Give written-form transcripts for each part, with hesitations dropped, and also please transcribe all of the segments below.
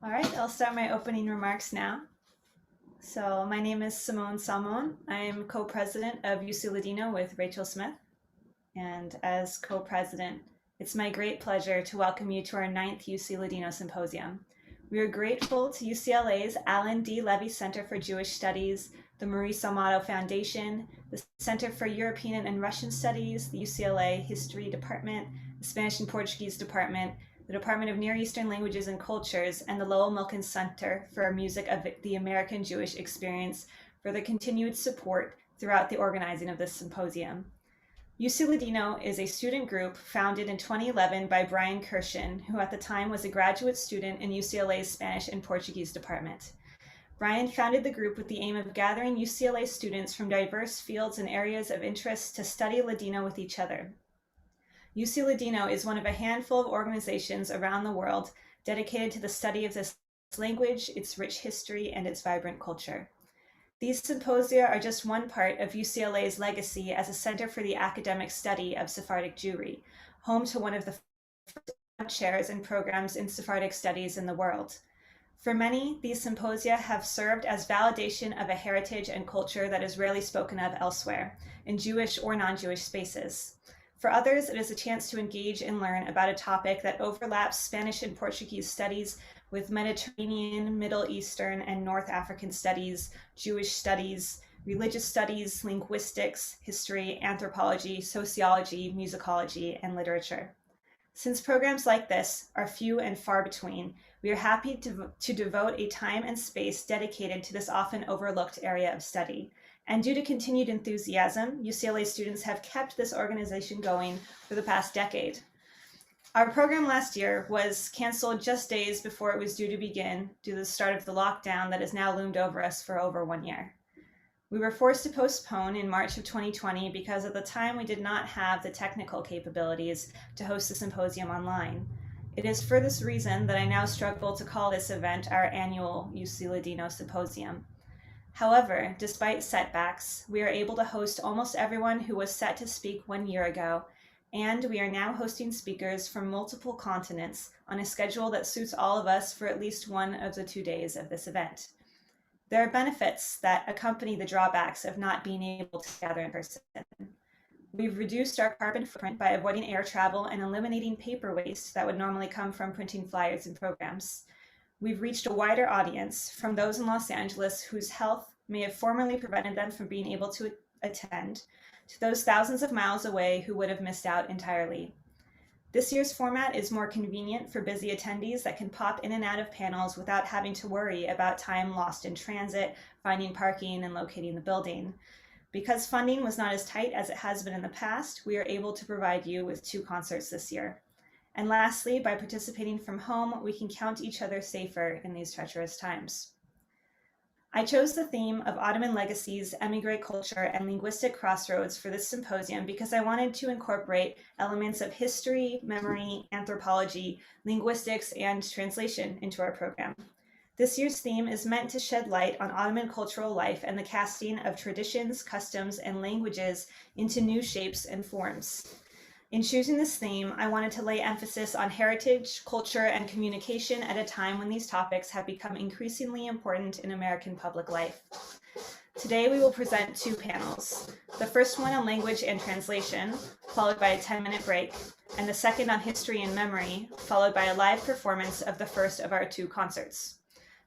All right, I'll start my opening remarks now. So my name is Simone Salmon. I am co-president of ucLADINO with Rachel Smith. And as co-president, it's my great pleasure to welcome you to our 9th ucLADINO Symposium. We are grateful to UCLA's Alan D. Leve Center for Jewish Studies, the Maurice Amato Foundation, the Center for European and Russian Studies, the UCLA History Department, the Spanish and Portuguese Department, the Department of Near Eastern Languages and Cultures, and the Lowell Milken Center for Music of the American Jewish Experience for the continued support throughout the organizing of this symposium. ucLADINO is a student group founded in 2011 by Bryan Kirschen, who at the time was a graduate student in UCLA's Spanish and Portuguese department. Bryan founded the group with the aim of gathering UCLA students from diverse fields and areas of interest to study Ladino with each other. ucLADINO is one of a handful of organizations around the world dedicated to the study of this language, its rich history, and its vibrant culture. These symposia are just one part of UCLA's legacy as a center for the academic study of Sephardic Jewry, home to one of the first chairs and programs in Sephardic studies in the world. For many, these symposia have served as validation of a heritage and culture that is rarely spoken of elsewhere, in Jewish or non-Jewish spaces. For others, it is a chance to engage and learn about a topic that overlaps Spanish and Portuguese studies with Mediterranean, Middle Eastern, and North African studies, Jewish studies, religious studies, linguistics, history, anthropology, sociology, musicology, and literature. Since programs like this are few and far between, we are happy to devote a time and space dedicated to this often overlooked area of study. And due to continued enthusiasm, UCLA students have kept this organization going for the past decade. Our program last year was canceled just days before it was due to begin due to the start of the lockdown that has now loomed over us for over 1 year. We were forced to postpone in March of 2020 because at the time we did not have the technical capabilities to host the symposium online. It is for this reason that I now struggle to call this event our annual ucLADINO Symposium. However, despite setbacks, we are able to host almost everyone who was set to speak 1 year ago, and we are now hosting speakers from multiple continents on a schedule that suits all of us for at least one of the 2 days of this event. There are benefits that accompany the drawbacks of not being able to gather in person. We've reduced our carbon footprint by avoiding air travel and eliminating paper waste that would normally come from printing flyers and programs. We've reached a wider audience from those in Los Angeles whose health may have formerly prevented them from being able to attend, to those thousands of miles away who would have missed out entirely. This year's format is more convenient for busy attendees that can pop in and out of panels without having to worry about time lost in transit, finding parking, and locating the building. Because funding was not as tight as it has been in the past, we are able to provide you with 2 concerts this year. And lastly, by participating from home, we can count each other safer in these treacherous times. I chose the theme of Ottoman Legacies, Emigre culture, and linguistic crossroads for this symposium because I wanted to incorporate elements of history, memory, anthropology, linguistics, and translation into our program. This year's theme is meant to shed light on Ottoman cultural life and the casting of traditions, customs, and languages into new shapes and forms. In choosing this theme, I wanted to lay emphasis on heritage, culture, and communication at a time when these topics have become increasingly important in American public life. Today, we will present 2 panels. The first one on language and translation, followed by a 10-minute break, and the second on history and memory, followed by a live performance of the first of our 2 concerts.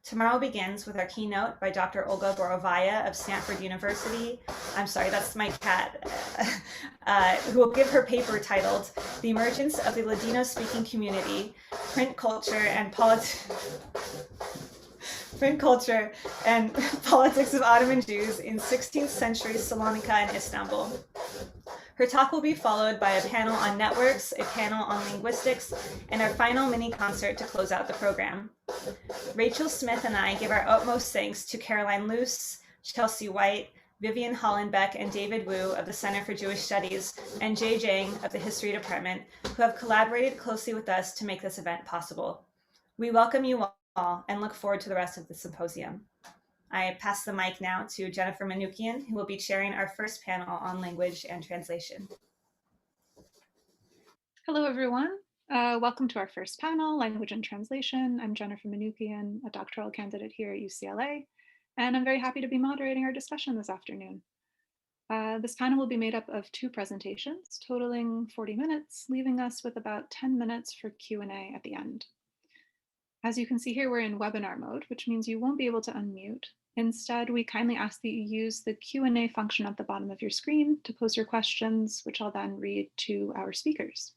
Tomorrow begins with our keynote by Dr. Olga Borovaya of Stanford University. I'm sorry, that's my cat, who will give her paper titled The Emergence of the Ladino-Speaking Community, Print Culture and Politics of Ottoman Jews in 16th Century Salonika and Istanbul. Her talk will be followed by a panel on networks, a panel on linguistics, and our final mini concert to close out the program. Rachel Smith and I give our utmost thanks to Caroline Luce, Chelsea White, Vivian Hollenbeck, and David Wu of the Center for Jewish Studies, and Jay Jang of the History Department, who have collaborated closely with us to make this event possible. We welcome you all and look forward to the rest of the symposium. I pass the mic now to Jennifer Manoukian, who will be chairing our first panel on language and translation. Hello, everyone. Welcome to our first panel, Language and Translation. I'm Jennifer Manoukian, a doctoral candidate here at UCLA, and I'm very happy to be moderating our discussion this afternoon. This panel will be made up of 2 presentations, totaling 40 minutes, leaving us with about 10 minutes for Q&A at the end. As you can see here, we're in webinar mode, which means you won't be able to unmute. Instead, we kindly ask that you use the Q&A function at the bottom of your screen to post your questions, which I'll then read to our speakers.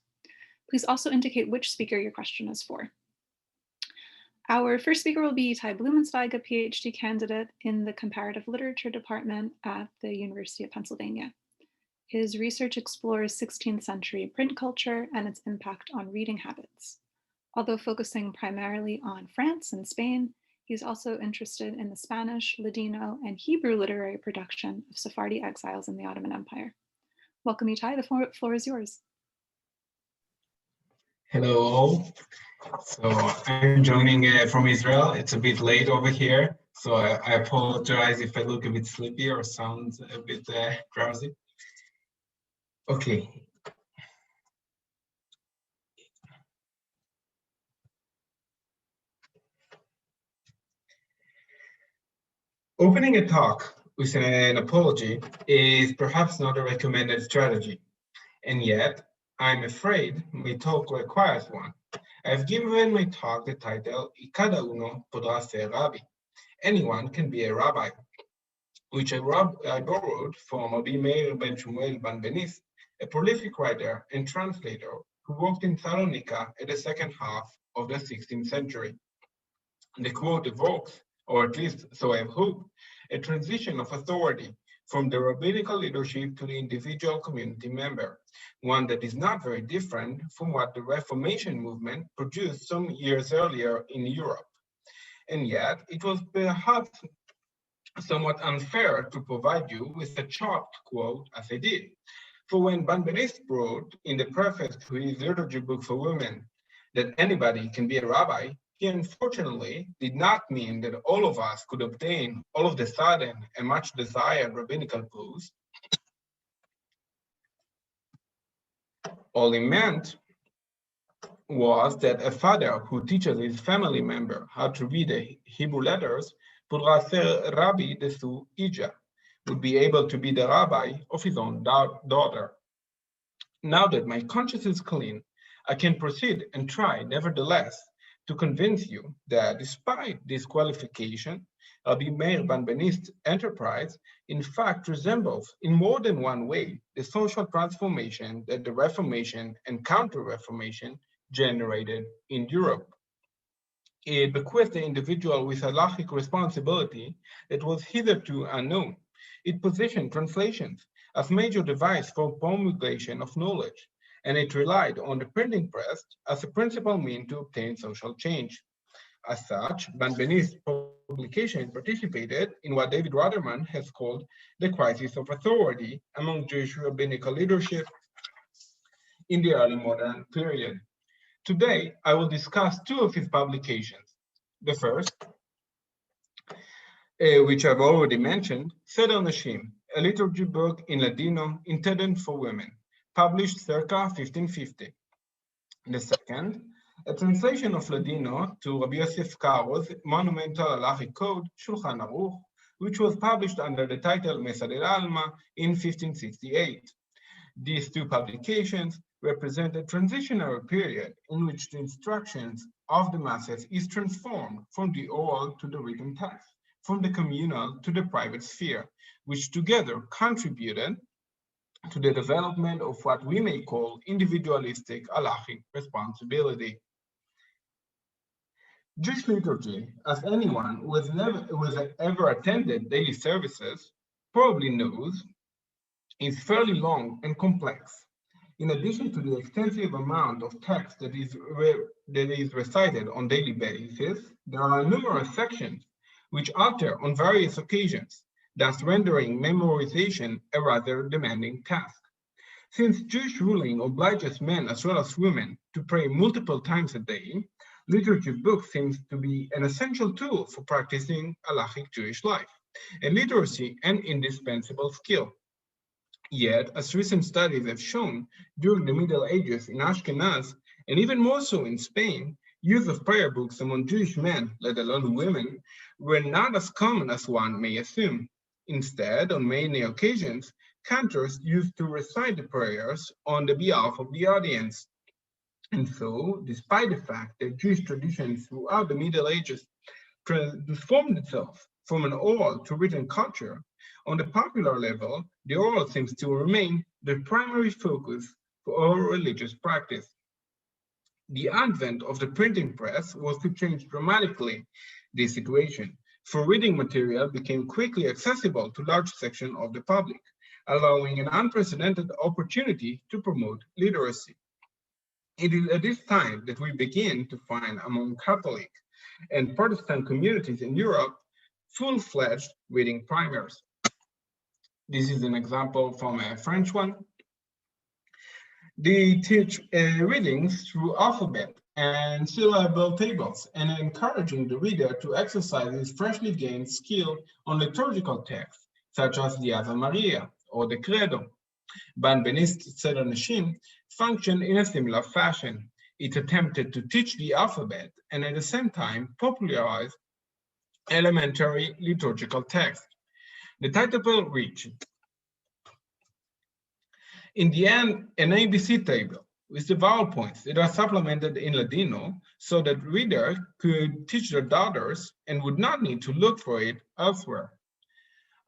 Please also indicate which speaker your question is for. Our first speaker will be Itay Blumenweig, a PhD candidate in the Comparative Literature Department at the University of Pennsylvania. His research explores 16th century print culture and its impact on reading habits. Although focusing primarily on France and Spain, he's also interested in the Spanish, Ladino, and Hebrew literary production of Sephardi exiles in the Ottoman Empire. Welcome, Itay. The floor is yours. Hello all. So I'm joining from Israel. It's a bit late over here, so I apologize if I look a bit sleepy or sound a bit drowsy. Okay. Opening a talk with an apology is perhaps not a recommended strategy, and yet I'm afraid my talk requires one. I've given my talk the title Kada podra rabi. Anyone can be a rabbi, which I borrowed from Rabbi Meir Ben-Beniste, a prolific writer and translator who worked in Salonika at the second half of the 16th century. The quote evokes, or at least so I hope, a transition of authority from the rabbinical leadership to the individual community member, one that is not very different from what the Reformation movement produced some years earlier in Europe. And yet, it was perhaps somewhat unfair to provide you with a chopped quote as I did. For when Ben-Beniste wrote in the preface to his liturgy book for women that anybody can be a rabbi, he unfortunately did not mean that all of us could obtain all of the sudden a much desired rabbinical post. All he meant was that a father who teaches his family member how to read the Hebrew letters, podra rabi desu ija, would be able to be the rabbi of his own daughter. Now that my conscience is clean, I can proceed and try, nevertheless, to convince you that despite this qualification, Rabbi Meir Ben-Beniste's enterprise in fact resembles in more than one way the social transformation that the Reformation and Counter-Reformation generated in Europe. It bequeathed the individual with halachic responsibility that was hitherto unknown. It positioned translations as major device for promulgation of knowledge, and it relied on the printing press as a principal means to obtain social change. As such, Ben-Beniste's publication participated in what David Waterman has called the crisis of authority among Jewish rabbinical leadership in the early modern period. Today, I will discuss 2 of his publications. The first, which I've already mentioned, Seder Nashim, a liturgy book in Ladino intended for women, published circa 1550. The second, a translation of Ladino to Rabbi Yosef Karo's monumental halachic code, Shulchan Aruch, which was published under the title Mesa del Alma in 1568. These 2 publications represent a transitionary period in which the instructions of the masses is transformed from the oral to the written text, from the communal to the private sphere, which together contributed to the development of what we may call individualistic halachic responsibility. Jewish liturgy, as anyone who has ever attended daily services probably knows, is fairly long and complex. In addition to the extensive amount of text that is recited on daily basis, there are numerous sections which alter on various occasions, thus rendering memorization a rather demanding task. Since Jewish ruling obliges men as well as women to pray multiple times a day, liturgy books seems to be an essential tool for practicing halachic Jewish life, and literacy an indispensable skill. Yet, as recent studies have shown, during the Middle Ages in Ashkenaz and even more so in Spain, use of prayer books among Jewish men, let alone women, were not as common as one may assume. Instead, on many occasions, cantors used to recite the prayers on the behalf of the audience. And so, despite the fact that Jewish traditions throughout the Middle Ages transformed itself from an oral to written culture, on the popular level, the oral seems to remain the primary focus for all religious practice. The advent of the printing press was to change dramatically this situation, for reading material became quickly accessible to large sections of the public, allowing an unprecedented opportunity to promote literacy. It is at this time that we begin to find among Catholic and Protestant communities in Europe full-fledged reading primers. This is an example from a French one. They teach readings through alphabet and syllable tables and encouraging the reader to exercise his freshly gained skill on liturgical texts, such as the Ave Maria or the Credo. Ben-Beniste Sedonashim functioned in a similar fashion. It attempted to teach the alphabet and at the same time popularize elementary liturgical texts. The title reached, in the end, an ABC table with the vowel points that are supplemented in Ladino so that readers could teach their daughters and would not need to look for it elsewhere.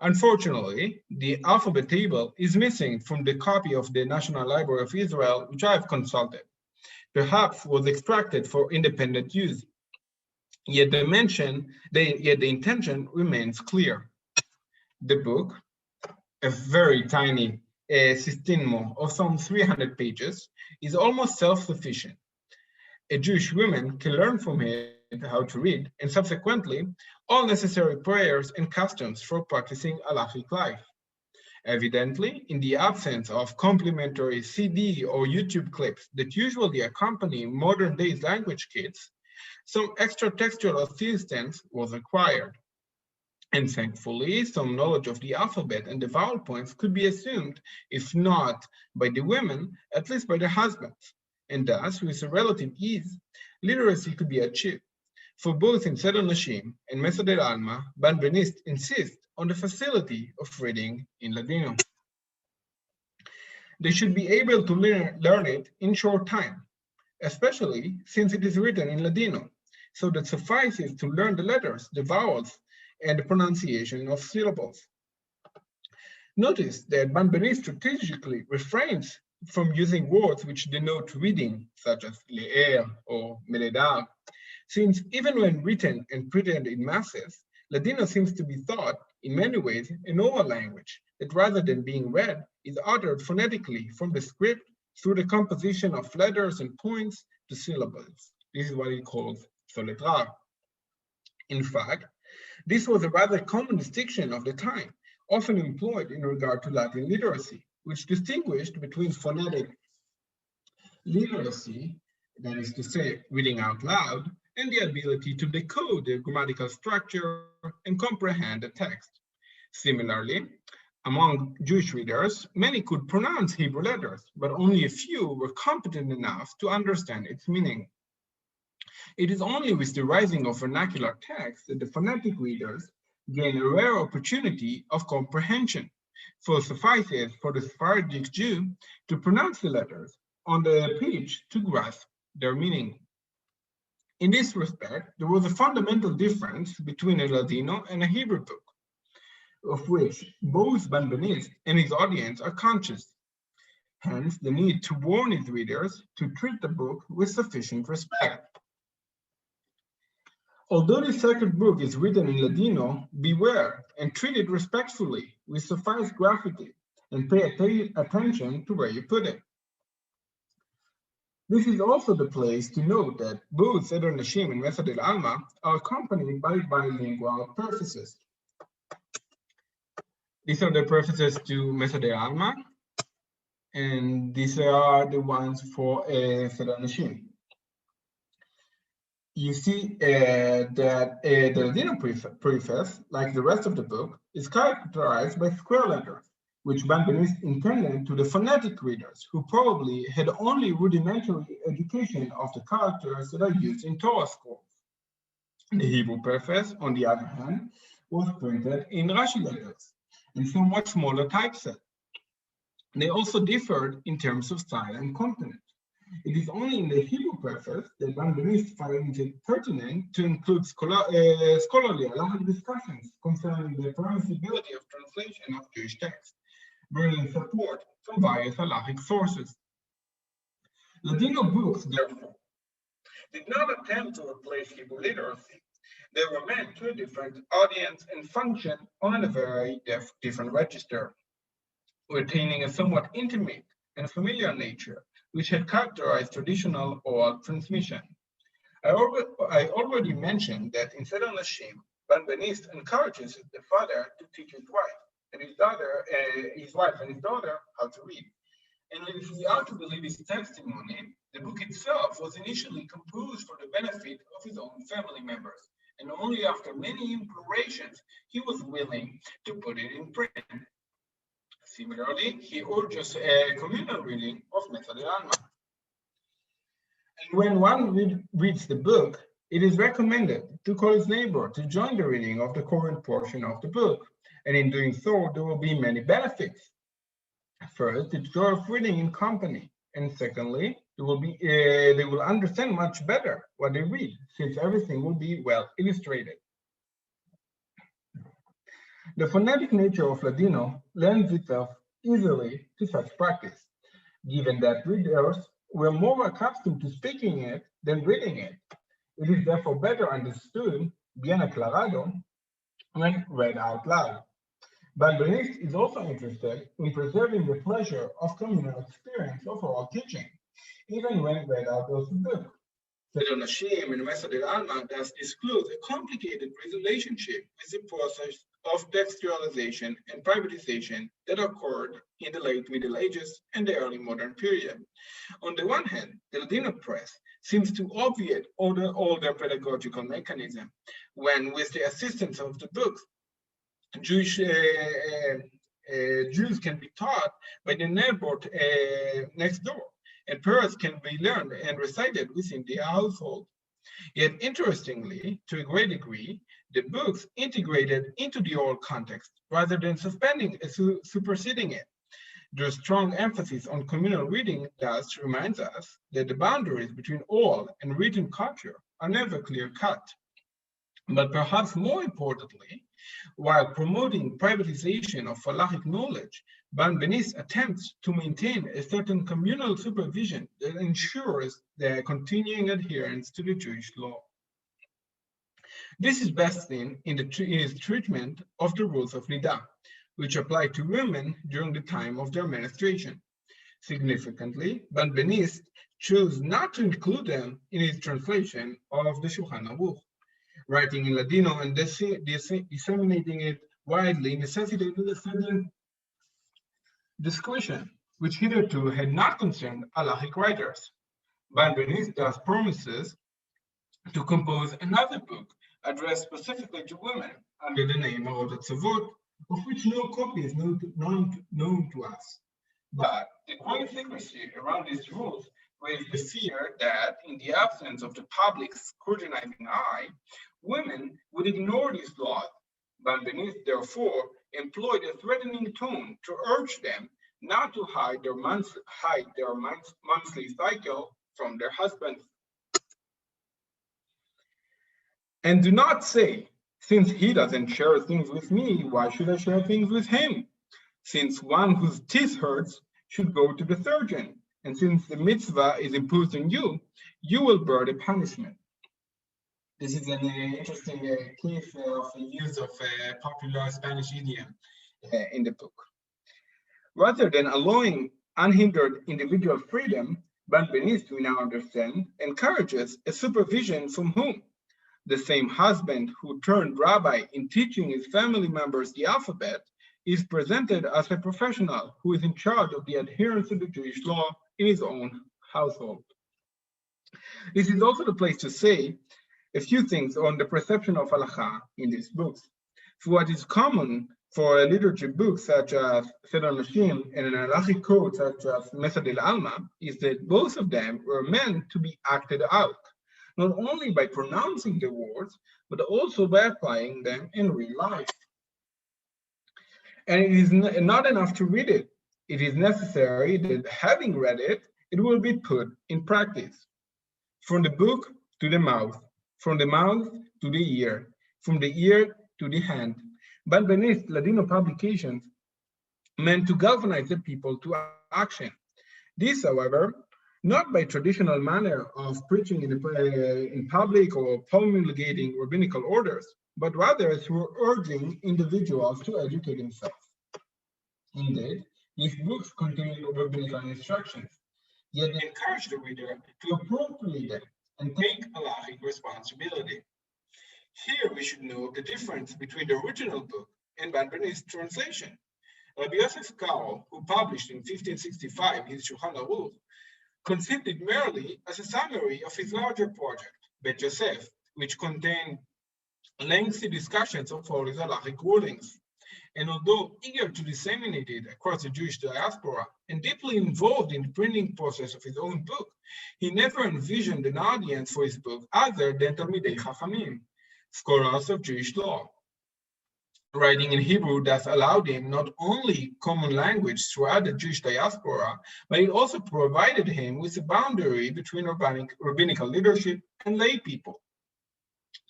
Unfortunately, the alphabet table is missing from the copy of the National Library of Israel, which I have consulted. Perhaps was extracted for independent use. Yet the intention remains clear. The book, a very tiny sistinmo of some 300 pages, is almost self-sufficient. A Jewish woman can learn from it how to read, and subsequently, all necessary prayers and customs for practicing halachic life. Evidently, in the absence of complementary CD or YouTube clips that usually accompany modern-day language kits, some extra textual assistance was required. And thankfully, some knowledge of the alphabet and the vowel points could be assumed, if not by the women, at least by their husbands. And thus, with a relative ease, literacy could be achieved. For both in Sedonashim and Mesa del Alma, Ben-Beniste insists on the facility of reading in Ladino. They should be able to learn it in short time, especially since it is written in Ladino, so that suffices to learn the letters, the vowels, and the pronunciation of syllables. Notice that Ben-Beniste strategically refrains from using words which denote reading, such as leer or meledar, since even when written and printed in masses, Ladino seems to be thought, in many ways, an oral language that rather than being read, is uttered phonetically from the script through the composition of letters and points to syllables. This is what he calls Solitreo. In fact, this was a rather common distinction of the time, often employed in regard to Latin literacy, which distinguished between phonetic literacy, that is to say, reading out loud, and the ability to decode the grammatical structure and comprehend the text. Similarly, among Jewish readers, many could pronounce Hebrew letters, but only a few were competent enough to understand its meaning. It is only with the rising of vernacular text that the phonetic readers gain a rare opportunity of comprehension, for it suffices for the Sephardic Jew to pronounce the letters on the page to grasp their meaning. In this respect, there was a fundamental difference between a Ladino and a Hebrew book, of which both Ben-Beniste and his audience are conscious. Hence, the need to warn his readers to treat the book with sufficient respect. Although the sacred book is written in Ladino, beware and treat it respectfully with sufficient gravity and pay attention to where you put it. This is also the place to note that both Sedonashim and Mesa del Alma are accompanied by bilingual prefaces. These are the prefaces to Mesa del Alma, and these are the ones for Sedonashim. You see that the Ladino preface, like the rest of the book, is characterized by square letters, which Ben-Beniste intended to the phonetic readers, who probably had only rudimentary education of the characters that are used in Torah scrolls. The Hebrew preface, on the other hand, was printed in Rashi letters and somewhat smaller typeset. They also differed in terms of style and content. It is only in the Hebrew preface that Ben-Beniste finds it pertinent to include scholarly halachic discussions concerning the permissibility of translation of Jewish texts, bringing support from various halachic sources. Ladino books, therefore, did not attempt to replace Hebrew literacy. They were meant to a different audience and function on a very different register, retaining a somewhat intimate and familiar nature, which had characterized traditional oral transmission. I already mentioned that in Seder Nashim, Ben-Beniste encourages the father to teach his wife and his wife and his daughter how to read. And if we are to believe his testimony, the book itself was initially composed for the benefit of his own family members, and only after many implorations he was willing to put it in print. Similarly, he urges a communal reading of Mesa del Alma. And when one reads the book, it is recommended to call his neighbor to join the reading of the current portion of the book. And in doing so, there will be many benefits. First, the joy of reading in company. And secondly, they will understand much better what they read, since everything will be well illustrated. The phonetic nature of Ladino lends itself easily to such practice, given that readers were more accustomed to speaking it than reading it. It is therefore better understood, bien aclarado, when read out loud. Ben-Beniste is also interested in preserving the pleasure of communal experience of oral teaching, even when read out of the book. Seder Nashim and Mesa del Alma thus disclose a complicated relationship with the process of textualization and privatization that occurred in the late Middle Ages and the early modern period. On the one hand, the Ladino press seems to obviate all their pedagogical mechanism, when with the assistance of the books, Jews can be taught by the neighbor next door, and prayers can be learned and recited within the household. Yet interestingly, to a great degree, the books integrated into the oral context rather than suspending and superseding it. Their strong emphasis on communal reading thus reminds us that the boundaries between oral and written culture are never clear-cut. But perhaps more importantly, while promoting privatization of halachic knowledge, Ben-Beniste attempts to maintain a certain communal supervision that ensures the continuing adherence to the Jewish law. This is best seen in his treatment of the rules of Nida, which apply to women during the time of their menstruation. Significantly, Ben-Beniste chose not to include them in his translation of the Shulchan Aruch. Writing in Ladino and disseminating it widely necessitated a certain discretion, which hitherto had not concerned halachic writers. Ben-Beniste thus promises to compose another book addressed specifically to women under the name of Tzavot, of which no copy is known to us. But the growing secrecy around these rules raised the fear that, in the absence of the public's scrutinizing eye, women would ignore these laws. Ben-Beniste, therefore, employed a threatening tone to urge them not to hide their monthly cycle from their husbands. And do not say, since he doesn't share things with me, why should I share things with him? Since one whose teeth hurts should go to the surgeon, and since the mitzvah is imposed on you, you will bear the punishment. This is an interesting case of the use of a popular Spanish idiom in the book. Rather than allowing unhindered individual freedom, Ben-Beniste, we now understand, encourages a supervision from whom? The same husband who turned rabbi in teaching his family members the alphabet is presented as a professional who is in charge of the adherence to the Jewish law in his own household. This is also the place to say a few things on the perception of halacha in these books. For what is common For a literature book such as Seder Nashim and an halachic code such as Mesadir Alma is that both of them were meant to be acted out, not only by pronouncing the words, but also by applying them in real life. And it is not enough to read it. It is necessary that having read it, it will be put in practice. From the book to the mouth, from the mouth to the ear, from the ear to the hand. Ben-Beniste Ladino publications meant to galvanize the people to action. This, however, not by traditional manner of preaching in public or promulgating rabbinical orders, but rather through urging individuals to educate themselves. Indeed, these books contain rabbinical instructions, yet they encourage the reader to appropriate them and take halachic responsibility. Here we should note the difference between the original book and Ben-Beniste's translation. Rabbi Yosef Karo, who published in 1565 his Shulchan Aruch, conceived it merely as a summary of his larger project, Bet Yosef, which contained lengthy discussions of all his halachic rulings. And although eager to disseminate it across the Jewish diaspora and deeply involved in the printing process of his own book, he never envisioned an audience for his book other than Talmidei Chachamim, scholars of Jewish law. Writing in Hebrew thus allowed him not only common language throughout the Jewish diaspora, but it also provided him with a boundary between rabbinical leadership and lay people.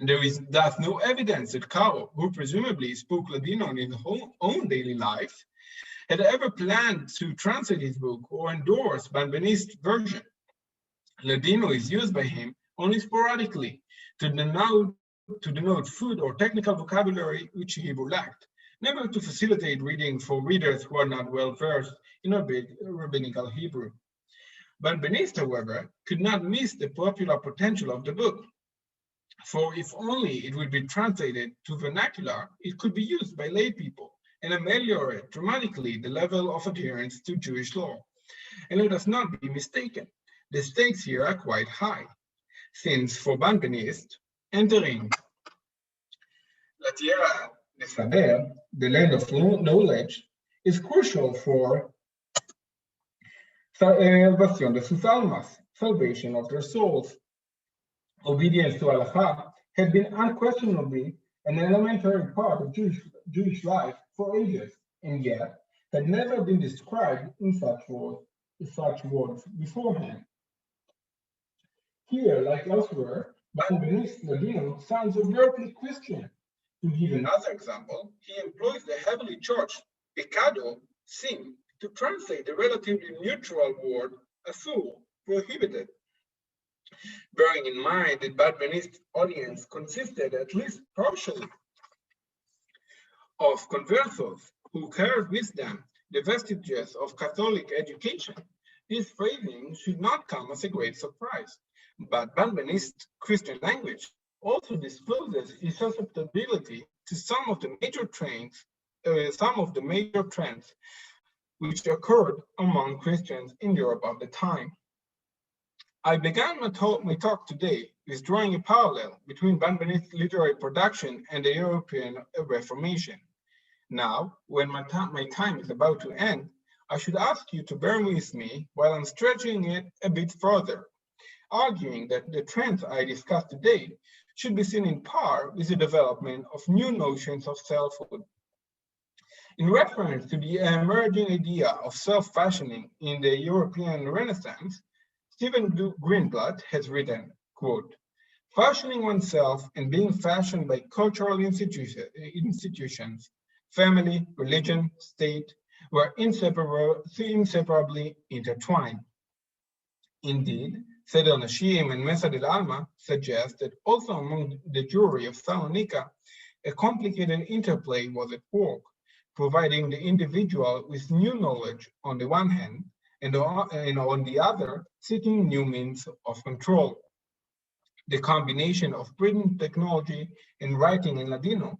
There is thus no evidence that Karo, who presumably spoke Ladino in his own daily life, had ever planned to translate his book or endorse Ben-Beniste's version. Ladino is used by him only sporadically to denote food or technical vocabulary which Hebrew lacked, never to facilitate reading for readers who are not well versed in rabbinical Hebrew. Ben-Beniste, however, could not miss the popular potential of the book. For if only it would be translated to vernacular, it could be used by lay people and ameliorate dramatically the level of adherence to Jewish law. And let us not be mistaken, the stakes here are quite high, since for Ben-Beniste, entering La Tierra de Saber, the land of knowledge, is crucial for salvación de sus almas, salvation of their souls. Obedience to halakha had been unquestionably an elementary part of Jewish life for ages, and yet had never been described in such words beforehand. Here, like elsewhere, Ben-Beniste Ladino sounds overtly Christian. To give another example, he employs the heavily charged pecado, sin, to translate the relatively neutral word asur, prohibited. Bearing in mind that Ben-Beniste's audience consisted at least partially of conversos who carried with them the vestiges of Catholic education, this phrasing should not come as a great surprise. But Ben-Beniste's Christian language also discloses his susceptibility to some of the major trends which occurred among Christians in Europe of the time. I began my talk today with drawing a parallel between Ben-Beniste's literary production and the European Reformation. Now, when my time is about to end, I should ask you to bear with me while I'm stretching it a bit further, arguing that the trends I discussed today should be seen in par with the development of new notions of selfhood. In reference to the emerging idea of self-fashioning in the European Renaissance, Stephen Greenblatt has written, quote, "Fashioning oneself and being fashioned by cultural institutions, family, religion, state, were inseparably intertwined. Indeed, Seder Nashim and Mesadir Alma suggest that also among the Jewry of Salonika, a complicated interplay was at work, providing the individual with new knowledge on the one hand, and on the other, seeking new means of control. The combination of printing technology and writing in Ladino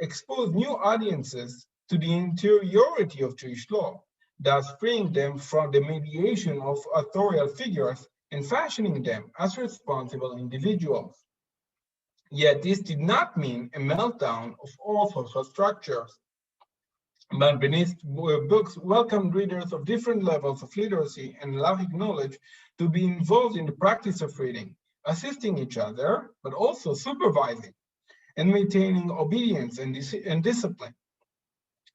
exposed new audiences to the interiority of Jewish law, thus freeing them from the mediation of authorial figures and fashioning them as responsible individuals. Yet this did not mean a meltdown of all social structures. Ben-Beniste books welcomed readers of different levels of literacy and language knowledge to be involved in the practice of reading, assisting each other, but also supervising and maintaining obedience and discipline.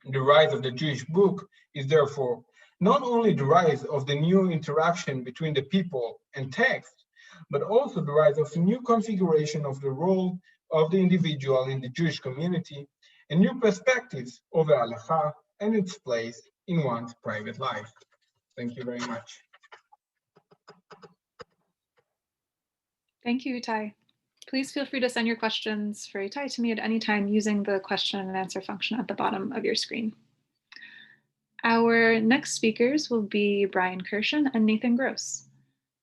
The rise of the Jewish book is therefore not only the rise of the new interaction between the people and text, but also the rise of a new configuration of the role of the individual in the Jewish community and new perspectives of the halakha and its place in one's private life. Thank you very much. Thank you, Itay. Please feel free to send your questions for Itay to me at any time using the question and answer function at the bottom of your screen. Our next speakers will be Bryan Kirschen and Nathan Gross.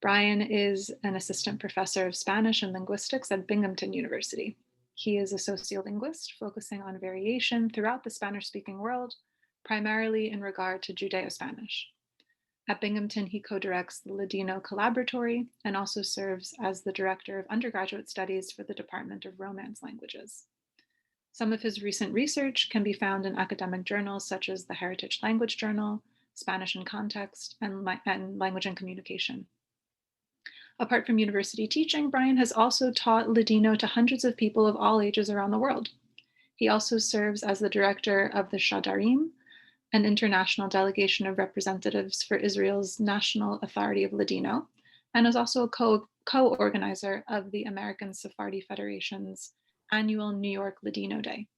Bryan is an assistant professor of Spanish and linguistics at Binghamton University. He is a sociolinguist focusing on variation throughout the Spanish-speaking world, primarily in regard to Judeo-Spanish. At Binghamton, he co-directs the Ladino Collaboratory and also serves as the director of undergraduate studies for the Department of Romance Languages. Some of his recent research can be found in academic journals such as the Heritage Language Journal, Spanish in Context, and Language and Communication. Apart from university teaching, Bryan has also taught Ladino to hundreds of people of all ages around the world. He also serves as the director of the Shadarim, an international delegation of representatives for Israel's National Authority of Ladino, and is also a co-organizer of the American Sephardi Federation's annual New York Ladino Day.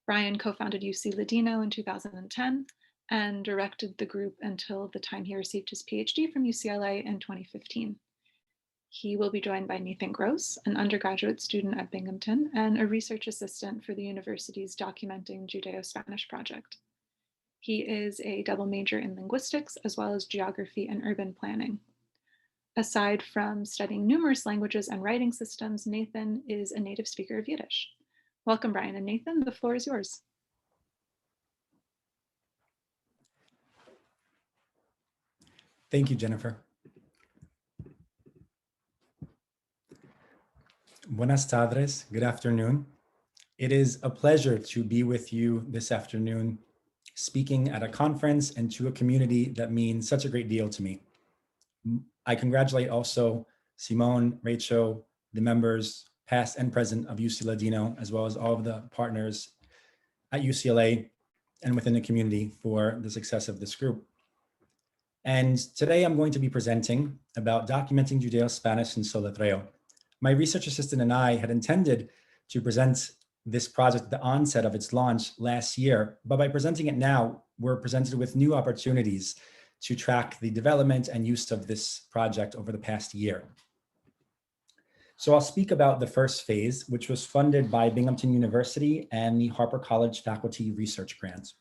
Bryan co-founded ucLADINO in 2010 and directed the group until the time he received his PhD from UCLA in 2015. He will be joined by Nathan Gross, an undergraduate student at Binghamton and a research assistant for the university's Documenting Judeo-Spanish project. He is a double major in linguistics as well as geography and urban planning. Aside from studying numerous languages and writing systems, Nathan is a native speaker of Yiddish. Welcome, Bryan and Nathan. The floor is yours. Thank you, Jennifer. Buenas tardes, good afternoon. It is a pleasure to be with you this afternoon, speaking at a conference and to a community that means such a great deal to me. I congratulate also Simone, Rachel, the members, past and present of ucLADINO, as well as all of the partners at UCLA and within the community for the success of this group. And today I'm going to be presenting about documenting Judeo-Spanish in Solitreo. My research assistant and I had intended to present this project at the onset of its launch last year, but by presenting it now, we're presented with new opportunities to track the development and use of this project over the past year. So I'll speak about the first phase, which was funded by Binghamton University and the Harper College Faculty Research Grant.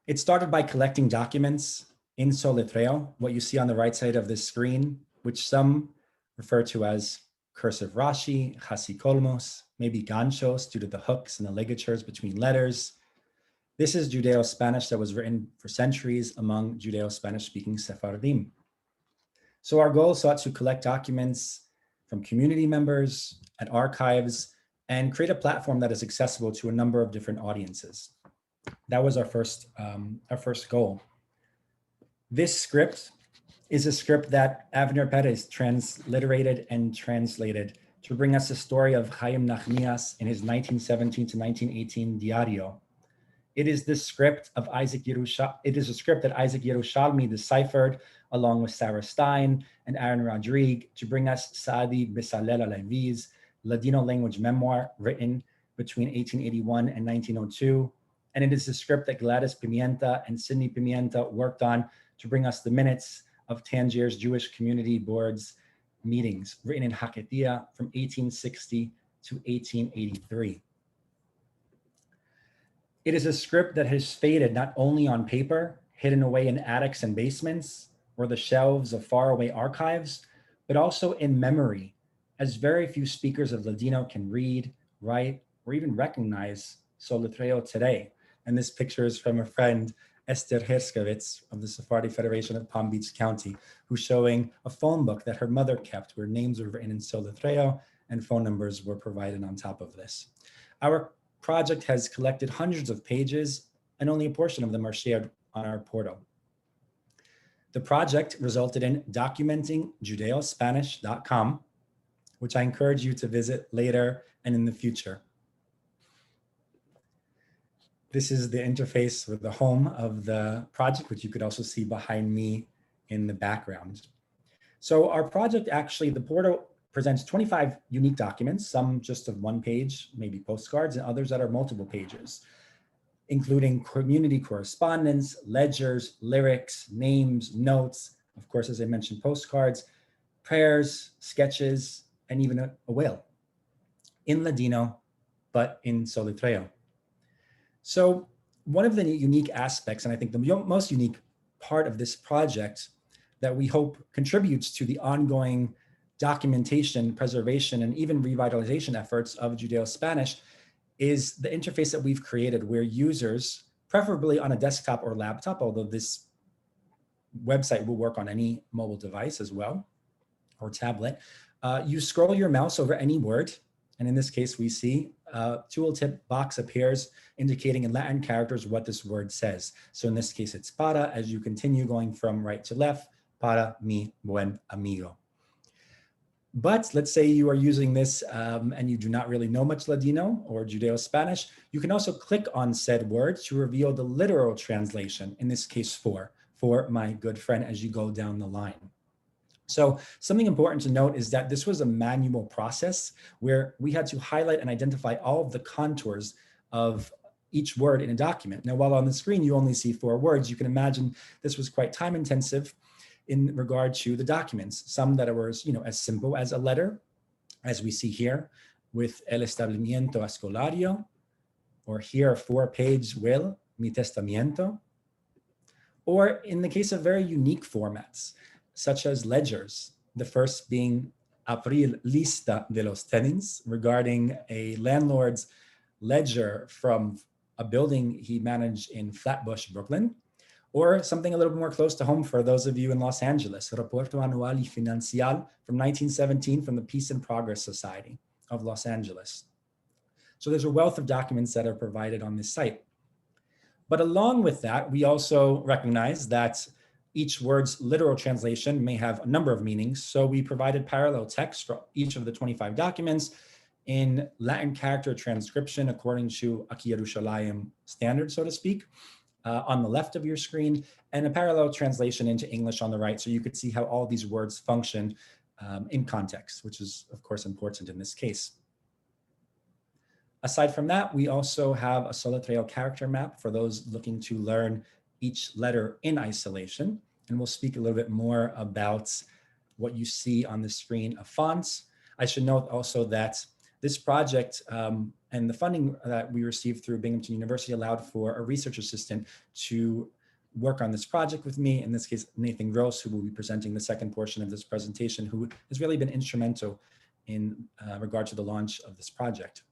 It started by collecting documents in Solitreo, what you see on the right side of this screen, which some refer to as cursive Rashi, chasikolmos, maybe ganchos due to the hooks and the ligatures between letters. This is Judeo-Spanish that was written for centuries among Judeo-Spanish speaking Sephardim. So our goal sought to collect documents from community members and archives and create a platform that is accessible to a number of different audiences. That was our first goal. This script is a script that Avner Perez transliterated and translated to bring us the story of Chaim Nachmias in his 1917 to 1918 Diario. It is the script of Isaac Yerushalmi. It is a script that Isaac Yerushalmi deciphered along with Sarah Stein and Aaron Rodrigue to bring us Saadi Besalel Levi's Ladino language memoir written between 1881 and 1902. And it is a script that Gladys Pimienta and Sidney Pimienta worked on to bring us the minutes of Tangier's Jewish Community Board's meetings, written in Haketia from 1860 to 1883. It is a script that has faded not only on paper, hidden away in attics and basements, or the shelves of faraway archives, but also in memory, as very few speakers of Ladino can read, write, or even recognize Solitreo today. And this picture is from a friend, Esther Herskovitz of the Sephardi Federation of Palm Beach County, who's showing a phone book that her mother kept where names were written in Solitreo and phone numbers were provided on top of this. Our project has collected hundreds of pages, and only a portion of them are shared on our portal. The project resulted in documenting Judeo-Spanish.com, which I encourage you to visit later and in the future. This is the interface with the home of the project, which you could also see behind me in the background. So our project actually, the portal presents 25 unique documents, some just of one page, maybe postcards, and others that are multiple pages, including community correspondence, ledgers, lyrics, names, notes, of course, as I mentioned, postcards, prayers, sketches, and even a will in Ladino, but in Solitreo. So one of the unique aspects, and I think the most unique part of this project that we hope contributes to the ongoing documentation, preservation, and even revitalization efforts of Judeo-Spanish is the interface that we've created where users, preferably on a desktop or laptop, although this website will work on any mobile device as well, or tablet, you scroll your mouse over any word, and in this case, we see a tooltip box appears indicating in Latin characters what this word says. So in this case, it's para. As you continue going from right to left, para mi buen amigo. But let's say you are using this and you do not really know much Ladino or Judeo-Spanish, you can also click on said word to reveal the literal translation, in this case for my good friend, as you go down the line. So something important to note is that this was a manual process where we had to highlight and identify all of the contours of each word in a document. Now, while on the screen you only see 4 words, you can imagine this was quite time intensive in regard to the documents. Some that were, as simple as a letter, as we see here with El Establecimiento Escolario, or here a 4-page will, Mi Testamento, or in the case of very unique formats, such as ledgers, the first being April Lista de los Tenants, regarding a landlord's ledger from a building he managed in Flatbush, Brooklyn, or something a little bit more close to home for those of you in Los Angeles, Reporto Anual y Financial from 1917 from the Peace and Progress Society of Los Angeles. So there's a wealth of documents that are provided on this site. But along with that, we also recognize that each word's literal translation may have a number of meanings. So we provided parallel text for each of the 25 documents in Latin character transcription according to Aki Yerushalayim standard, so to speak, on the left of your screen, and a parallel translation into English on the right. So you could see how all these words function in context, which is of course important in this case. Aside from that, we also have a Solitreo character map for those looking to learn each letter in isolation. And we'll speak a little bit more about what you see on the screen of fonts. I should note also that this project and the funding that we received through Binghamton University allowed for a research assistant to work on this project with me, in this case, Nathan Gross, who will be presenting the second portion of this presentation, who has really been instrumental in regard to the launch of this project.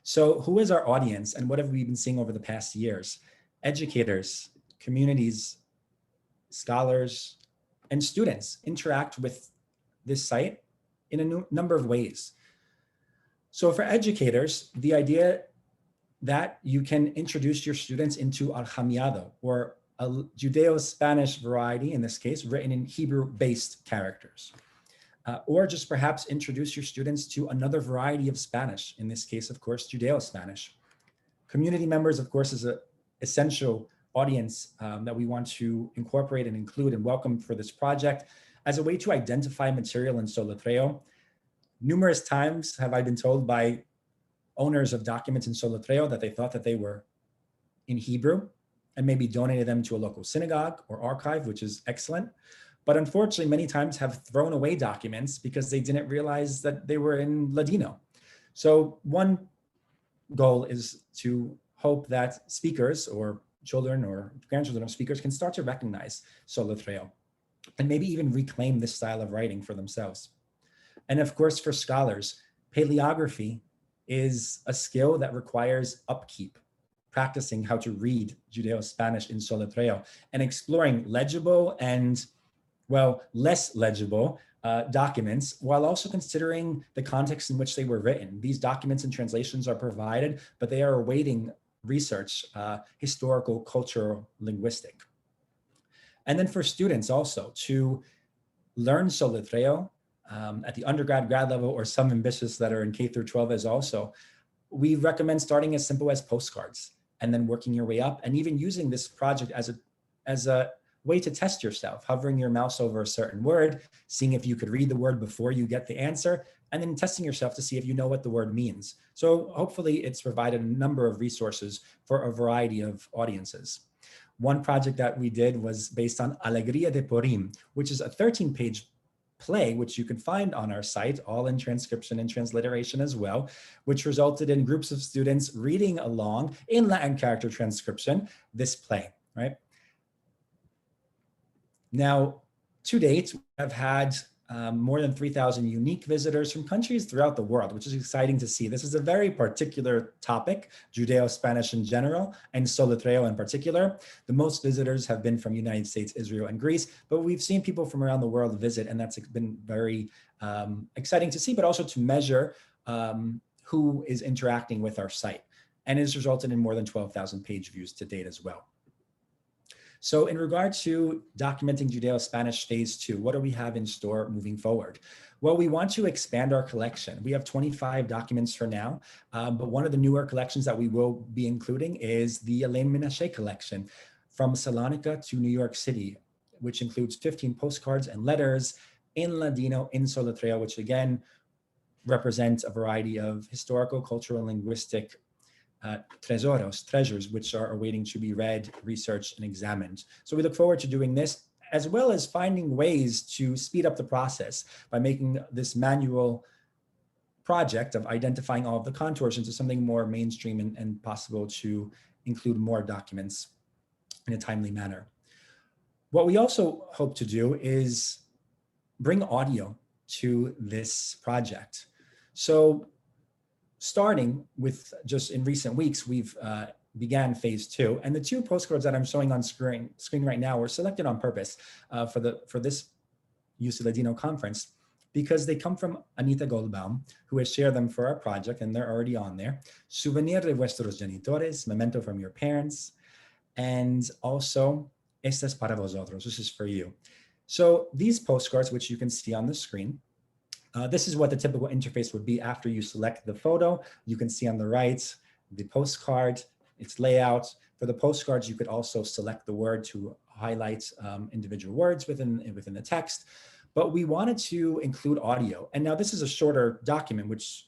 So who is our audience and what have we been seeing over the past years? Educators, communities, scholars, and students interact with this site in a number of ways. So for educators, the idea that you can introduce your students into Al-Hamiado, or a Judeo-Spanish variety, in this case, written in Hebrew-based characters. Or just perhaps introduce your students to another variety of Spanish, in this case, of course, Judeo-Spanish. Community members, of course, is an essential audience that we want to incorporate and include and welcome for this project as a way to identify material in Solitreo. Numerous times have I been told by owners of documents in Solitreo that they thought that they were in Hebrew and maybe donated them to a local synagogue or archive, which is excellent. But unfortunately, many times have thrown away documents because they didn't realize that they were in Ladino. So one goal is to hope that speakers or children or grandchildren of speakers can start to recognize Solitreo and maybe even reclaim this style of writing for themselves. And of course, for scholars, paleography is a skill that requires upkeep, practicing how to read Judeo-Spanish in Solitreo and exploring legible and, well, less legible, documents while also considering the context in which they were written. These documents and translations are provided, but they are awaiting research, historical, cultural, linguistic. And then for students also to learn Solitreo at the undergrad, grad level, or some ambitious that are in K through 12 as also, we recommend starting as simple as postcards and then working your way up, and even using this project as a way to test yourself, hovering your mouse over a certain word, seeing if you could read the word before you get the answer, and then testing yourself to see if you know what the word means. So hopefully it's provided a number of resources for a variety of audiences. One project that we did was based on Alegria de Purim, which is a 13-page play, which you can find on our site, all in transcription and transliteration as well, which resulted in groups of students reading along in Latin character transcription, this play, right? Now, to date, we have had more than 3,000 unique visitors from countries throughout the world, which is exciting to see. This is a very particular topic, Judeo-Spanish in general, and Solitreo in particular. The most visitors have been from United States, Israel, and Greece, but we've seen people from around the world visit, and that's been very exciting to see, but also to measure who is interacting with our site. And it has resulted in more than 12,000 page views to date as well. So in regard to documenting Judeo-Spanish phase 2, what do we have in store moving forward? Well, we want to expand our collection. We have 25 documents for now, but one of the newer collections that we will be including is the Alain Menashe collection from Salonika to New York City, which includes 15 postcards and letters in Ladino, in Solitreo, which again represents a variety of historical, cultural, and linguistic treasures, which are awaiting to be read, researched, and examined. So we look forward to doing this, as well as finding ways to speed up the process by making this manual project of identifying all of the contours into something more mainstream and possible to include more documents in a timely manner. What we also hope to do is bring audio to this project. So starting with just in recent weeks, we've began phase 2, and the 2 postcards that I'm showing on screen right now were selected on purpose for this ucLADINO conference because they come from Anita Goldbaum, who has shared them for our project, and they're already on there. Souvenir de vuestros genitores, memento from your parents, and also Esta es para vosotros, this is for you. So these postcards, which you can see on the screen, this is what the typical interface would be after you select the photo. You can see on the right, the postcard, its layout. For the postcards, you could also select the word to highlight individual words within the text. But we wanted to include audio. And now this is a shorter document, which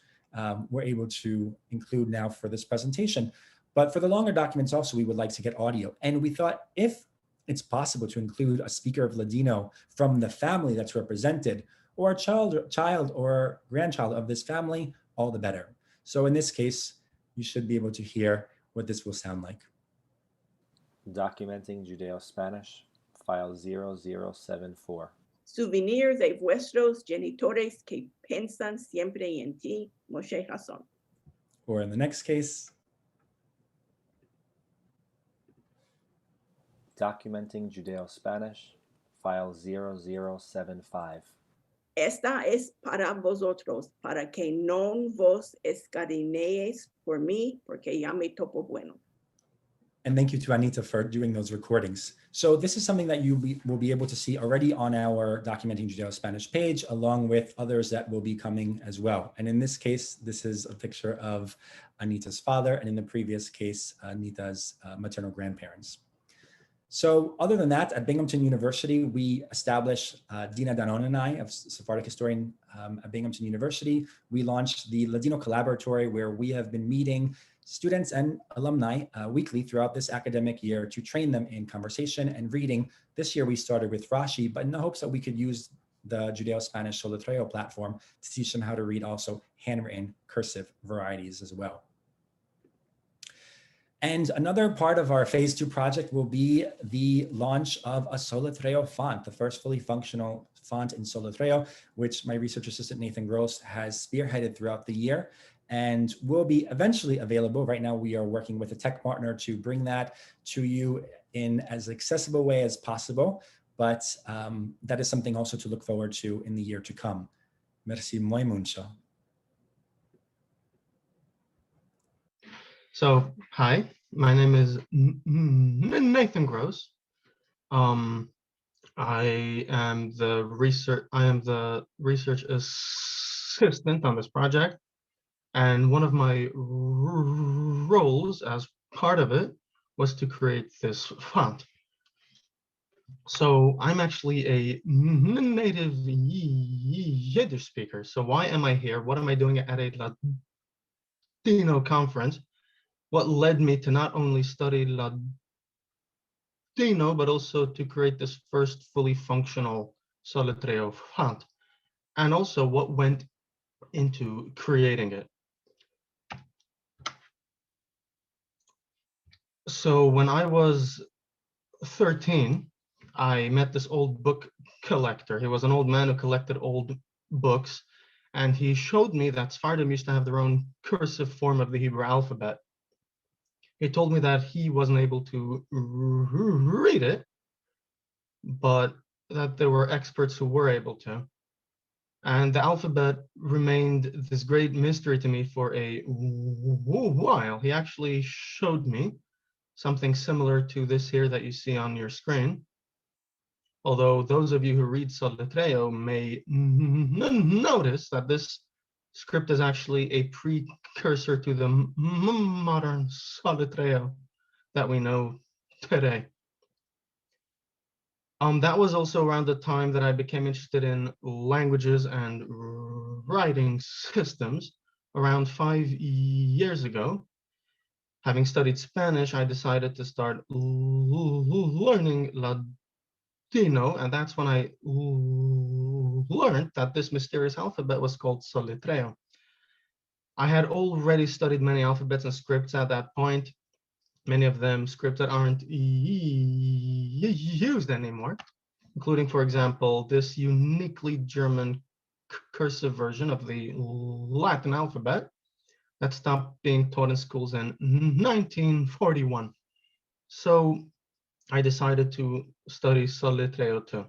we're able to include now for this presentation. But for the longer documents also, we would like to get audio. And we thought if it's possible to include a speaker of Ladino from the family that's represented, or a child or grandchild of this family, all the better. So in this case, you should be able to hear what this will sound like. Documenting Judeo-Spanish, file 0074. Souvenir de vuestros genitores que piensan siempre en ti, Moshe Hasson. Or in the next case, Documenting Judeo-Spanish, file 0075. Esta es para vosotros, para que no vos escadineéis por mí, porque ya me topo bueno. And thank you to Anita for doing those recordings. So this is something that you will be able to see already on our Documenting Judeo-Spanish page, along with others that will be coming as well. And in this case, this is a picture of Anita's father, and in the previous case, Anita's maternal grandparents. So other than that, at Binghamton University, we established, Dina Danon and I, a Sephardic historian at Binghamton University, we launched the Ladino Collaboratory, where we have been meeting students and alumni weekly throughout this academic year to train them in conversation and reading. This year we started with Rashi, but in the hopes that we could use the Judeo-Spanish Solitreo platform to teach them how to read also handwritten cursive varieties as well. And another part of our phase 2 project will be the launch of a Solitreo font, the first fully functional font in Solitreo, which my research assistant Nathan Gross has spearheaded throughout the year and will be eventually available. Right now, we are working with a tech partner to bring that to you in as accessible way as possible. but that is something also to look forward to in the year to come. Merci muy mucho. So, hi, my name is Nathan Gross. I am the research assistant on this project, and one of my roles as part of it was to create this font. So I'm actually a native Yiddish speaker. So why am I here? What am I doing at a Ladino conference? What led me to not only study Ladino, but also to create this first fully functional Solitreo font? And also what went into creating it? So when I was 13, I met this old book collector. He was an old man who collected old books, and he showed me that Sephardim used to have their own cursive form of the Hebrew alphabet. He told me that he wasn't able to read it, but that there were experts who were able to. And the alphabet remained this great mystery to me for a while. He actually showed me something similar to this here that you see on your screen. Although those of you who read Solitreo may notice that this script is actually a precursor to the modern Solitreo that we know today. That was also around the time that I became interested in languages and writing systems. Around 5 years ago, having studied Spanish, I decided to start learning Ladino, and that's when I learned that this mysterious alphabet was called Solitreo. I had already studied many alphabets and scripts at that point, many of them scripts that aren't used anymore, including, for example, this uniquely German cursive version of the Latin alphabet that stopped being taught in schools in 1941. So I decided to study Solitreo too.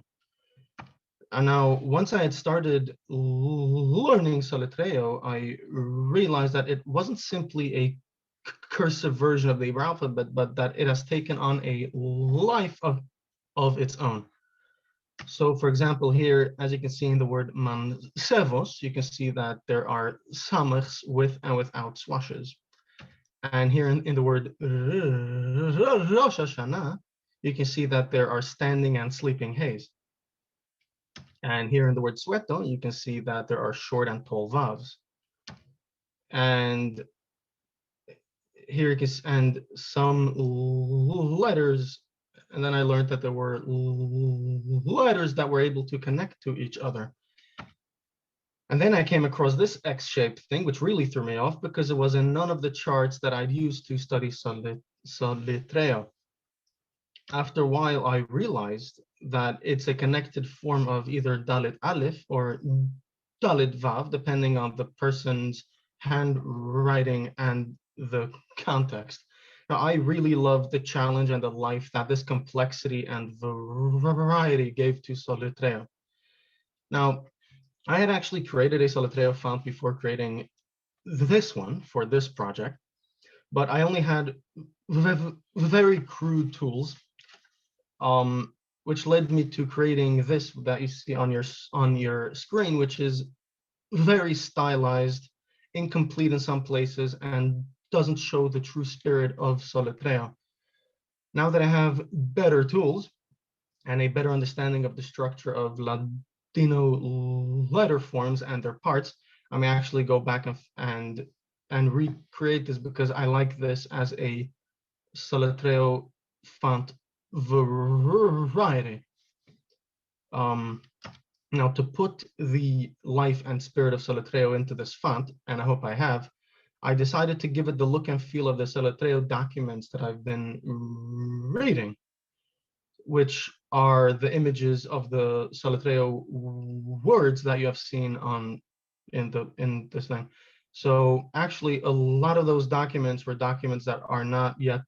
And now, once I had started learning Solitreo, I realized that it wasn't simply a cursive version of the Hebrew alphabet, but that it has taken on a life of its own. So, for example, here, as you can see in the word mansevos, you can see that there are samachs with and without swashes. And here in the word Rosh Hashanah, you can see that there are standing and sleeping hays. And here in the word sueto, you can see that there are short and tall vavs. And here you can, and some letters, and then I learned that there were letters that were able to connect to each other. And then I came across this X-shaped thing, which really threw me off because it was in none of the charts that I'd used to study Solitreo. After a while, I realized that it's a connected form of either Dalit Aleph or Dalit Vav, depending on the person's handwriting and the context. Now, I really loved the challenge and the life that this complexity and variety gave to Solitreo. Now, I had actually created a Solitreo font before creating this one for this project, but I only had very crude tools, which led me to creating this that you see on your screen, which is very stylized, incomplete in some places, and doesn't show the true spirit of Solitreo. Now that I have better tools and a better understanding of the structure of Ladino letter forms and their parts, I may actually go back and recreate this because I like this as a Solitreo font variety. Now, to put the life and spirit of Solitreo into this font, and I hope I have, I decided to give it the look and feel of the Solitreo documents that I've been reading, which are the images of the Solitreo words that you have seen in this thing. So actually, a lot of those documents were documents that are not yet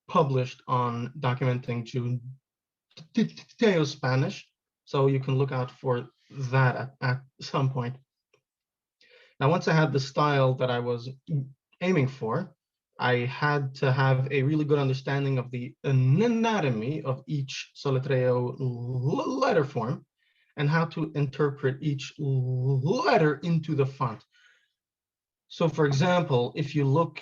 published on documenting Judeo-Spanish, so you can look out for that at some point. Now, once I had the style that I was aiming for, I had to have a really good understanding of the anatomy of each Solitreo letter form and how to interpret each letter into the font. So for example, if you look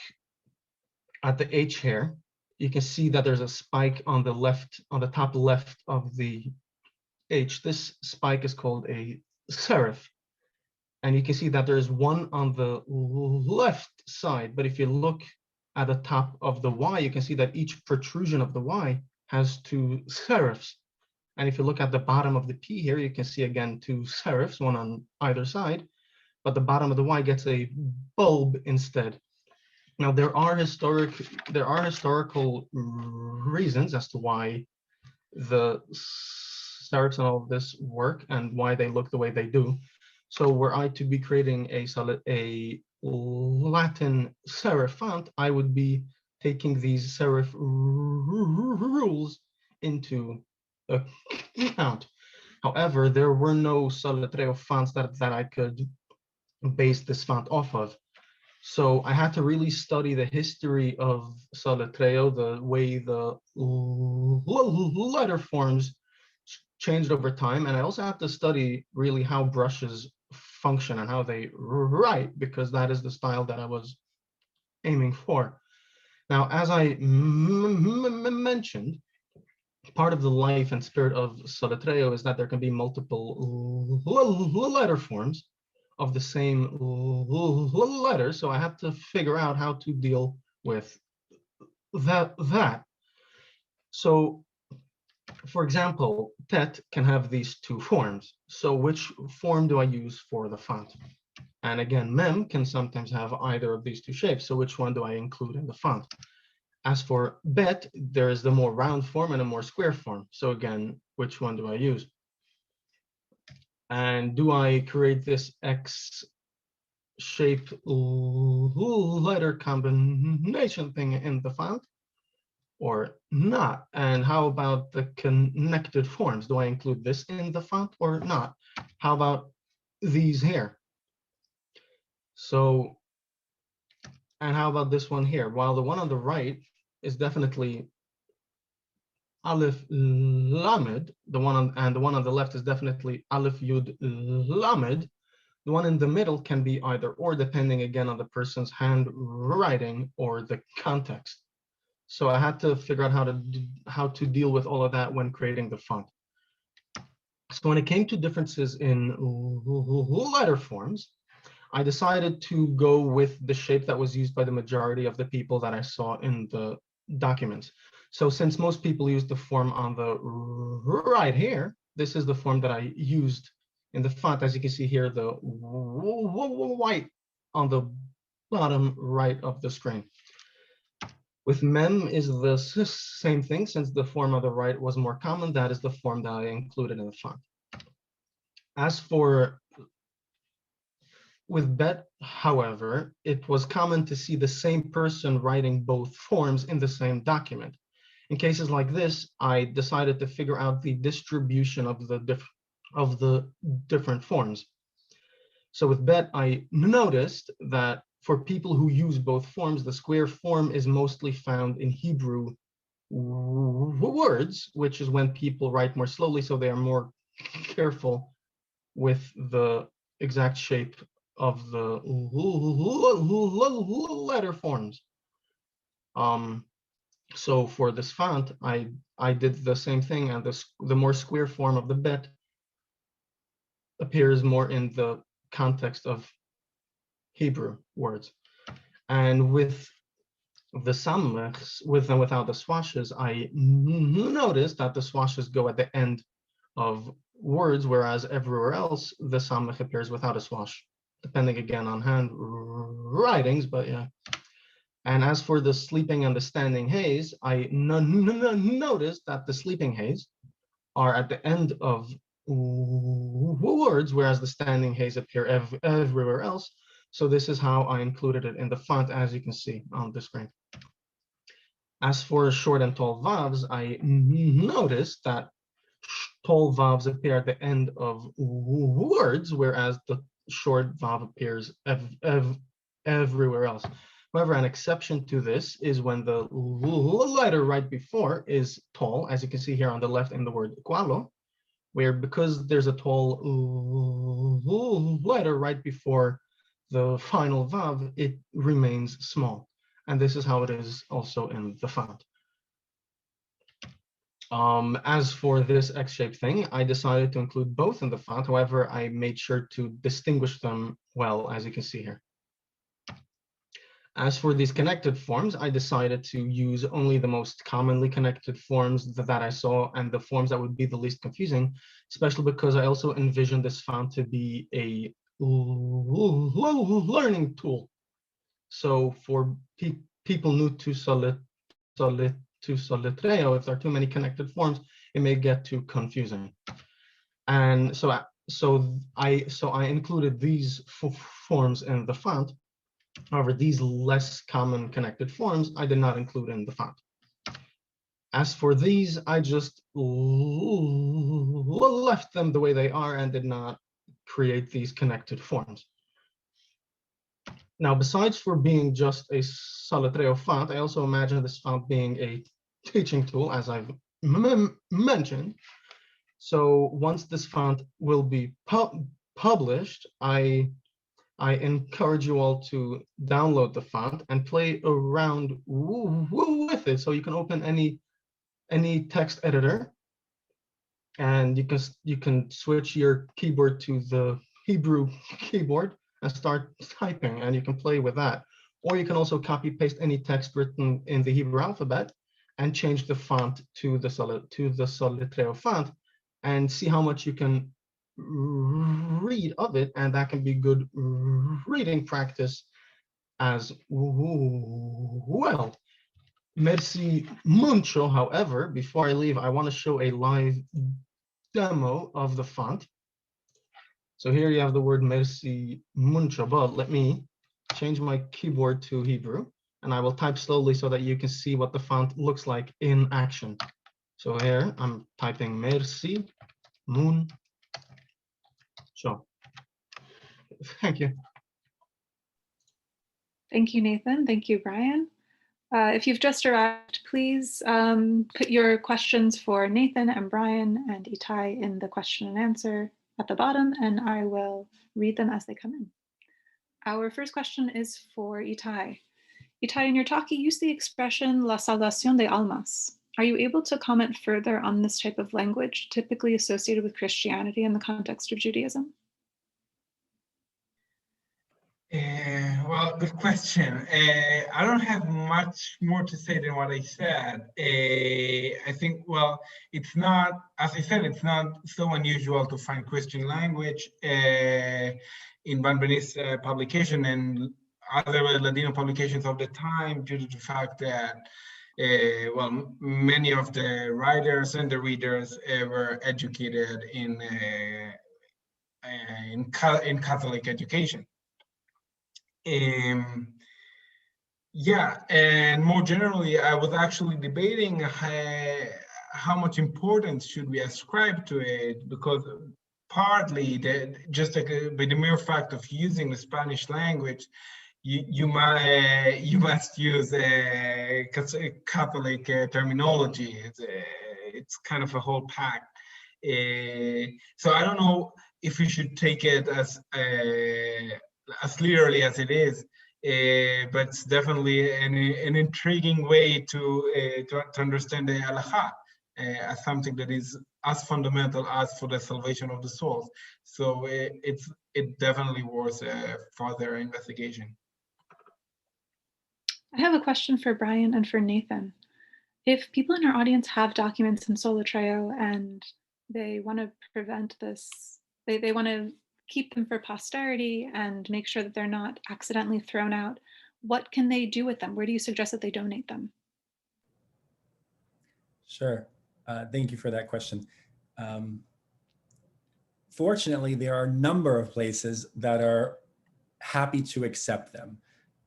at the H here, you can see that there's a spike on the left, on the top left of the H. This spike is called a serif. And you can see that there's one on the left side, but if you look at the top of the Y, you can see that each protrusion of the Y has two serifs. And if you look at the bottom of the P here, you can see again two serifs, one on either side, but the bottom of the Y gets a bulb instead. Now there are historical reasons as to why the serifs and all of this work and why they look the way they do. So were I to be creating a Latin serif font, I would be taking these serif rules into account. However, there were no Solitreo fonts that I could base this font off of. So I had to really study the history of Solitreo, the way the letter forms changed over time. And I also have to study really how brushes function and how they write, because that is the style that I was aiming for. Now, as I mentioned, part of the life and spirit of Solitreo is that there can be multiple letter forms of the same letter. So I have to figure out how to deal with that. So, for example, tet can have these two forms. So which form do I use for the font? And again, mem can sometimes have either of these two shapes. So which one do I include in the font? As for bet, there is the more round form and a more square form. So again, which one do I use? And do I create this X shape letter combination thing in the font or not? And how about the connected forms? Do I include this in the font or not? How about these here? So, and how about this one here? While the one on the right is definitely Aleph Lamed, the one on the left is definitely Aleph Yud Lamed. The one in the middle can be either or, depending again on the person's handwriting or the context. So I had to figure out how to deal with all of that when creating the font. So when it came to differences in letter forms, I decided to go with the shape that was used by the majority of the people that I saw in the documents. So since most people use the form on the right here, this is the form that I used in the font. As you can see here, the white on the bottom right of the screen. With mem is the same thing. Since the form on the right was more common, that is the form that I included in the font. As for with bet, however, it was common to see the same person writing both forms in the same document. In cases like this, I decided to figure out the distribution of the different forms. So with bet, I noticed that for people who use both forms, the square form is mostly found in Hebrew words, which is when people write more slowly, so they are more careful with the exact shape of the letter forms. So for this font, I did the same thing, and the more square form of the bet appears more in the context of Hebrew words. And with the samachs, with and without the swashes, I noticed that the swashes go at the end of words, whereas everywhere else, the samach appears without a swash, depending again on handwritings, but yeah. And as for the sleeping and the standing haze, I noticed that the sleeping haze are at the end of words, whereas the standing haze appear everywhere else. So this is how I included it in the font, as you can see on the screen. As for short and tall vowels, I noticed that tall vowels appear at the end of words, whereas the short vowel appears everywhere else. However, an exception to this is when the letter right before is tall, as you can see here on the left in the word qualo, where because there's a tall letter right before the final vowel, it remains small. And this is how it is also in the font. As for this X-shaped thing, I decided to include both in the font. However, I made sure to distinguish them well, as you can see here. As for these connected forms, I decided to use only the most commonly connected forms that I saw and the forms that would be the least confusing, especially because I also envisioned this font to be a learning tool. So for people new to Solitreo, if there are too many connected forms, it may get too confusing. And so I included these forms in the font. However, these less common connected forms I did not include in the font. As for these, I just left them the way they are and did not create these connected forms. Now, besides for being just a Solitreo font, I also imagine this font being a teaching tool, as I've mentioned. So once this font will be published, I encourage you all to download the font and play around with it. So you can open any text editor, and you can switch your keyboard to the Hebrew keyboard and start typing, and you can play with that. Or you can also copy paste any text written in the Hebrew alphabet and change the font to the Solitreo font and see how much you can read of it, and that can be good reading practice as well. Merci mucho. However, before I leave, I want to show a live demo of the font. So here you have the word merci mucho, but let me change my keyboard to Hebrew, and I will type slowly so that you can see what the font looks like in action. So here I'm typing merci mucho. Thank you. Thank you, Nathan. Thank you, Bryan. If you've just arrived, please put your questions for Nathan and Bryan and Itay in the question and answer at the bottom, and I will read them as they come in. Our first question is for Itay. Itay, in your talk, you used the expression la salvación de almas. Are you able to comment further on this type of language typically associated with Christianity in the context of Judaism? Well, good question. I don't have much more to say than what I said. I think, well, it's not, as I said, it's not so unusual to find Christian language in Ben-Beniste publication and other Ladino publications of the time, due to the fact that, well, many of the writers and the readers were educated in Catholic education. Yeah, and more generally, I was actually debating how much importance should we ascribe to it, because partly just like by the mere fact of using the Spanish language, you must use Catholic terminology. It's kind of a whole pack. So I don't know if we should take it as literally as it is, but it's definitely an intriguing way to understand the halacha as something that is as fundamental as for the salvation of the souls. So it definitely worth further investigation. I have a question for Bryan and for Nathan. If people in our audience have documents in Solitreo and they want to prevent this, they want to keep them for posterity and make sure that they're not accidentally thrown out, what can they do with them? Where do you suggest that they donate them? Sure. Thank you for that question. Fortunately, there are a number of places that are happy to accept them.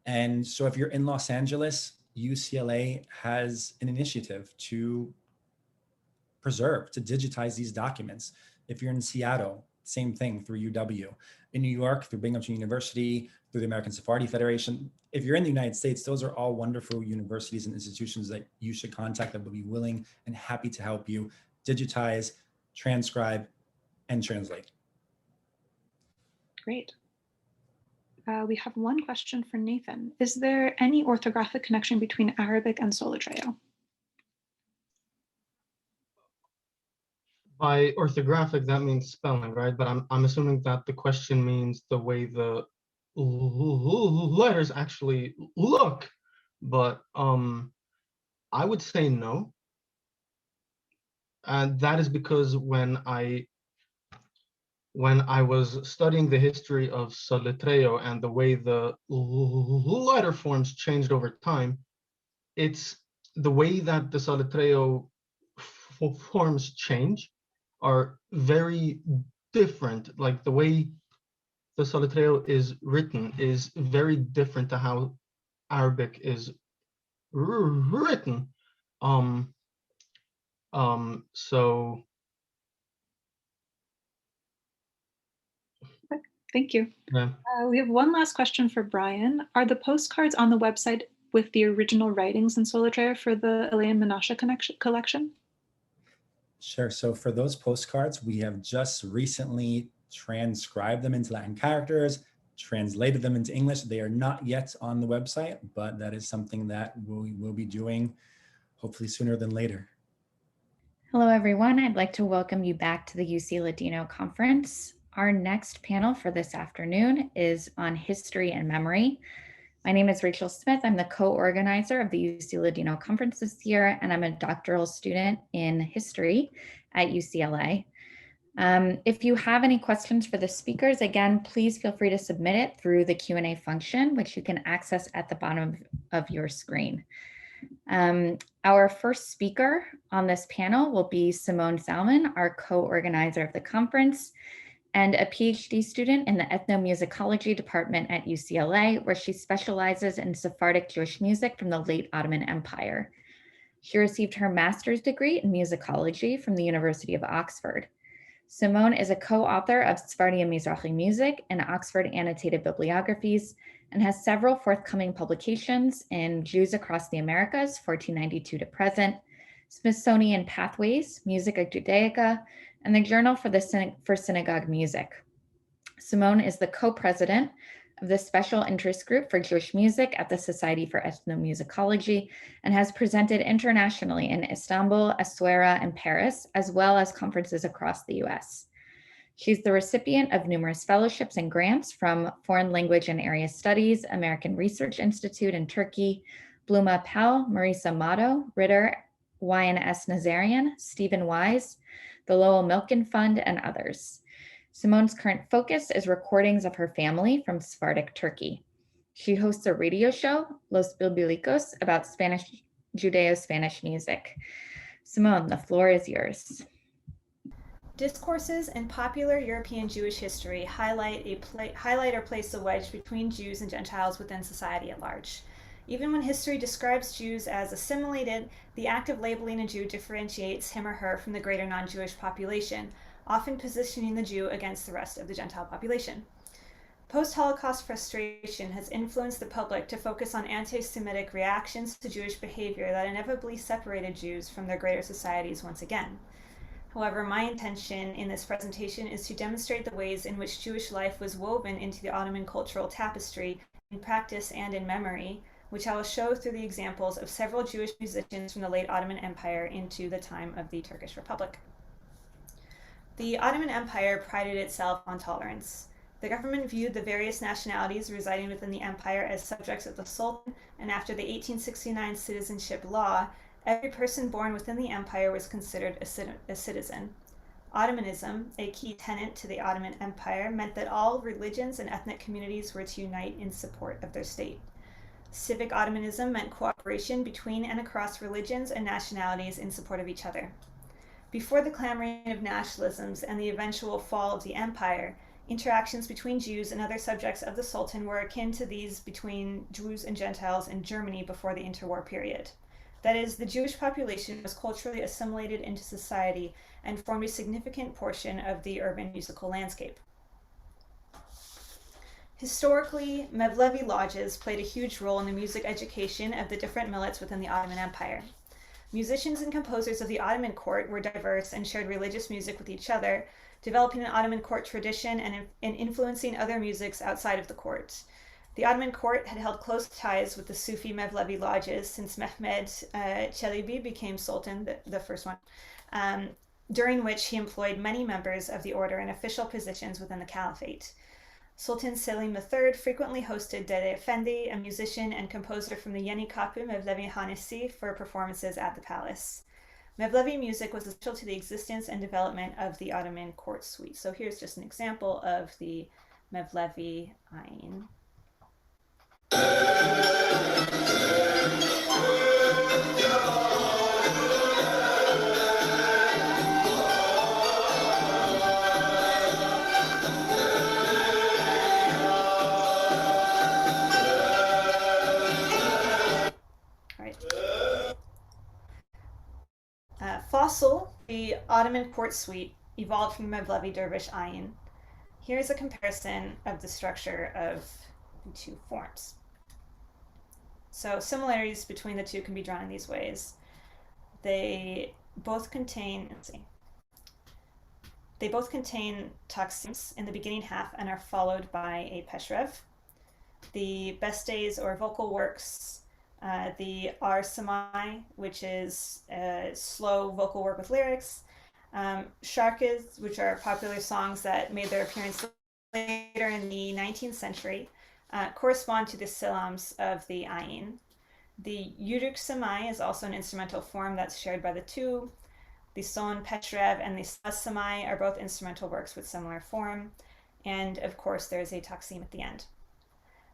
And so if you're in Los Angeles, UCLA has an initiative to preserve, to digitize these documents. If you're in Seattle, same thing through UW. In New York, through Binghamton University, through the American Sephardi Federation. If you're in the United States, those are all wonderful universities and institutions that you should contact that will be willing and happy to help you digitize, transcribe, and translate. Great. We have one question for Nathan. Is there any orthographic connection between Arabic and Solitreo? By orthographic, that means spelling, right? But I'm assuming that the question means the way the letters actually look. But I would say no. And that is because when I was studying the history of Solitreo and the way the letter forms changed over time, it's the way that the Solitreo forms change are very different. Like the way the Solitreo is written is very different to how Arabic is written. So Thank you. yeah. We have one last question for Bryan. Are the postcards on the website with the original writings in Solitreo for the Elaine Menashe collection? Sure. So for those postcards, we have just recently transcribed them into Latin characters, translated them into English. They are not yet on the website, but that is something that we will be doing hopefully sooner than later. Hello, everyone. I'd like to welcome you back to the ucLADINO conference. Our next panel for this afternoon is on history and memory. My name is Rachel Smith. I'm the co-organizer of the ucLADINO conference this year, and I'm a doctoral student in history at UCLA. If you have any questions for the speakers, again, please feel free to submit it through the Q&A function, which you can access at the bottom of your screen. Our first speaker on this panel will be Simone Salmon, our co-organizer of the conference, and a PhD student in the ethnomusicology department at UCLA, where she specializes in Sephardic Jewish music from the late Ottoman Empire. She received her master's degree in musicology from the University of Oxford. Simone is a co-author of Sephardi and Mizrahi music and Oxford annotated bibliographies, and has several forthcoming publications in Jews Across the Americas, 1492 to present, Smithsonian Pathways, Musica Judaica, and the Journal for Synagogue Music. Simone is the co-president of the Special Interest Group for Jewish Music at the Society for Ethnomusicology, and has presented internationally in Istanbul, Essaouira, and Paris, as well as conferences across the US. She's the recipient of numerous fellowships and grants from Foreign Language and Area Studies, American Research Institute in Turkey, Bluma Pell, Marisa Motto, Ritter, YNS Nazarian, Stephen Wise, the Lowell Milken Fund, and others. Simone's current focus is recordings of her family from Sephardic Turkey. She hosts a radio show, Los Bilbilicos, about Judeo-Spanish music. Simone, the floor is yours. Discourses in popular European Jewish history highlight or place a wedge between Jews and Gentiles within society at large. Even when history describes Jews as assimilated, the act of labeling a Jew differentiates him or her from the greater non-Jewish population, often positioning the Jew against the rest of the Gentile population. Post-Holocaust frustration has influenced the public to focus on anti-Semitic reactions to Jewish behavior that inevitably separated Jews from their greater societies once again. However, my intention in this presentation is to demonstrate the ways in which Jewish life was woven into the Ottoman cultural tapestry in practice and in memory, which I will show through the examples of several Jewish musicians from the late Ottoman Empire into the time of the Turkish Republic. The Ottoman Empire prided itself on tolerance. The government viewed the various nationalities residing within the empire as subjects of the Sultan, and after the 1869 citizenship law, every person born within the empire was considered a citizen. Ottomanism, a key tenet to the Ottoman Empire, meant that all religions and ethnic communities were to unite in support of their state. Civic Ottomanism meant cooperation between and across religions and nationalities in support of each other. Before the clamoring of nationalisms and the eventual fall of the empire, interactions between Jews and other subjects of the Sultan were akin to these between Jews and Gentiles in Germany before the interwar period. That is, the Jewish population was culturally assimilated into society and formed a significant portion of the urban musical landscape. Historically, Mevlevi lodges played a huge role in the music education of the different millets within the Ottoman Empire. Musicians and composers of the Ottoman court were diverse and shared religious music with each other, developing an Ottoman court tradition and influencing other musics outside of the court. The Ottoman court had held close ties with the Sufi Mevlevi lodges since Mehmed Çelebi became sultan, the first one, during which he employed many members of the order in official positions within the caliphate. Sultan Selim III frequently hosted Dede Effendi, a musician and composer from the Yeni Kapı Mevlevi Hanesi, for performances at the palace. Mevlevi music was essential to the existence and development of the Ottoman court suite. So here's just an example of the Mevlevi ayin. Fossil, the Ottoman court suite, evolved from the Mevlevi dervish ayin. Here's a comparison of the structure of the two forms. So similarities between the two can be drawn in these ways. They both contain, taksims in the beginning half and are followed by a peshrev. The bestes or vocal works, the ar samai, which is a slow vocal work with lyrics, sharkis, which are popular songs that made their appearance later in the 19th century, correspond to the silams of the ayin. The yuruk samai is also an instrumental form that's shared by the two. The son peshrev and the saz samai are both instrumental works with similar form. And of course, there's a taksim at the end.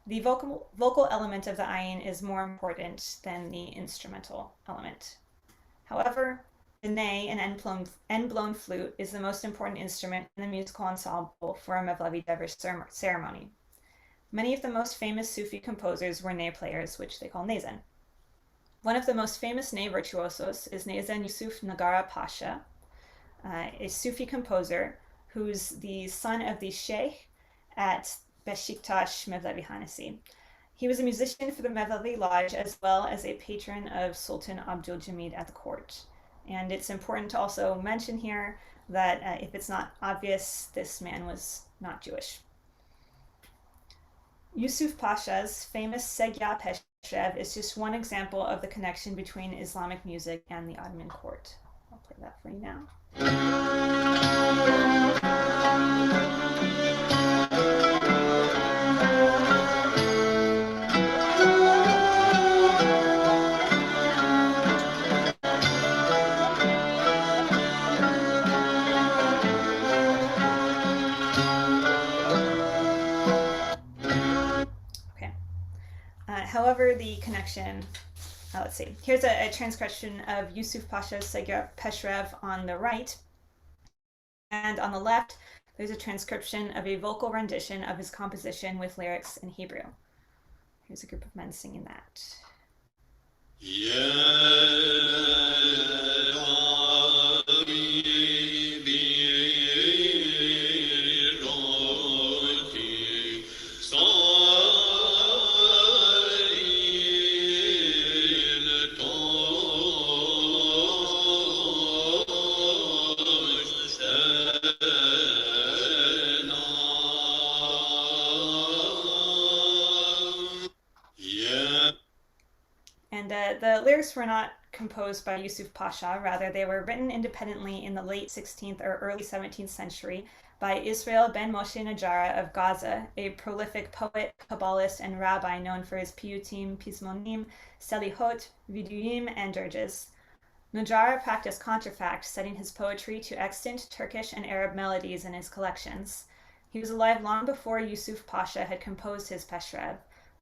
The vocal element of the ayin is more important than the instrumental element. However, the ney, an end-blown flute, is the most important instrument in the musical ensemble for a Mevlevi dervish ceremony. Many of the most famous Sufi composers were ney players, which they call nezen. One of the most famous ney virtuosos is Nezen Yusuf Nagara Pasha, a Sufi composer who's the son of the sheikh at Beşiktaş Mevlevi Hanesi. He was a musician for the Mevlevi Lodge as well as a patron of Sultan Abdülhamid at the court. And it's important to also mention here that if it's not obvious, this man was not Jewish. Yusuf Pasha's famous Segya Peshrev is just one example of the connection between Islamic music and the Ottoman court. I'll play that for you now. However, the connection, let's see, here's a transcription of Yusuf Pasha's Segya Peshrev on the right, and on the left, there's a transcription of a vocal rendition of his composition with lyrics in Hebrew. Here's a group of men singing that. The lyrics were not composed by Yusuf Pasha, rather they were written independently in the late 16th or early 17th century by Israel ben Moshe Najara of Gaza, a prolific poet, kabbalist, and rabbi known for his piyutim, pismonim, selihot, viduyim, and dirges. Najara practiced contrafact, setting his poetry to extant Turkish and Arab melodies in his collections. He was alive long before Yusuf Pasha had composed his Peshrev.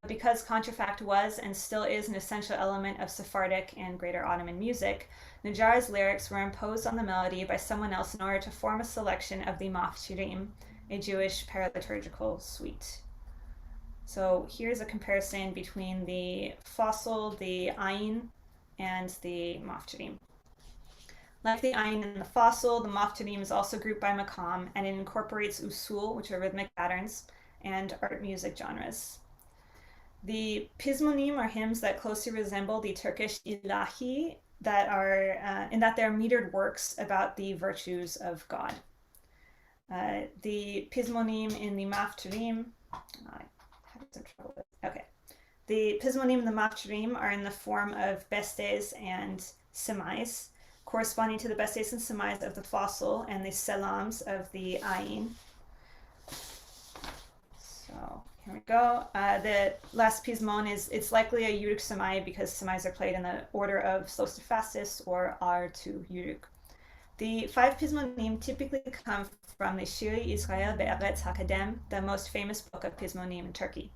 Because contrafact was and still is an essential element of Sephardic and Greater Ottoman music, Najara's lyrics were imposed on the melody by someone else in order to form a selection of the Maftirim, a Jewish paraliturgical suite. So here's a comparison between the fossil, the ayin and the mafturim. Like the ayin and the fossil, the mafturim is also grouped by makam, and it incorporates usul, which are rhythmic patterns, and art music genres. The pizmonim are hymns that closely resemble the Turkish ilahi, that are in that they're metered works about the virtues of God. The pizmonim in the mafturim, I had some trouble with. Okay, the pizmonim in the mafturim are in the form of bestes and semais, corresponding to the bestes and semais of the fossil and the selams of the ayin. So here we go. The last pizmon it's likely a Yuruk Semai because Semais are played in the order of slow to fastest or R to Yuruk. The 5 pizmonim typically come from the Shiri Israel Be'eretz HaKadem, the most famous book of pizmonim in Turkey.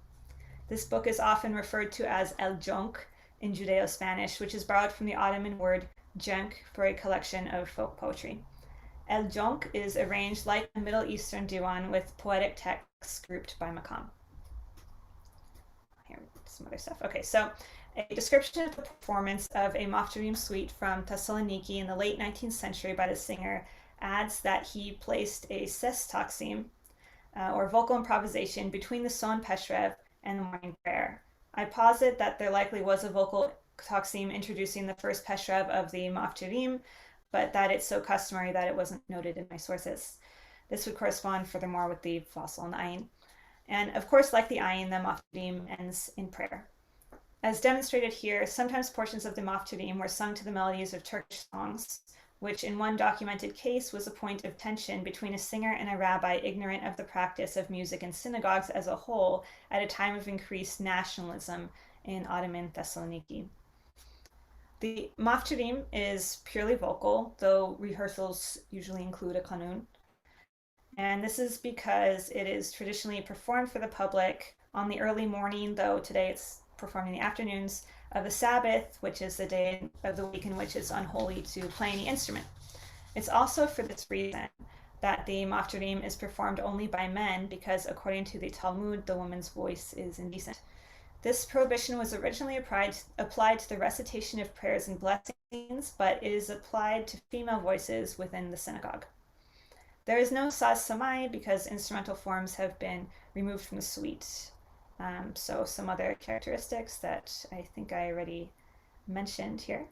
This book is often referred to as El Jonk in Judeo-Spanish, which is borrowed from the Ottoman word jenk for a collection of folk poetry. El Jonk is arranged like a Middle Eastern diwan with poetic texts grouped by makam. Here, some other stuff. Okay, so a description of the performance of a mafturim suite from Thessaloniki in the late 19th century by the singer adds that he placed a ses taksim, or vocal improvisation, between the son peshrev and the morning prayer. I posit that there likely was a vocal taksim introducing the first peshrev of the mafturim, but that it's so customary that it wasn't noted in my sources. This would correspond furthermore with the fossil and the ayin. And of course, like the ayin, the mafturim ends in prayer. As demonstrated here, sometimes portions of the mafturim were sung to the melodies of Turkish songs, which in one documented case was a point of tension between a singer and a rabbi ignorant of the practice of music in synagogues as a whole at a time of increased nationalism in Ottoman Thessaloniki. The mafturim is purely vocal, though rehearsals usually include a kanun. And this is because it is traditionally performed for the public on the early morning, though today it's performed in the afternoons of the Sabbath, which is the day of the week in which it's unholy to play any instrument. It's also for this reason that the mafturim is performed only by men, because according to the Talmud, the woman's voice is indecent. This prohibition was originally applied to the recitation of prayers and blessings, but it is applied to female voices within the synagogue. There is no saz samai because instrumental forms have been removed from the suite. So some other characteristics that I think I already mentioned here.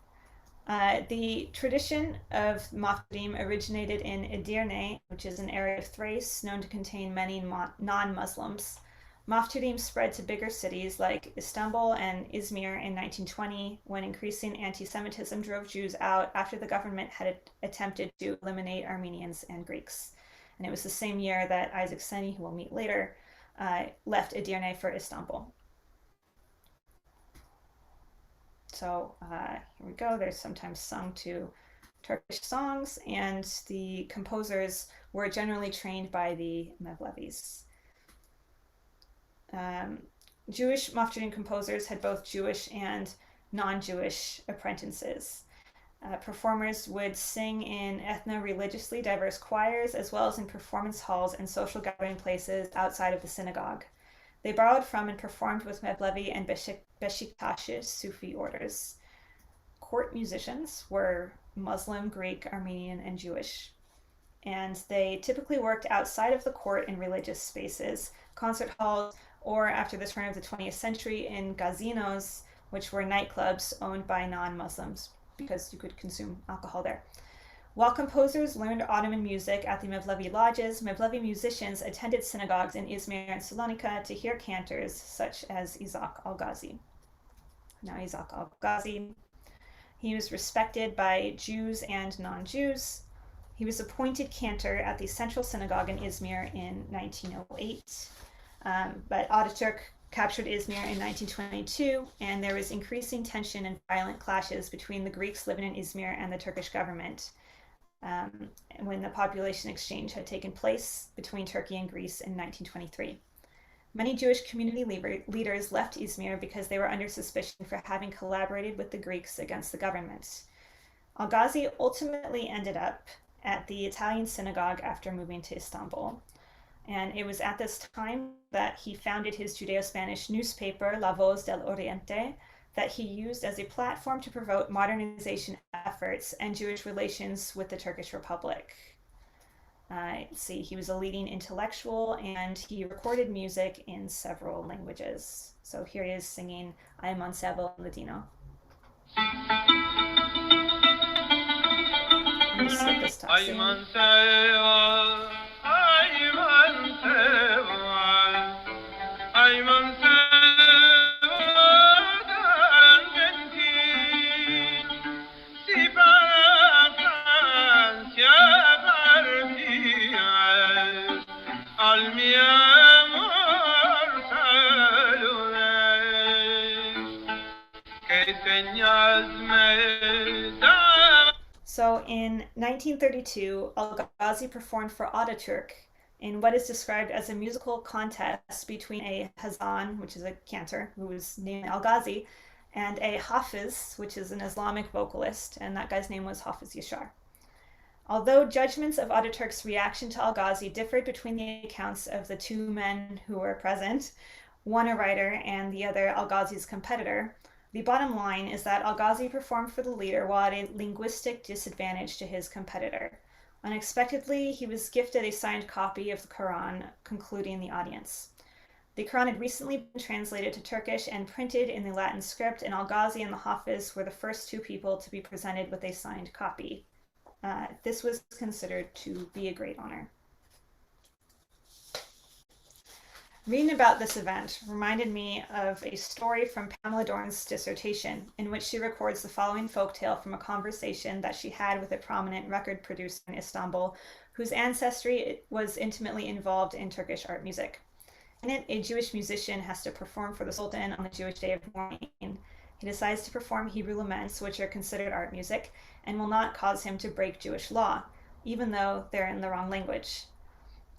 The tradition of mafturim originated in Edirne, which is an area of Thrace known to contain many non-Muslims. Mafturim spread to bigger cities like Istanbul and Izmir in 1920, when increasing anti-Semitism drove Jews out after the government had attempted to eliminate Armenians and Greeks. And it was the same year that Isaac Seni, who we'll meet later, left Edirne for Istanbul. So here we go. They're sometimes sung to Turkish songs, and the composers were generally trained by the Mevlevis. Jewish mafturim composers had both Jewish and non-Jewish apprentices. Performers would sing in ethno-religiously diverse choirs, as well as in performance halls and social gathering places outside of the synagogue. They borrowed from and performed with Mevlevi and Beşiktaşi Sufi orders. Court musicians were Muslim, Greek, Armenian, and Jewish. And they typically worked outside of the court in religious spaces, concert halls, or after the turn of the 20th century in gazinos, which were nightclubs owned by non-Muslims, because you could consume alcohol there. While composers learned Ottoman music at the Mevlevi lodges, Mevlevi musicians attended synagogues in Izmir and Salonika to hear cantors such as Isaac Al-Ghazi. Now Isaac Al-Ghazi, he was respected by Jews and non-Jews. He was appointed cantor at the Central Synagogue in Izmir in 1908, but Ataturk captured Izmir in 1922, and there was increasing tension and violent clashes between the Greeks living in Izmir and the Turkish government when the population exchange had taken place between Turkey and Greece in 1923. Many Jewish community leaders left Izmir because they were under suspicion for having collaborated with the Greeks against the government. Al-Ghazi ultimately ended up at the Italian synagogue after moving to Istanbul. And it was at this time that he founded his Judeo-Spanish newspaper, La Voz del Oriente, that he used as a platform to promote modernization efforts and Jewish relations with the Turkish Republic. Let's see, he was a leading intellectual and he recorded music in several languages. So here he is singing I'm on Savo Ladino. I'm gonna skip this talk scene. So in 1932, Al-Ghazi performed for Ataturk in what is described as a musical contest between a Hazan, which is a cantor who was named Al-Ghazi, and a Hafiz, which is an Islamic vocalist, and that guy's name was Hafiz Yashar. Although judgments of Ataturk's reaction to Al-Ghazi differed between the accounts of the two men who were present, one a writer and the other Al-Ghazi's competitor, the bottom line is that Al-Ghazi performed for the leader while at a linguistic disadvantage to his competitor. Unexpectedly, he was gifted a signed copy of the Quran, concluding the audience. The Quran had recently been translated to Turkish and printed in the Latin script, and Al-Ghazi and the Hafiz were the first two people to be presented with a signed copy. This was considered to be a great honor. Reading about this event reminded me of a story from Pamela Dorn's dissertation, in which she records the following folktale from a conversation that she had with a prominent record producer in Istanbul, whose ancestry was intimately involved in Turkish art music. In it, a Jewish musician has to perform for the Sultan on the Jewish Day of Mourning. He decides to perform Hebrew laments, which are considered art music, and will not cause him to break Jewish law, even though they're in the wrong language.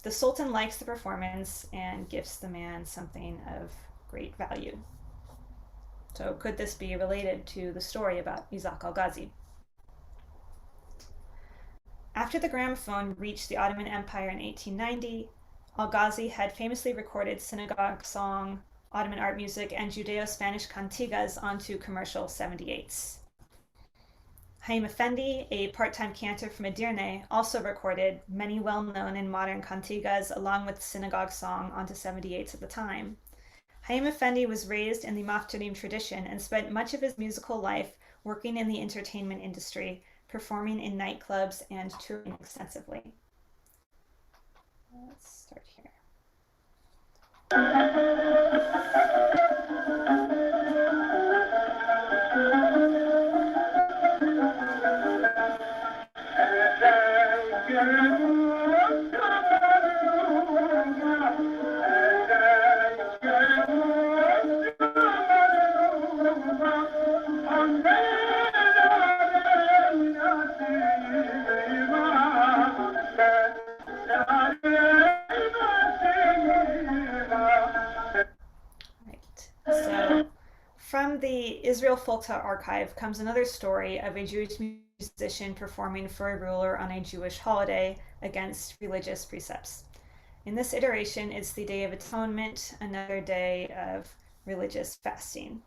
The Sultan likes the performance and gives the man something of great value. So could this be related to the story about Isaac Al-Ghazi? After the gramophone reached the Ottoman Empire in 1890, Al-Ghazi had famously recorded synagogue song, Ottoman art music, and Judeo-Spanish cantigas onto commercial 78s. Haim Effendi, a part-time cantor from Edirne, also recorded many well-known and modern cantigas along with synagogue song onto 78s at the time. Haim Effendi was raised in the Mafturim tradition and spent much of his musical life working in the entertainment industry, performing in nightclubs and touring extensively. Let's start here. From the Israel Folktale Archive comes another story of a Jewish musician performing for a ruler on a Jewish holiday against religious precepts. In this iteration, it's the Day of Atonement, another day of religious fasting.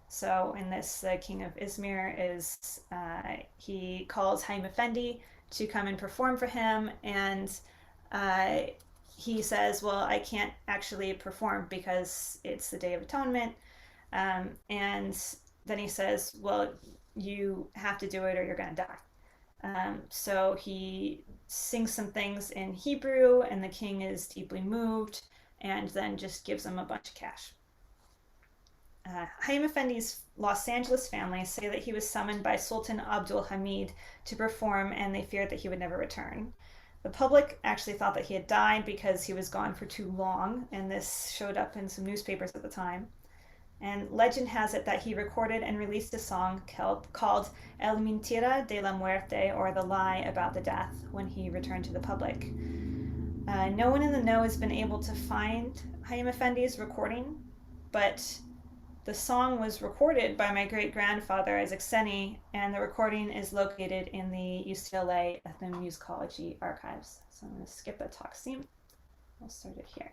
So in this, the king of Izmir is, he calls Haim Effendi to come and perform for him, and he says, well, I can't actually perform because it's the Day of Atonement. And then he says, well, you have to do it or you're going to die. So he sings some things in Hebrew, and the king is deeply moved and then just gives him a bunch of cash. Haim Effendi's Los Angeles family say that he was summoned by Sultan Abdul Hamid to perform, and they feared that he would never return. The public actually thought that he had died because he was gone for too long, and this showed up in some newspapers at the time. And legend has it that he recorded and released a song called El Mentira de la Muerte, or The Lie About the Death, when he returned to the public. No one in the know has been able to find Haim Effendi's recording, but the song was recorded by my great-grandfather, Isaac Seni, and the recording is located in the UCLA Ethnomusicology archives. So I'm going to skip the talk scene. We'll start it here.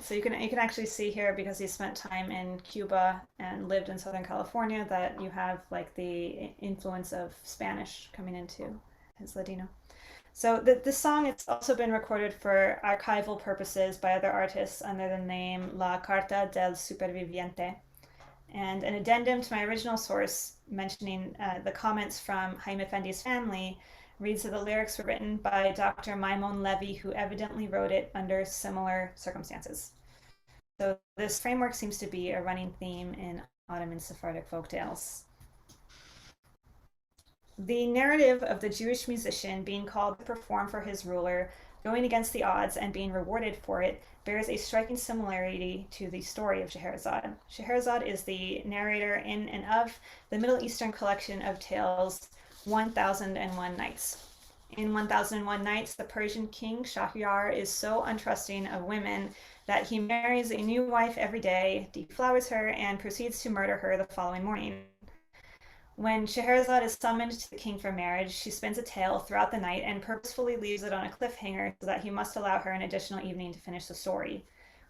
So you can actually see here, because he spent time in Cuba and lived in Southern California, that you have like the influence of Spanish coming into his Ladino. So this song, it's also been recorded for archival purposes by other artists under the name La Carta del Superviviente. And an addendum to my original source mentioning the comments from Jaime Effendi's family reads that the lyrics were written by Dr. Maimon Leve, who evidently wrote it under similar circumstances. So this framework seems to be a running theme in Ottoman Sephardic folktales. The narrative of the Jewish musician being called to perform for his ruler, going against the odds and being rewarded for it, bears a striking similarity to the story of Scheherazade. Scheherazade is the narrator in and of the Middle Eastern collection of tales 1001 Nights. In 1001 Nights, the Persian king Shahryar is so untrusting of women that he marries a new wife every day, deflowers her, and proceeds to murder her the following morning. When Scheherazade is summoned to the king for marriage, she spins a tale throughout the night and purposefully leaves it on a cliffhanger so that he must allow her an additional evening to finish the story.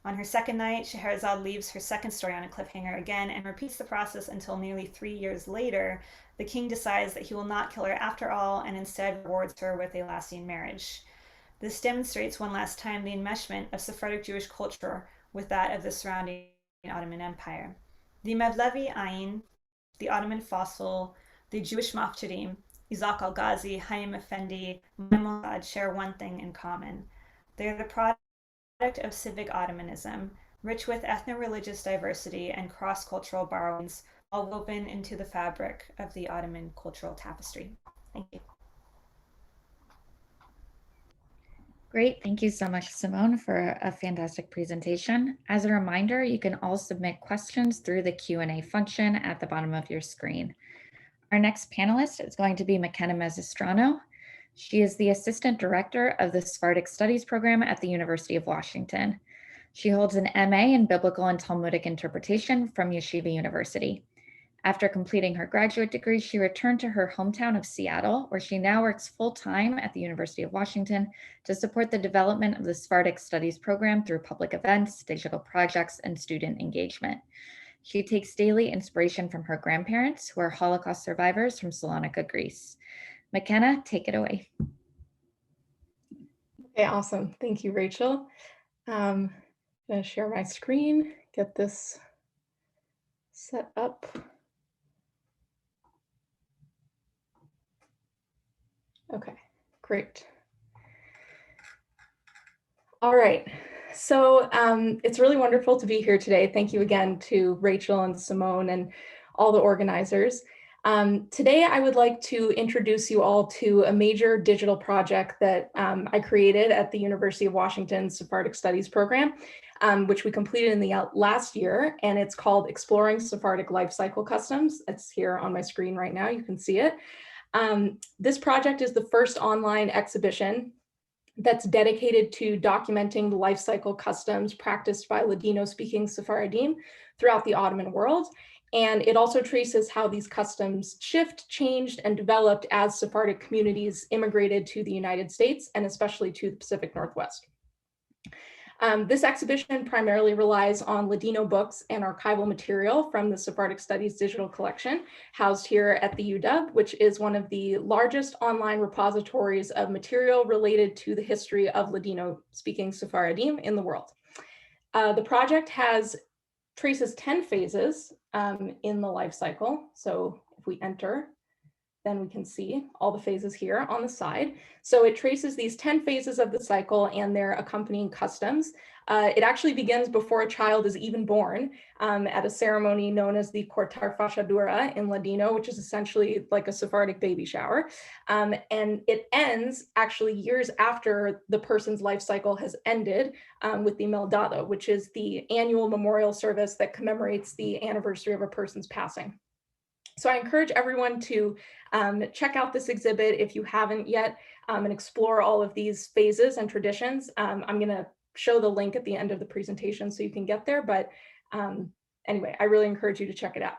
On her second night, Scheherazade leaves her second story on a cliffhanger again and repeats the process until nearly 3 years later, the king decides that he will not kill her after all and instead rewards her with a lasting marriage. This demonstrates one last time the enmeshment of Sephardic Jewish culture with that of the surrounding Ottoman Empire. The Mevlevi Ayin, the Ottoman fossil, the Jewish Mafchirim, Isaac al-Ghazi, Haim Effendi, Maimon share one thing in common. They are the product of civic Ottomanism, rich with ethno-religious diversity and cross-cultural borrowings, all woven into the fabric of the Ottoman cultural tapestry. Thank you. Great. Thank you so much, Simone, for a fantastic presentation. As a reminder, you can all submit questions through the Q&A function at the bottom of your screen. Our next panelist is going to be Makena Mezistrano. She is the Assistant Director of the Sephardic Studies program at the University of Washington. She holds an MA in Biblical and Talmudic Interpretation from Yeshiva University. After completing her graduate degree, she returned to her hometown of Seattle, where she now works full-time at the University of Washington to support the development of the Sephardic Studies program through public events, digital projects, and student engagement. She takes daily inspiration from her grandparents, who are Holocaust survivors from Salonika, Greece. Makena, take it away. Okay, awesome. Thank you, Rachel. I'm going to share my screen, get this set up. Okay, great. All right, so it's really wonderful to be here today. Thank you again to Rachel and Simone and all the organizers. Today, I would like to introduce you all to a major digital project that I created at the University of Washington Sephardic Studies program, which we completed in the last year, and it's called Exploring Sephardic Life Cycle Customs. It's here on my screen right now, you can see it. This project is the first online exhibition that's dedicated to documenting the life cycle customs practiced by Ladino-speaking Sephardim throughout the Ottoman world. And it also traces how these customs changed, and developed as Sephardic communities immigrated to the United States and especially to the Pacific Northwest. This exhibition primarily relies on Ladino books and archival material from the Sephardic Studies digital collection housed here at the UW, which is one of the largest online repositories of material related to the history of Ladino-speaking Sephardim in the world. The project traces 10 phases in the life cycle. So if we enter, then we can see all the phases here on the side. So it traces these 10 phases of the cycle and their accompanying customs. It actually begins before a child is even born at a ceremony known as the Cortar Fachadura in Ladino, which is essentially like a Sephardic baby shower. And it ends actually years after the person's life cycle has ended with the Meldado, which is the annual memorial service that commemorates the anniversary of a person's passing. So I encourage everyone to check out this exhibit if you haven't yet, and explore all of these phases and traditions. I'm going to show the link at the end of the presentation so you can get there, but anyway, I really encourage you to check it out.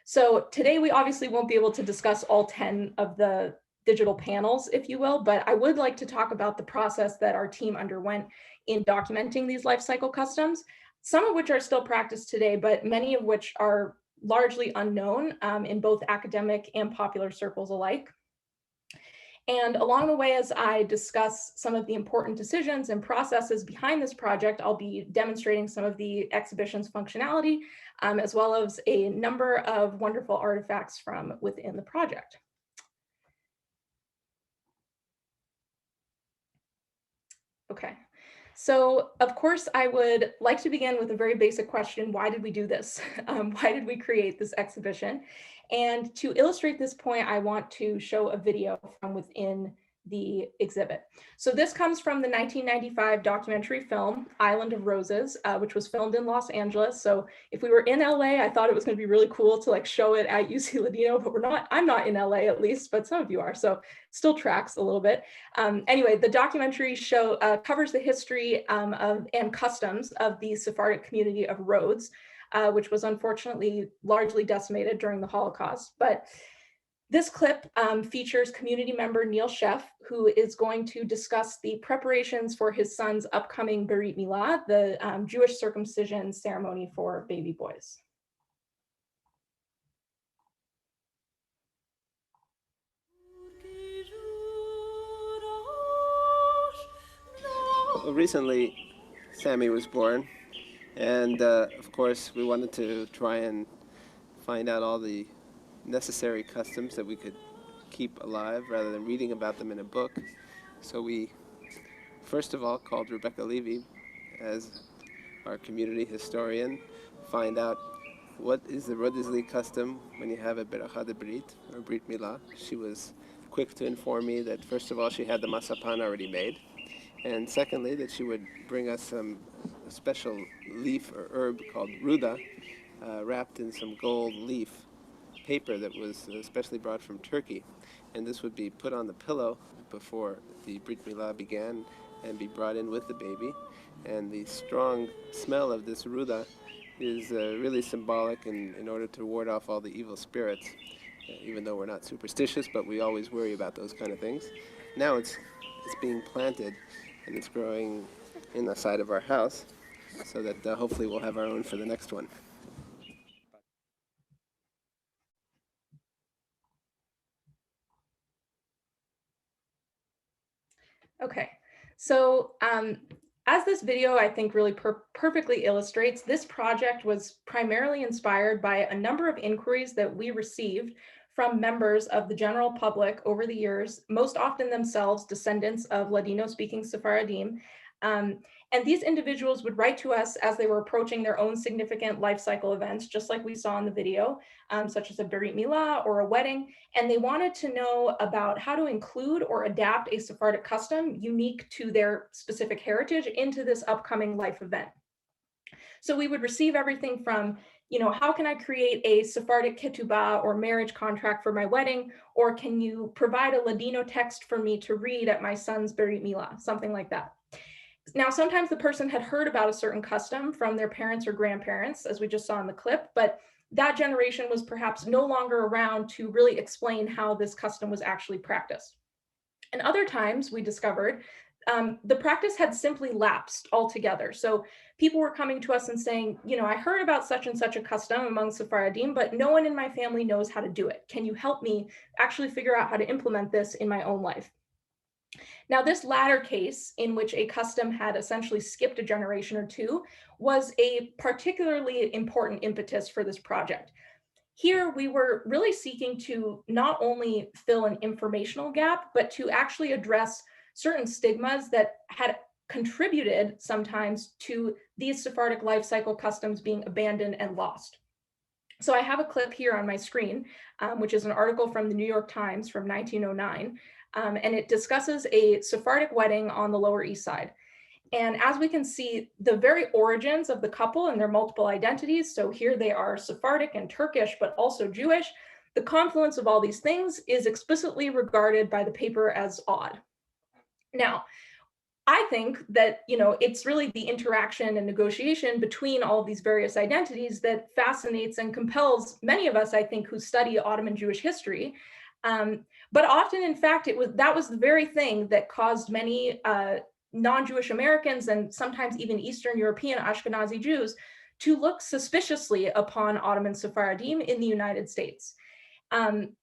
So today we obviously won't be able to discuss all 10 of the digital panels, if you will, but I would like to talk about the process that our team underwent in documenting these life cycle customs. some of which are still practiced today, but many of which are largely unknown in both academic and popular circles alike. And along the way, as I discuss some of the important decisions and processes behind this project, I'll be demonstrating some of the exhibition's functionality, as well as a number of wonderful artifacts from within the project. Okay, so of course, I would like to begin with a very basic question. Why did we do this? Why did we create this exhibition? And to illustrate this point, I want to show a video from within the exhibit. So this comes from the 1995 documentary film, Island of Roses, which was filmed in Los Angeles. So if we were in LA, I thought it was going to be really cool to like show it at ucLADINO, but we're not, I'm not in LA at least, but some of you are, so still tracks a little bit. Anyway, the documentary show covers the history of and customs of the Sephardic community of Rhodes, which was unfortunately largely decimated during the Holocaust. But this clip features community member Neil Sheff, who is going to discuss the preparations for his son's upcoming Brit Milah, the Jewish circumcision ceremony for baby boys. Well, recently, Sammy was born, and of course, we wanted to try and find out all the necessary customs that we could keep alive rather than reading about them in a book. So we first of all called Rebecca Leve as our community historian, find out what is the Rodizli custom when you have a Beracha de Brit or Brit Milah. She was quick to inform me that first of all she had the masapan already made, and secondly that she would bring us some special leaf or herb called ruda, wrapped in some gold leaf paper that was especially brought from Turkey, and this would be put on the pillow before the Brit Milah began and be brought in with the baby. And the strong smell of this ruda is really symbolic in order to ward off all the evil spirits, even though we're not superstitious, but we always worry about those kind of things. Now it's being planted and it's growing in the side of our house so that hopefully we'll have our own for the next one. Okay, so as this video I think really perfectly illustrates, this project was primarily inspired by a number of inquiries that we received from members of the general public over the years, most often themselves descendants of Ladino-speaking Sephardim. And these individuals would write to us as they were approaching their own significant life cycle events, just like we saw in the video, such as a Brit Milah or a wedding. And they wanted to know about how to include or adapt a Sephardic custom unique to their specific heritage into this upcoming life event. So we would receive everything from, you know, how can I create a Sephardic ketubah or marriage contract for my wedding? Or can you provide a Ladino text for me to read at my son's Brit Milah, something like that. Now, sometimes the person had heard about a certain custom from their parents or grandparents, as we just saw in the clip, but that generation was perhaps no longer around to really explain how this custom was actually practiced. And other times we discovered the practice had simply lapsed altogether. So people were coming to us and saying, you know, I heard about such and such a custom among Sephardim, but no one in my family knows how to do it. Can you help me actually figure out how to implement this in my own life? Now, this latter case, in which a custom had essentially skipped a generation or two, was a particularly important impetus for this project. Here, we were really seeking to not only fill an informational gap, but to actually address certain stigmas that had contributed sometimes to these Sephardic life cycle customs being abandoned and lost. So I have a clip here on my screen, which is an article from the New York Times from 1909. And it discusses a Sephardic wedding on the Lower East Side. And as we can see, the very origins of the couple and their multiple identities, so here they are Sephardic and Turkish, but also Jewish, the confluence of all these things is explicitly regarded by the paper as odd. Now, I think that, you know, it's really the interaction and negotiation between all of these various identities that fascinates and compels many of us, I think, who study Ottoman Jewish history. But often, in fact, that was the very thing that caused many non-Jewish Americans and sometimes even Eastern European Ashkenazi Jews to look suspiciously upon Ottoman Sephardim in the United States.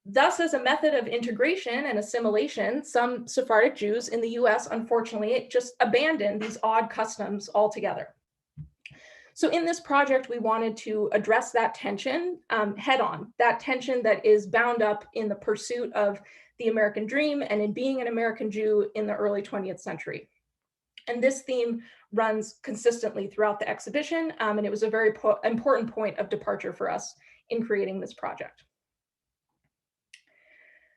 Thus, as a method of integration and assimilation, some Sephardic Jews in the US, unfortunately, just abandoned these odd customs altogether. So in this project, we wanted to address that tension head on, that tension that is bound up in the pursuit of the American dream and in being an American Jew in the early 20th century. And this theme runs consistently throughout the exhibition, and it was a very important point of departure for us in creating this project.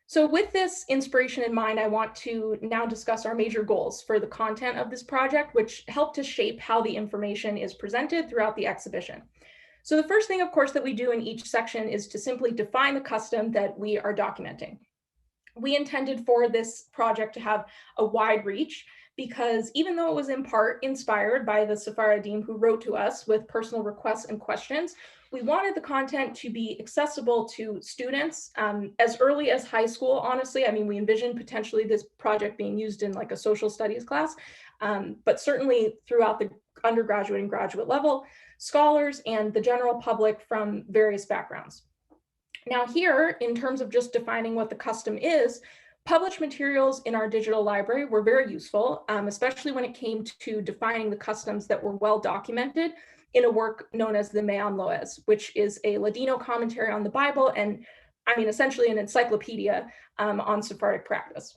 So with this inspiration in mind, I want to now discuss our major goals for the content of this project, which help to shape how the information is presented throughout the exhibition. So the first thing, of course, that we do in each section is to simply define the custom that we are documenting. We intended for this project to have a wide reach because even though it was in part inspired by the Sephardim who wrote to us with personal requests and questions, we wanted the content to be accessible to students as early as high school, honestly. I mean, we envisioned potentially this project being used in like a social studies class, but certainly throughout the undergraduate and graduate level, scholars and the general public from various backgrounds. Now here, in terms of just defining what the custom is, published materials in our digital library were very useful, especially when it came to defining the customs that were well documented in a work known as the Meon Loez, which is a Ladino commentary on the Bible and, I mean, essentially an encyclopedia on Sephardic practice.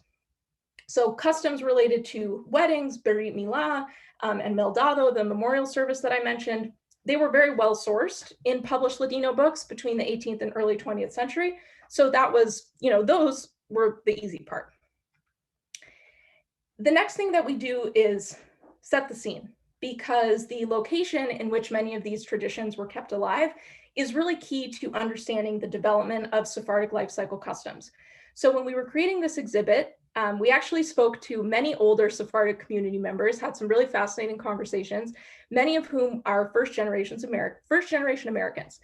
So customs related to weddings, Berit Milah, and Meldado, the memorial service that I mentioned, they were very well sourced in published Ladino books between the 18th and early 20th century. So that was, those were the easy part. The next thing that we do is set the scene, because the location in which many of these traditions were kept alive is really key to understanding the development of Sephardic life cycle customs. So when we were creating this exhibit, we actually spoke to many older Sephardic community members, had some really fascinating conversations, many of whom are first-generation Americans.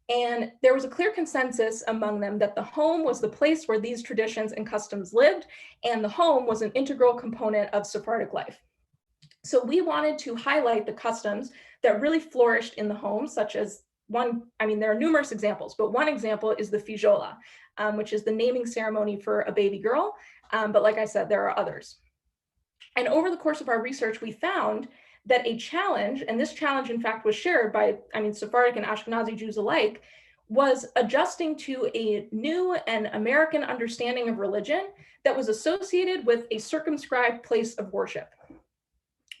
And there was a clear consensus among them that the home was the place where these traditions and customs lived, and the home was an integral component of Sephardic life. So we wanted to highlight the customs that really flourished in the home, such as there are numerous examples, but one example is the fijola, which is the naming ceremony for a baby girl. But like I said, there are others. And over the course of our research, we found that a challenge, and this challenge in fact was shared by, Sephardic and Ashkenazi Jews alike, was adjusting to a new and American understanding of religion that was associated with a circumscribed place of worship.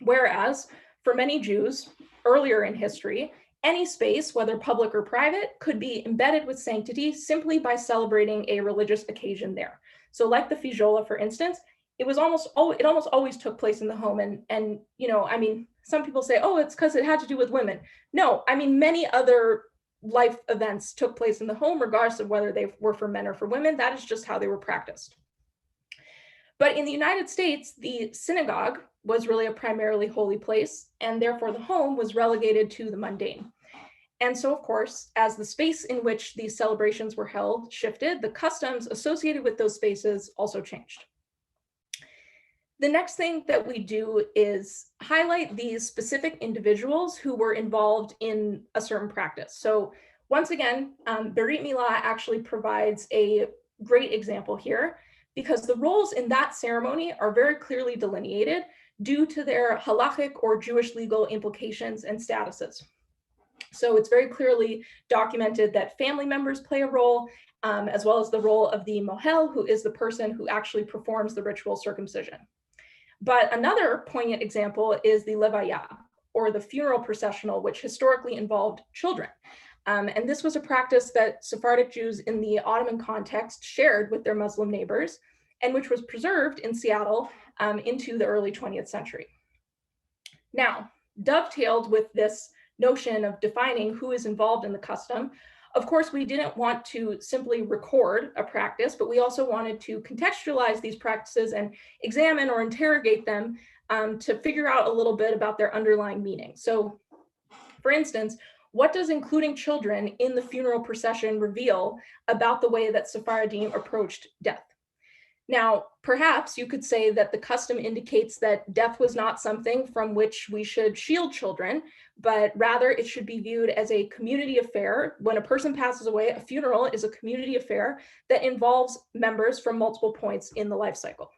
Whereas for many Jews earlier in history, any space, whether public or private, could be embedded with sanctity simply by celebrating a religious occasion there. So like the fijola, for instance, it almost always took place in the home. And some people say, oh, it's because it had to do with women. No, many other life events took place in the home, regardless of whether they were for men or for women. That is just how they were practiced. But in the United States, the synagogue was really a primarily holy place, and therefore the home was relegated to the mundane. And so, of course, as the space in which these celebrations were held shifted, the customs associated with those spaces also changed. The next thing that we do is highlight these specific individuals who were involved in a certain practice. So once again, Berit Milah actually provides a great example here, because the roles in that ceremony are very clearly delineated due to their halachic or Jewish legal implications and statuses. So it's very clearly documented that family members play a role, as well as the role of the mohel, who is the person who actually performs the ritual circumcision. But another poignant example is the levaya, or the funeral processional, which historically involved children. And this was a practice that Sephardic Jews in the Ottoman context shared with their Muslim neighbors, and which was preserved in Seattle into the early 20th century. Now, dovetailed with this notion of defining who is involved in the custom, of course, we didn't want to simply record a practice, but we also wanted to contextualize these practices and examine or interrogate them to figure out a little bit about their underlying meaning. So, for instance, what does including children in the funeral procession reveal about the way that Sephardim approached death? Now, perhaps you could say that the custom indicates that death was not something from which we should shield children, but rather it should be viewed as a community affair. When a person passes away, a funeral is a community affair that involves members from multiple points in the life cycle.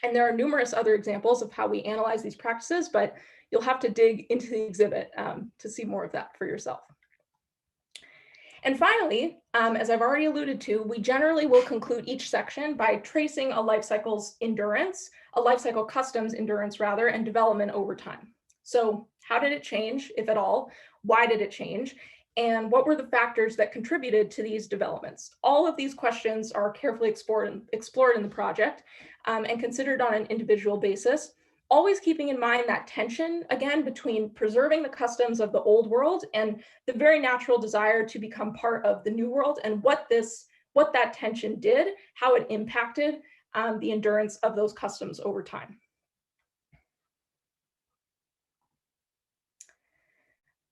And there are numerous other examples of how we analyze these practices, but you'll have to dig into the exhibit to see more of that for yourself. And finally, as I've already alluded to, we generally will conclude each section by tracing a life cycle's endurance, a life cycle custom's endurance rather, and development over time. So how did it change, if at all? Why did it change? And what were the factors that contributed to these developments? All of these questions are carefully explored in the project and considered on an individual basis, always keeping in mind that tension, again, between preserving the customs of the old world and the very natural desire to become part of the new world, and what that tension did, how it impacted the endurance of those customs over time.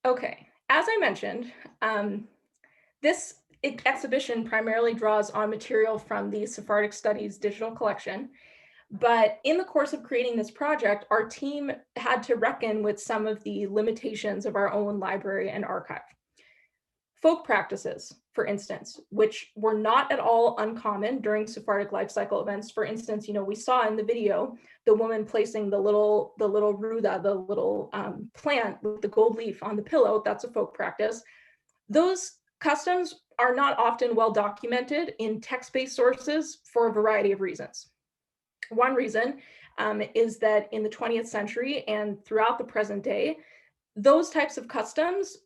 Okay, as I mentioned, this exhibition primarily draws on material from the Sephardic Studies digital collection. But in the course of creating this project, our team had to reckon with some of the limitations of our own library and archive. Folk practices, for instance, which were not at all uncommon during Sephardic life cycle events. For instance, we saw in the video the woman placing the little ruda, the little plant with the gold leaf on the pillow. That's a folk practice. Those customs are not often well documented in text-based sources for a variety of reasons. One reason is that in the 20th century and throughout the present day, those types of customs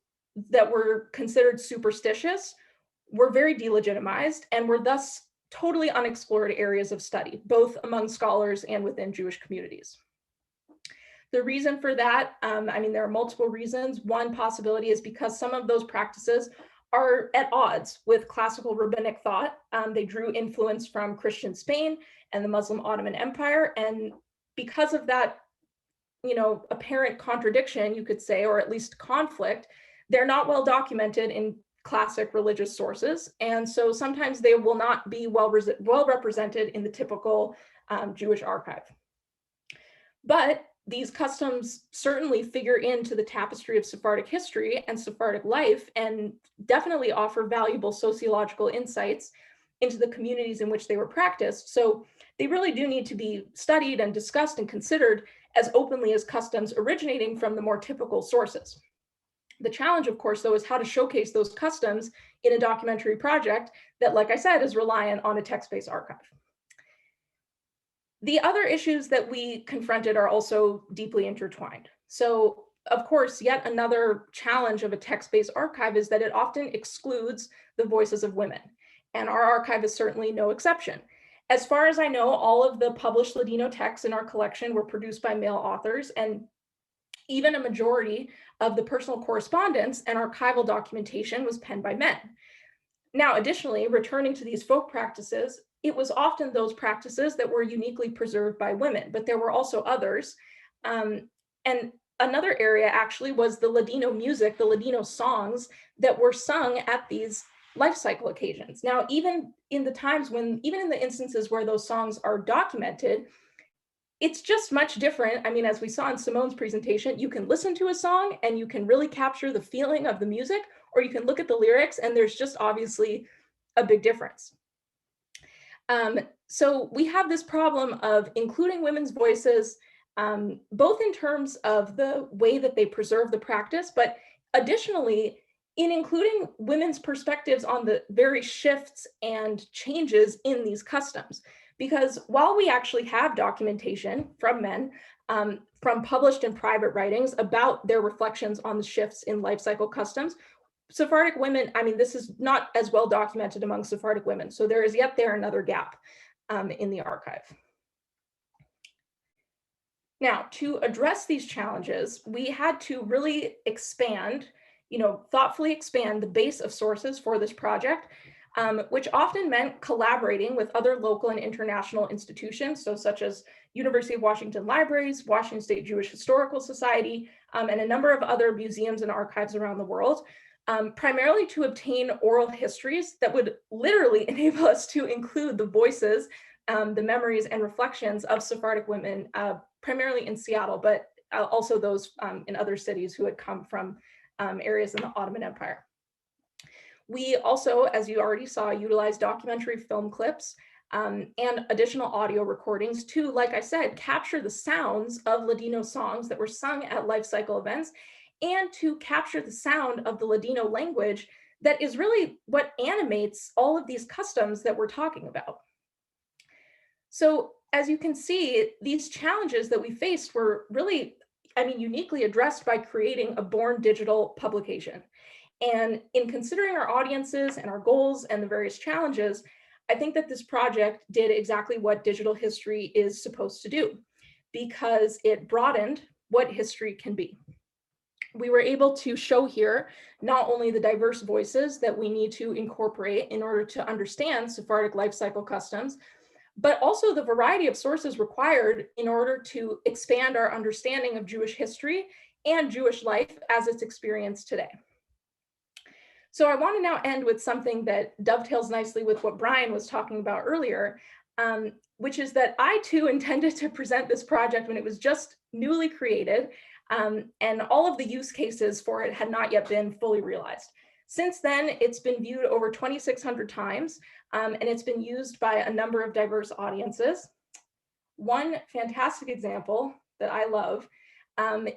that were considered superstitious were very delegitimized and were thus totally unexplored areas of study, both among scholars and within Jewish communities. The reason for that, there are multiple reasons. One possibility is because some of those practices are at odds with classical rabbinic thought. They drew influence from Christian Spain and the Muslim Ottoman Empire. And because of that, apparent contradiction, you could say, or at least conflict, they're not well documented in classic religious sources. And so sometimes they will not be well represented in the typical Jewish archive. But these customs certainly figure into the tapestry of Sephardic history and Sephardic life, and definitely offer valuable sociological insights into the communities in which they were practiced. So they really do need to be studied and discussed and considered as openly as customs originating from the more typical sources. The challenge, of course, though, is how to showcase those customs in a documentary project that, like I said, is reliant on a text-based archive. The other issues that we confronted are also deeply intertwined. So, of course, yet another challenge of a text-based archive is that it often excludes the voices of women. And our archive is certainly no exception. As far as I know, all of the published Ladino texts in our collection were produced by male authors, and even a majority of the personal correspondence and archival documentation was penned by men. Now, additionally, returning to these folk practices, it was often those practices that were uniquely preserved by women, but there were also others. And another area actually was the Ladino music, the Ladino songs that were sung at these life cycle occasions. Now, even in the instances where those songs are documented, it's just much different. As we saw in Simone's presentation, you can listen to a song and you can really capture the feeling of the music, or you can look at the lyrics and there's just obviously a big difference. So we have this problem of including women's voices, both in terms of the way that they preserve the practice, but additionally, in including women's perspectives on the very shifts and changes in these customs. Because while we actually have documentation from men, from published and private writings about their reflections on the shifts in life cycle customs, Sephardic women, this is not as well documented among Sephardic women. So there is yet another gap in the archive. Now, to address these challenges, we had to really thoughtfully expand the base of sources for this project, which often meant collaborating with other local and international institutions, such as University of Washington Libraries, Washington State Jewish Historical Society, and a number of other museums and archives around the world, primarily to obtain oral histories that would literally enable us to include the voices the memories and reflections of Sephardic women, primarily in Seattle, but also those in other cities who had come from areas in the Ottoman Empire. We also, as you already saw, utilize documentary film clips and additional audio recordings to, like I said, capture the sounds of Ladino songs that were sung at life cycle events, and to capture the sound of the Ladino language that is really what animates all of these customs that we're talking about. So as you can see, these challenges that we faced were really, uniquely addressed by creating a born digital publication. And in considering our audiences and our goals and the various challenges, I think that this project did exactly what digital history is supposed to do, because it broadened what history can be. We were able to show here not only the diverse voices that we need to incorporate in order to understand Sephardic life cycle customs, but also the variety of sources required in order to expand our understanding of Jewish history and Jewish life as it's experienced today. So I want to now end with something that dovetails nicely with what Bryan was talking about earlier, which is that I too intended to present this project when it was just newly created, and all of the use cases for it had not yet been fully realized. Since then, it's been viewed over 2,600 times, and it's been used by a number of diverse audiences. One fantastic example that I love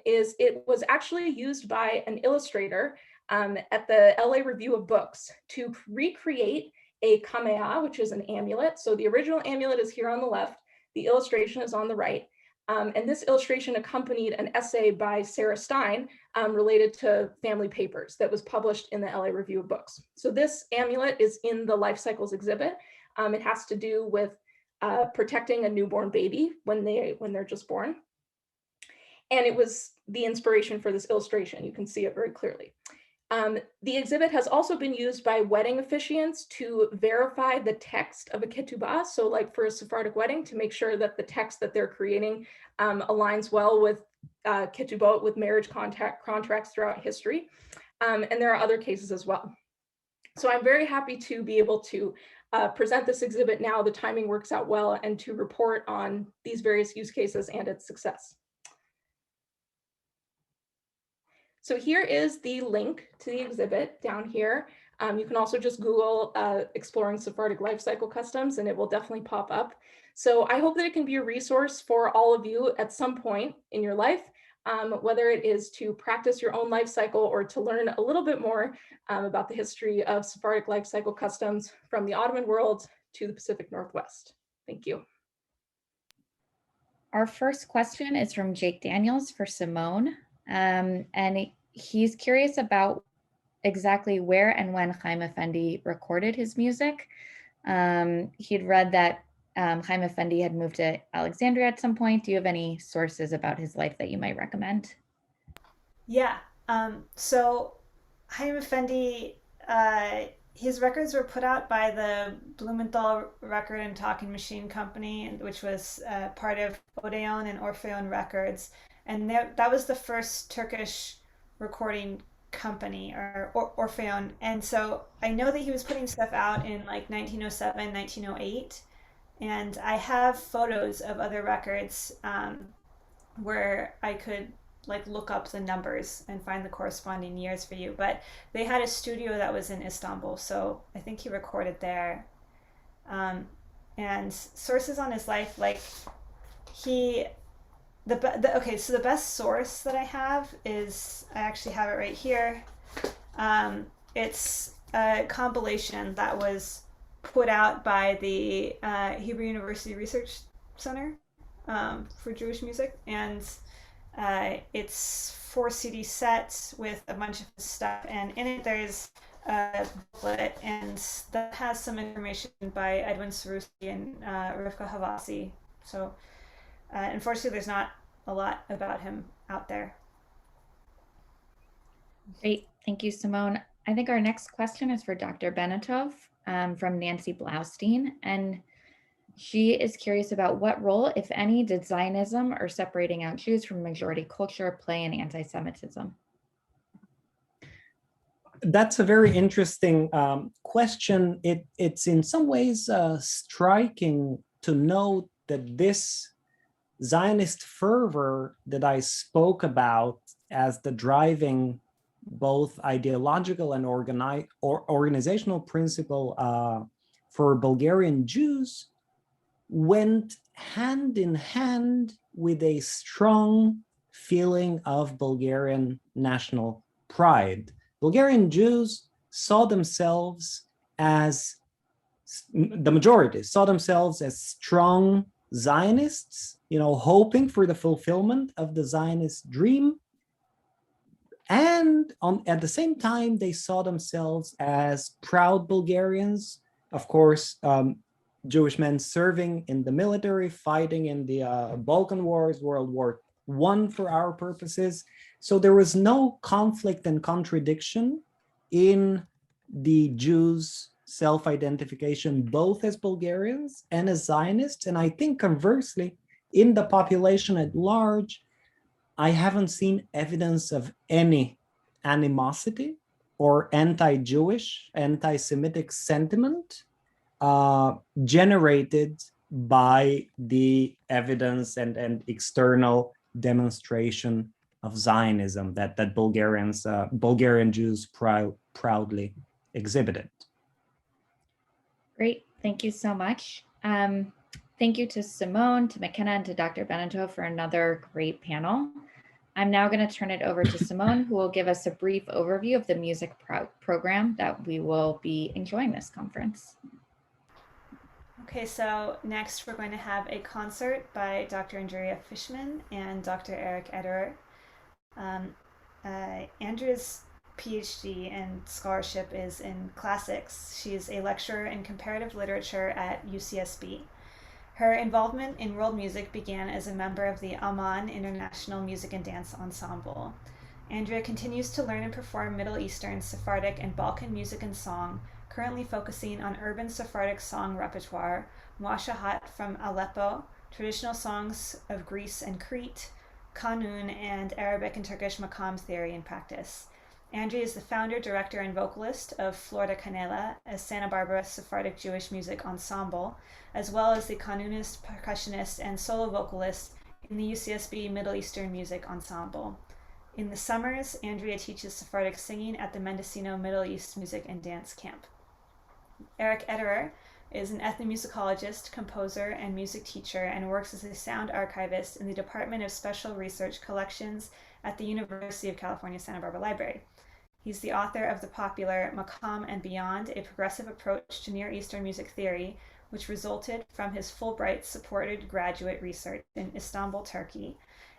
is it was actually used by an illustrator at the LA Review of Books to recreate a kamea, which is an amulet. So the original amulet is here on the left, the illustration is on the right. And this illustration accompanied an essay by Sarah Stein related to family papers that was published in the LA Review of Books. So this amulet is in the Life Cycles exhibit. It has to do with protecting a newborn baby when they're just born. And it was the inspiration for this illustration. You can see it very clearly. The exhibit has also been used by wedding officiants to verify the text of a ketubah. So like for a Sephardic wedding, to make sure that the text that they're creating aligns well with ketubot, with marriage contracts throughout history. And there are other cases as well. So I'm very happy to be able to present this exhibit now. The timing works out well, and to report on these various use cases and its success. So here is the link to the exhibit down here. You can also just Google exploring Sephardic life cycle customs, and it will definitely pop up. So I hope that it can be a resource for all of you at some point in your life, whether it is to practice your own life cycle or to learn a little bit more about the history of Sephardic life cycle customs from the Ottoman world to the Pacific Northwest. Thank you. Our first question is from Jake Daniels for Simone. And he's curious about exactly where and when Chaim Effendi recorded his music. He'd read that Chaim Effendi had moved to Alexandria at some point. Do you have any sources about his life that you might recommend? Yeah, so Chaim Effendi, his records were put out by the Blumenthal Record and Talking Machine Company, which was part of Odeon and Orpheon Records. And that was the first Turkish recording company, or Orpheon. And so I know that he was putting stuff out in like 1907, 1908. And I have photos of other records where I could like look up the numbers and find the corresponding years for you. But they had a studio that was in Istanbul, so I think he recorded there. And sources on his life, like okay, so the best source that I have is, I actually have it right here. It's a compilation that was put out by the Hebrew University Research Center for Jewish Music, and it's 4 CD sets with a bunch of stuff, and in it there's a booklet, and that has some information by Edwin Sarusi and Rivka Havasi. So unfortunately, there's not a lot about him out there. Great, thank you, Simone. I think our next question is for Dr. Benatov from Nancy Blaustein, and she is curious about what role, if any, did Zionism or separating out Jews from majority culture play in anti-Semitism? That's a very interesting question. It's in some ways striking to note that this Zionist fervor that I spoke about as the driving both ideological and organizational principle for Bulgarian Jews went hand in hand with a strong feeling of Bulgarian national pride. Bulgarian Jews saw themselves as, the majority saw themselves as strong Zionists, hoping for the fulfillment of the Zionist dream. And at the same time, they saw themselves as proud Bulgarians, of course, Jewish men serving in the military, fighting in the Balkan Wars, World War I for our purposes. So there was no conflict and contradiction in the Jews' self-identification, both as Bulgarians and as Zionists. And I think conversely, in the population at large, I haven't seen evidence of any animosity or anti-Jewish, anti-Semitic sentiment generated by the evidence and external demonstration of Zionism that Bulgarian Jews proudly exhibited. Great, thank you so much. Thank you to Simone, to Makena, and to Dr. Benito for another great panel. I'm now going to turn it over to Simone, who will give us a brief overview of the music program that we will be enjoying this conference. Okay, so next we're going to have a concert by Dr. Andrea Fishman and Dr. Eric Ederer. Andrea's PhD and scholarship is in classics. She's a lecturer in comparative literature at UCSB. Her involvement in world music began as a member of the Amman International Music and Dance Ensemble. Andrea continues to learn and perform Middle Eastern, Sephardic, and Balkan music and song, currently focusing on urban Sephardic song repertoire, Muashahat from Aleppo, traditional songs of Greece and Crete, Kanun, and Arabic and Turkish maqam theory and practice. Andrea is the founder, director, and vocalist of Flor de Canela, a Santa Barbara Sephardic Jewish music ensemble, as well as the kanunist, percussionist, and solo vocalist in the UCSB Middle Eastern Music Ensemble. In the summers, Andrea teaches Sephardic singing at the Mendocino Middle East Music and Dance Camp. Eric Ederer is an ethnomusicologist, composer, and music teacher, and works as a sound archivist in the Department of Special Research Collections at the University of California, Santa Barbara Library. He's the author of the popular Maqam and Beyond, a progressive approach to Near Eastern music theory, which resulted from his Fulbright-supported graduate research in Istanbul, Turkey.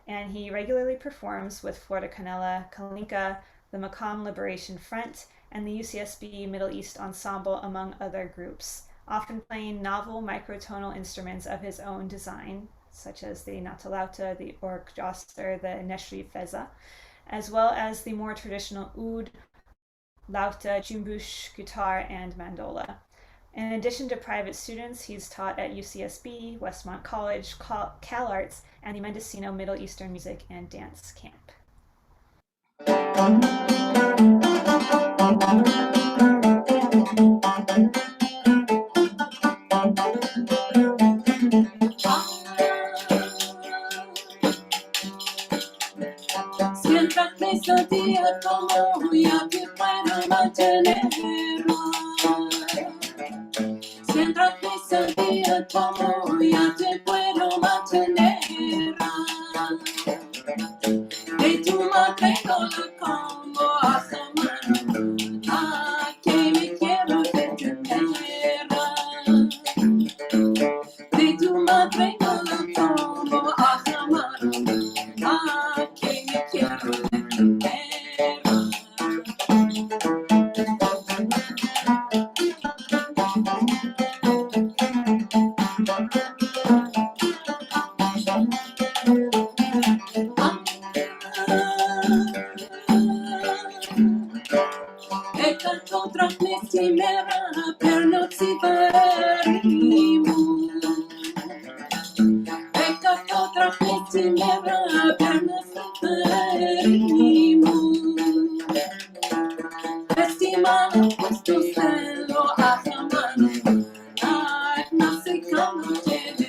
And he regularly performs with Flor de Canela, Kalinka, the Maqam Liberation Front, and the UCSB Middle East Ensemble, among other groups, often playing novel microtonal instruments of his own design, such as the natalauta, the org joster, the neshri feza, as well as the more traditional oud, lauta, jumbush, guitar, and mandola. In addition to private students, he's taught at UCSB, Westmont College, CalArts, and the Mendocino Middle Eastern Music and Dance Camp. Sentía como ya te puedo mantener. Siempre sentía como ya te puedo mantener. De tu madre no lo como a Salmon, a que me quiero detener. De tu madre no lo como a Salmon, a que me quiero detener. E canto tra questi mera per non si faremo. E canto tra questi mera per non si faremo. Estima questo cielo a mano, ma se come te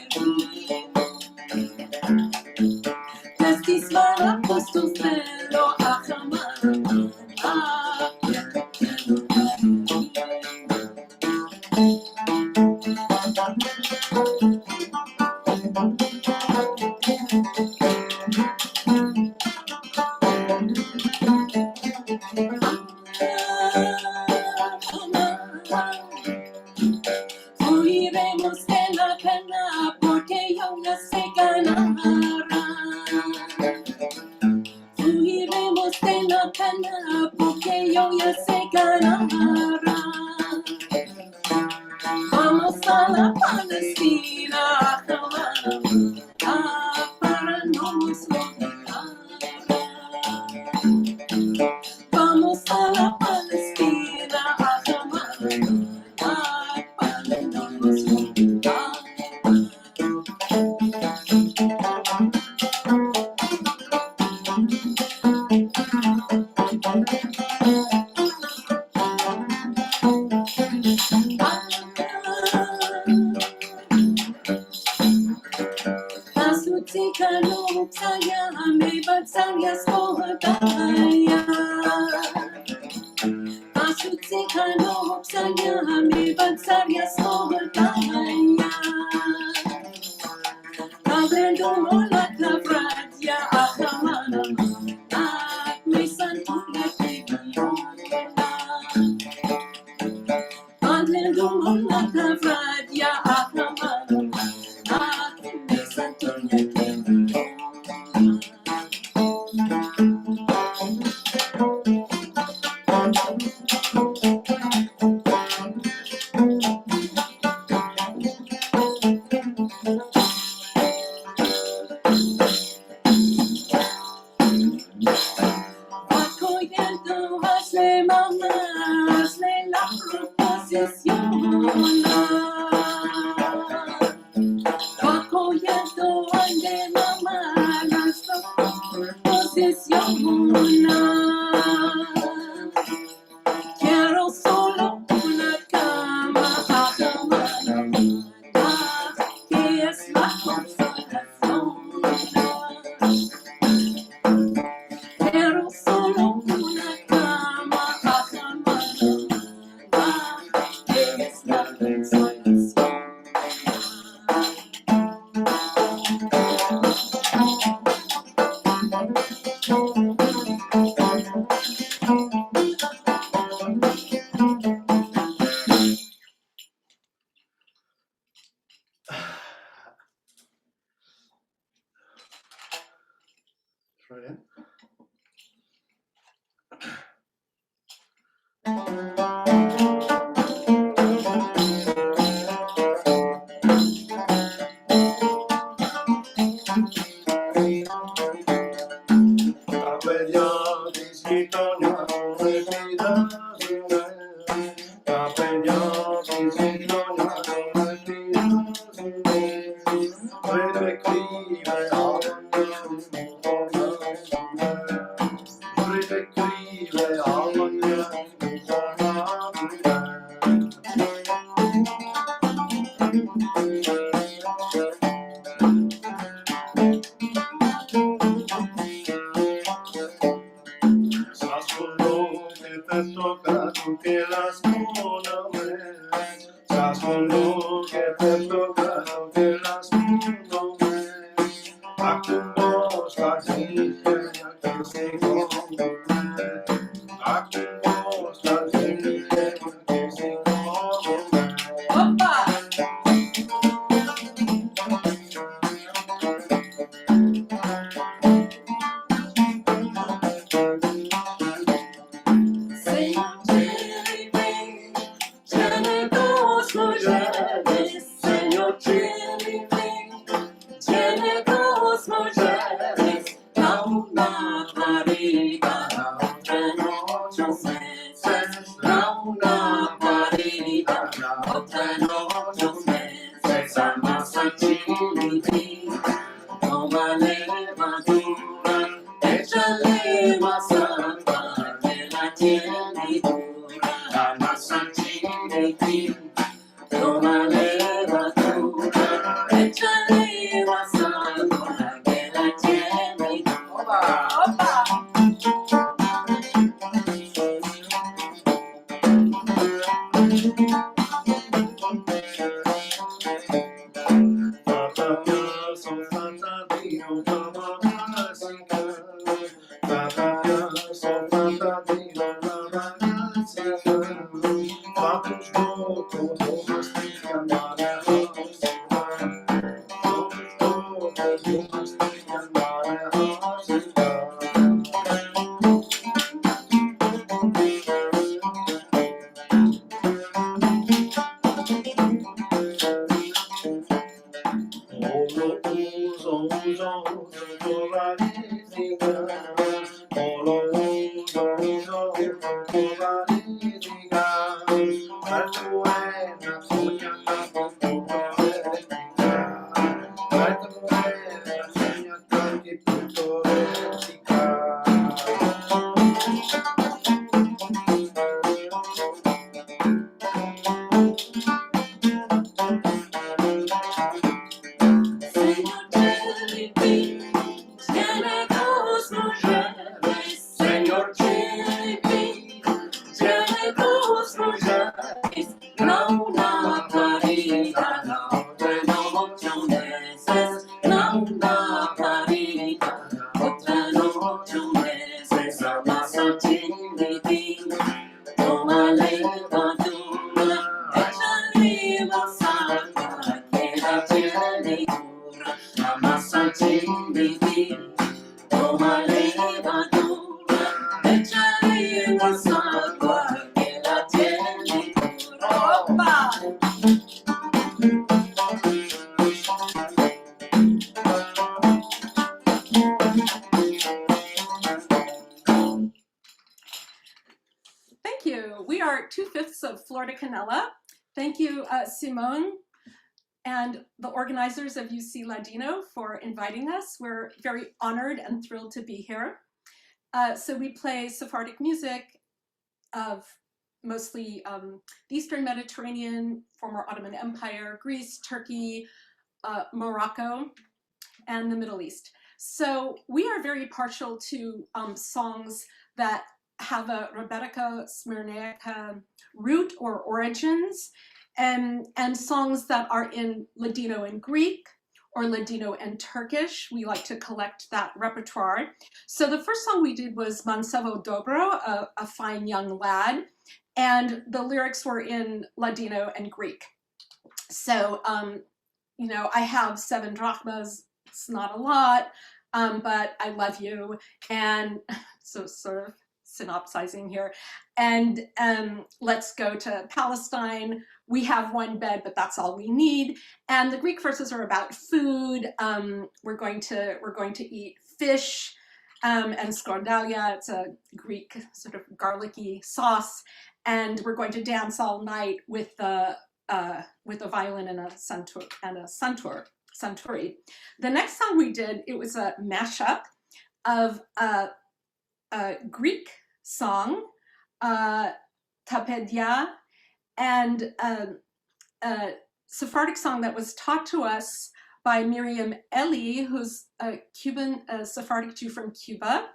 novia se ganará. Vamos a la Palestina, para no nos olvidar. Vamos a la Palestina, para no nos olvidar. Quiero solo una cama, que es la consolación. Quiero solo una cama, que es la consolación. Thank you. We are 2/5 of Flor de Canela. Thank you, Simone, and the organizers of ucLADINO for inviting us. We're very honored and thrilled to be here. So we play Sephardic music of mostly the Eastern Mediterranean, former Ottoman Empire, Greece, Turkey, Morocco, and the Middle East. So we are very partial to songs that have a Rebettica Smyrnaica root or origins, and songs that are in Ladino and Greek or Ladino and Turkish. We like to collect that repertoire. So the first song we did was Mansevo Dobro, a fine young lad, and the lyrics were in Ladino and Greek. So, you know, I have 7 drachmas. It's not a lot, but I love you. And so sort of synopsizing here. And let's go to Palestine. We have 1 bed, but that's all we need. And the Greek verses are about food. We're going to eat fish and skordalia. It's a Greek sort of garlicky sauce. And we're going to dance all night with a violin and a santuri. The next song we did, it was a mashup of a Greek song, Tapedia, and a Sephardic song that was taught to us by Miriam Eli, who's a Cuban, a Sephardic Jew from Cuba,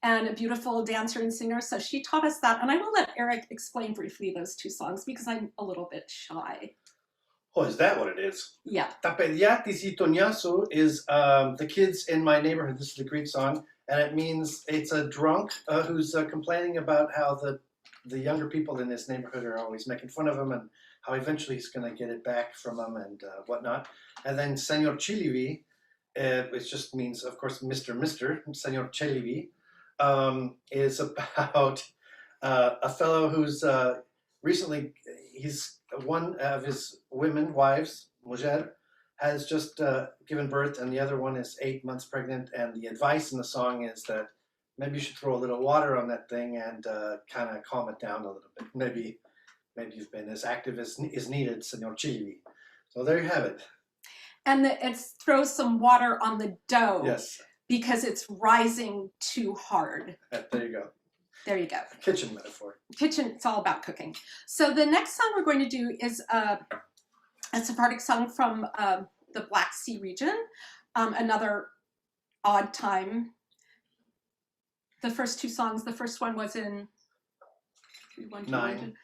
and a beautiful dancer and singer. So she taught us that. And I will let Eric explain briefly those 2 songs because I'm a little bit shy. Oh, is that what it is? Yeah. Tapediati Sitonyasu is the kids in my neighborhood. This is the Greek song, and it means it's a drunk who's complaining about how the younger people in this neighborhood are always making fun of him and how eventually he's going to get it back from them and whatnot. And then Senor Chilivi, which just means, of course, Mr. Senor Chilivi, is about a fellow who's recently, he's one of his wives, mujer, has just given birth, and the other one is 8 months pregnant. And the advice in the song is that maybe you should throw a little water on that thing and kind of calm it down a little bit. Maybe you've been as active as is needed, Senor Chili. So there you have it. And it throws some water on the dough. Yes. Because it's rising too hard. There you go. There you go. Kitchen metaphor. Kitchen, it's all about cooking. So the next song we're going to do is a Sephardic song from the Black Sea region, another odd time. The first 2 songs, the first one was in 9.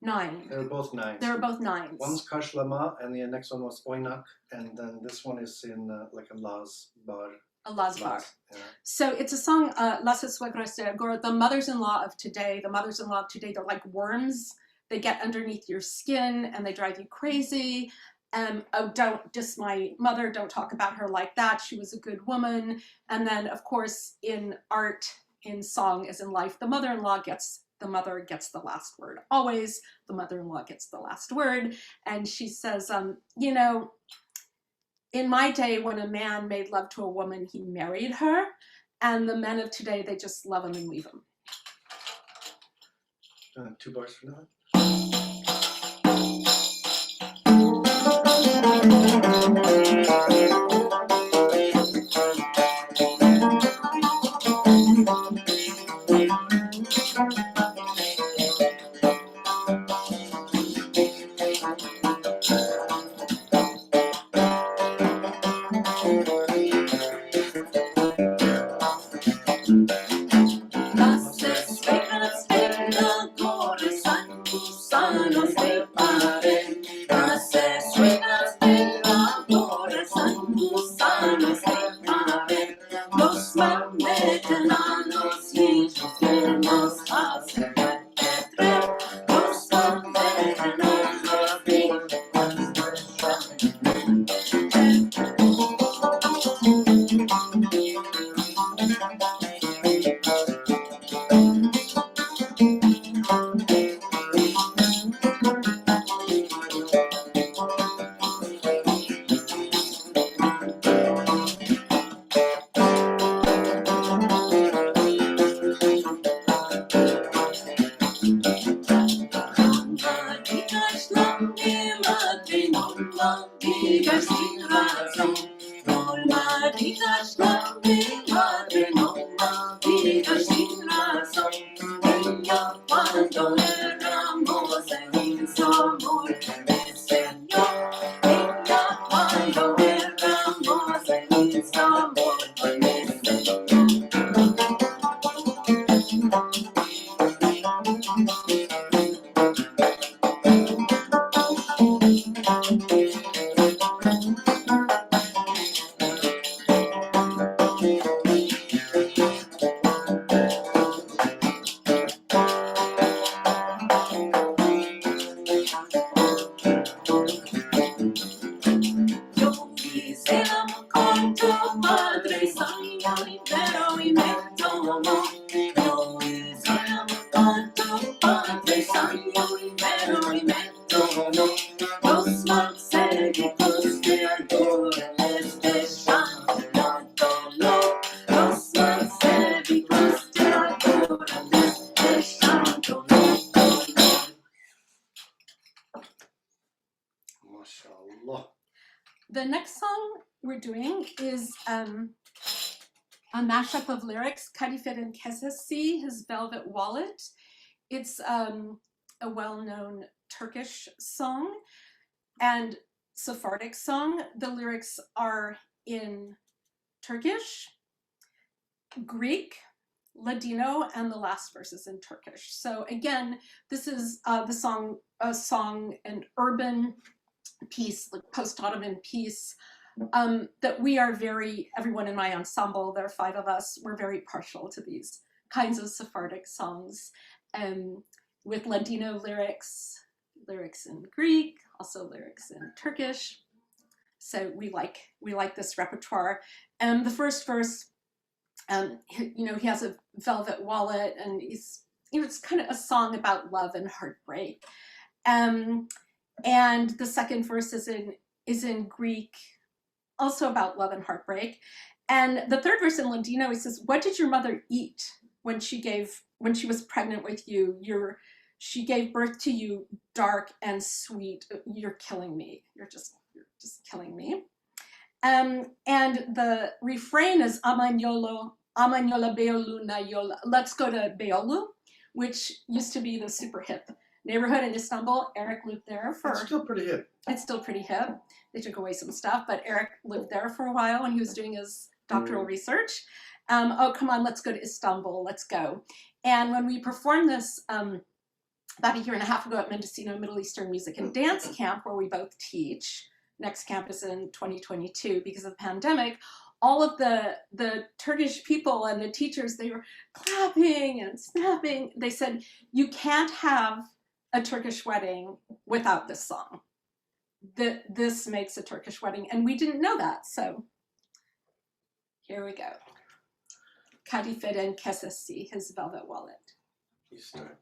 9. They were both 9s. They were both 9s. One's Kashlama, and the next one was Oynak, and then this one is in like a Laz Bar. A Laz Bar. Yeah. So it's a song, Las Suegras de Agora, the mothers-in-law of today. The mothers-in-law of today, they're like worms. They get underneath your skin and they drive you crazy. Oh, don't diss my mother, don't talk about her like that. She was a good woman. And then, of course, in art, in song, as in life, the mother gets the last word. Always, the mother-in-law gets the last word. And she says, you know, in my day, when a man made love to a woman, he married her. And the men of today, they just love them and leave them. 2 bars for that. The next song we're doing is a mashup of lyrics, Kadifet Kesesi, his Velvet Wallet. It's a well-known Turkish song and Sephardic song. The lyrics are in Turkish, Greek, Ladino, and the last verse is in Turkish. So again, this is a song, an urban piece, like post-Ottoman piece, that we are everyone in my ensemble, there are 5 of us, we're very partial to these kinds of Sephardic songs, with Ladino lyrics in Greek, also lyrics in Turkish. So we like this repertoire. And the first verse, he has a velvet wallet, and it's kind of a song about love and heartbreak. And the second verse is in Greek, also about love and heartbreak. And the third verse in Ladino, he says, "What did your mother eat when she was pregnant with you? She gave birth to you dark and sweet. You're killing me. You're just killing me." And the refrain is Amanyolo Beolu Nayola. Let's go to Beyoğlu, which used to be the super hip neighborhood in Istanbul. Eric lived there for... It's still pretty hip. It's still pretty hip. They took away some stuff, but Eric lived there for a while when he was doing his doctoral research. Oh, come on, let's go to Istanbul, let's go. And when we performed this about a year and a half ago at Mendocino Middle Eastern Music and Dance Camp, where we both teach, next camp is in 2022 because of the pandemic, all of the Turkish people and the teachers, they were clapping and snapping. They said, you can't have a Turkish wedding without this song. This makes a Turkish wedding, and we didn't know that, so here we go. Kadifet Kesesi, his velvet wallet. You start.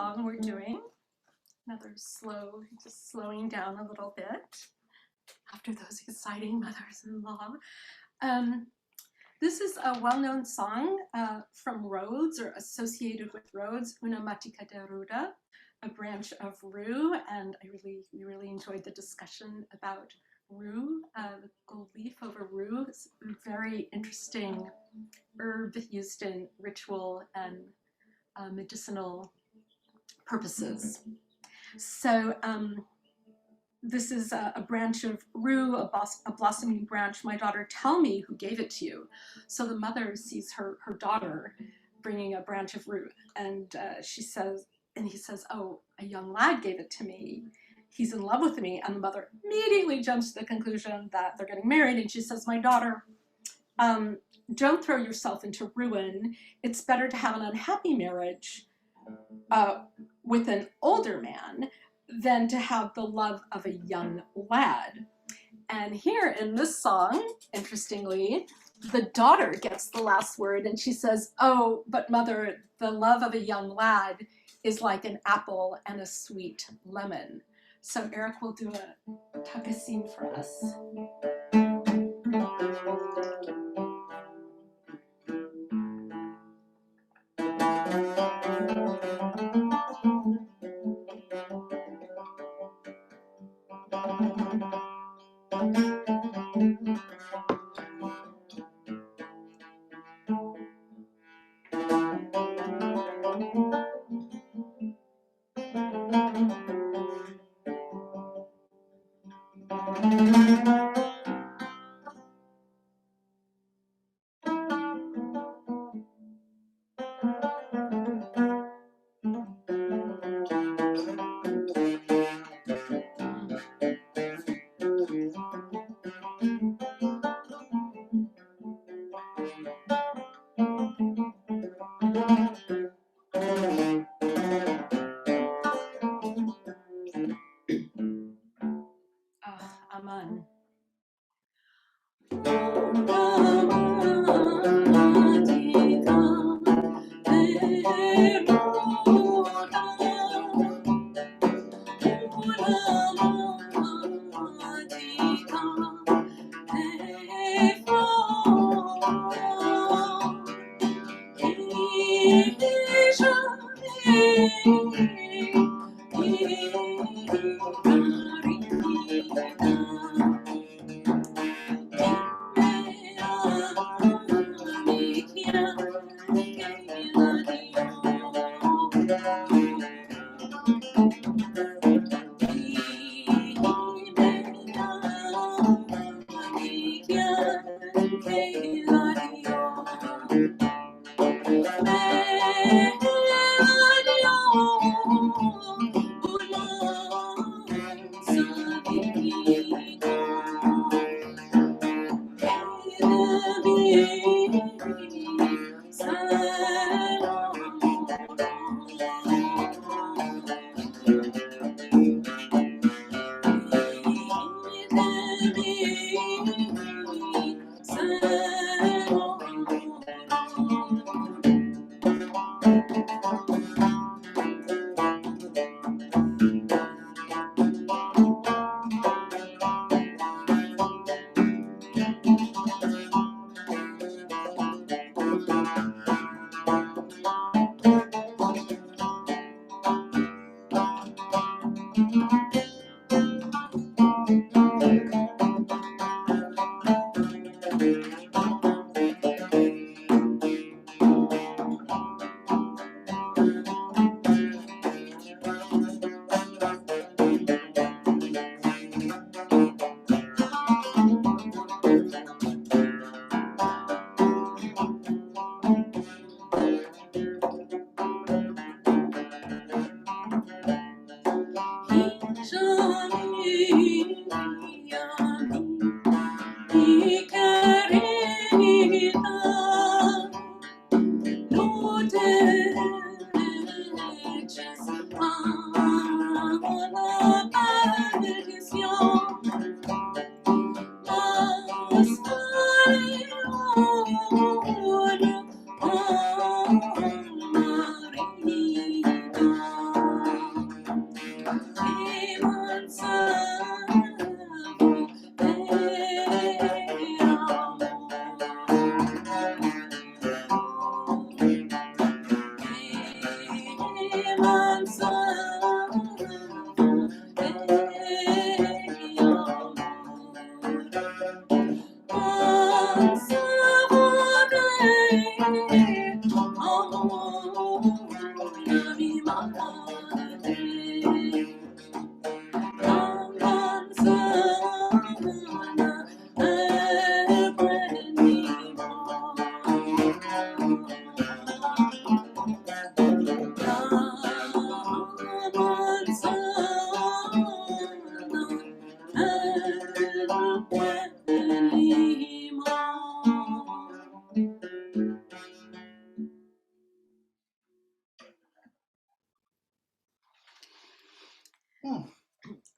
song we're doing. Another slow, just slowing down a little bit after those exciting mothers-in-law. This is a well-known song from Rhodes, or associated with Rhodes, Una matica de ruda, a branch of rue, and we really enjoyed the discussion about rue, the gold leaf over rue. It's a very interesting herb used in ritual and medicinal purposes. So this is a branch of rue, a blossoming branch. My daughter, tell me who gave it to you. So the mother sees her daughter bringing a branch of rue, and he says, oh, a young lad gave it to me. He's in love with me. And the mother immediately jumps to the conclusion that they're getting married. And she says, my daughter, don't throw yourself into ruin. It's better to have an unhappy marriage with an older man than to have the love of a young lad. And here in this song, interestingly, the daughter gets the last word, and she says, oh, but mother, the love of a young lad is like an apple and a sweet lemon. So Eric will do a takassim for us. Aman.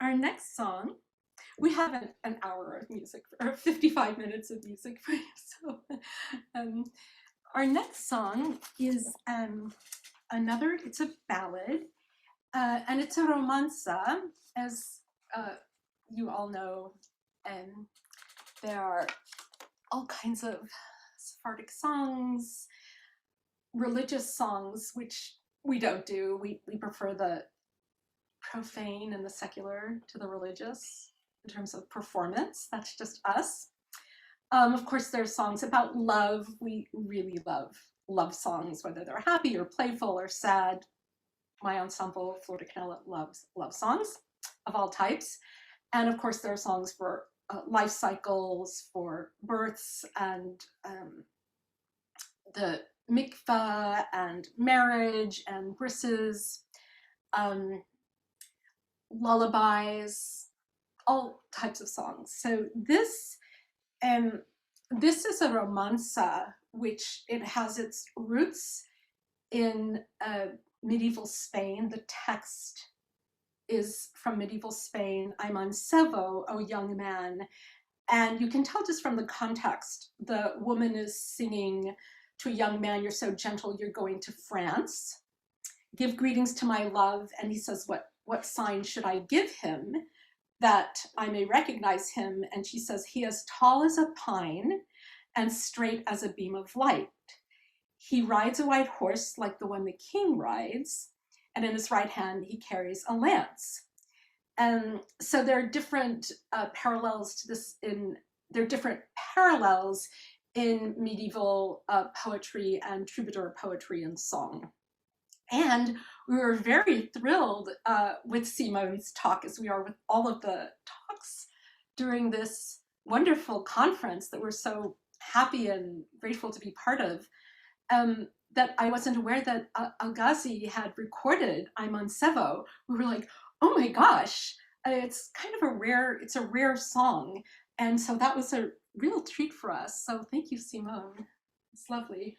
Our next song, we have an hour of music, or 55 minutes of music for you. So our next song is it's a ballad, and it's a romanza, as you all know. There are all kinds of Sephardic songs, religious songs, which we don't do. We prefer the profane and the secular to the religious in terms of performance. That's just us. Of course, there are songs about love. We really love songs, whether they're happy or playful or sad. My ensemble, Flor de Canela, loves love songs of all types. And of course, there are songs for life cycles, for births, and the mikvah, and marriage, and brisses, lullabies, all types of songs. So this is a romanza, which it has its roots in medieval Spain. The text is from medieval Spain. I'm on Sevo, O young man. And you can tell just from the context, the woman is singing to a young man, "You're so gentle, you're going to France. Give greetings to my love." And he says, what sign should I give him that I may recognize him? And she says, "He is tall as a pine and straight as a beam of light. He rides a white horse like the one the king rides, and in his right hand he carries a lance." And so there are different parallels to this there are different parallels in medieval poetry and troubadour poetry and song. And we were very thrilled with Simone's talk, as we are with all of the talks during this wonderful conference that we're so happy and grateful to be part of, that I wasn't aware that Al-Ghazi had recorded I'm on Sevo. We were like, oh my gosh, it's kind of it's a rare song. And so that was a real treat for us. So thank you, Simone. It's lovely.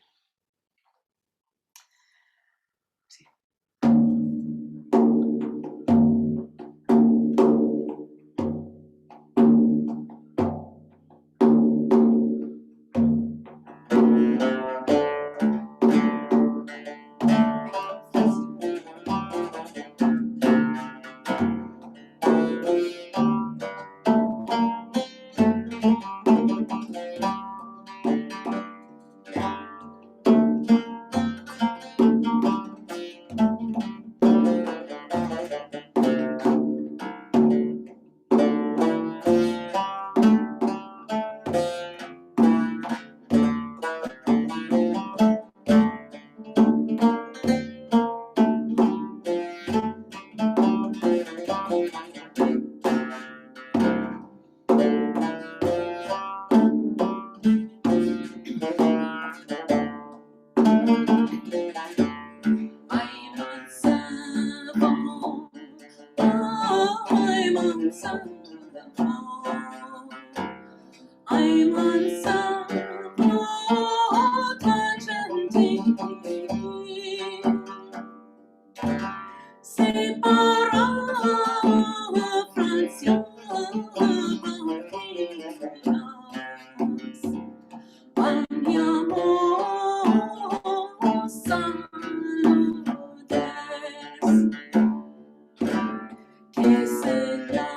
Que se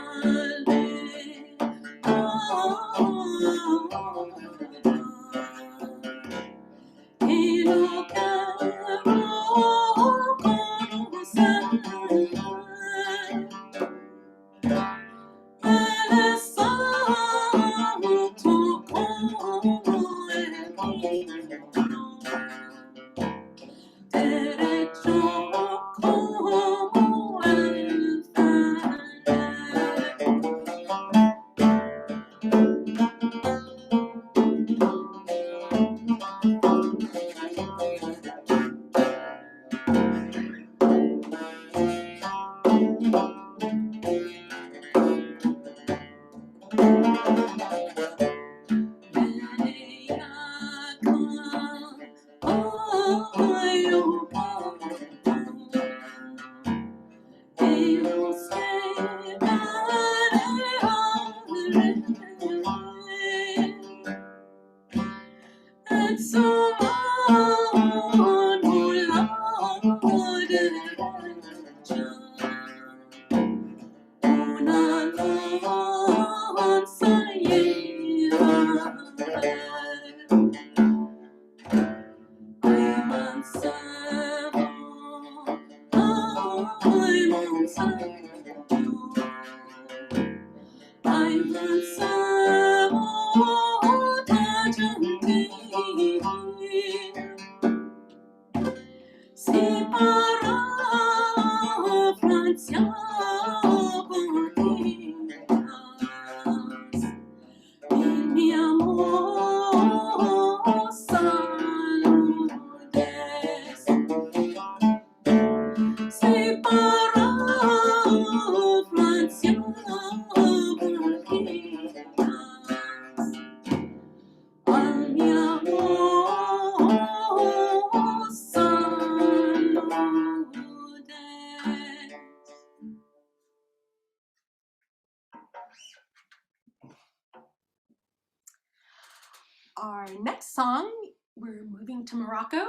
Our next song, we're moving to Morocco,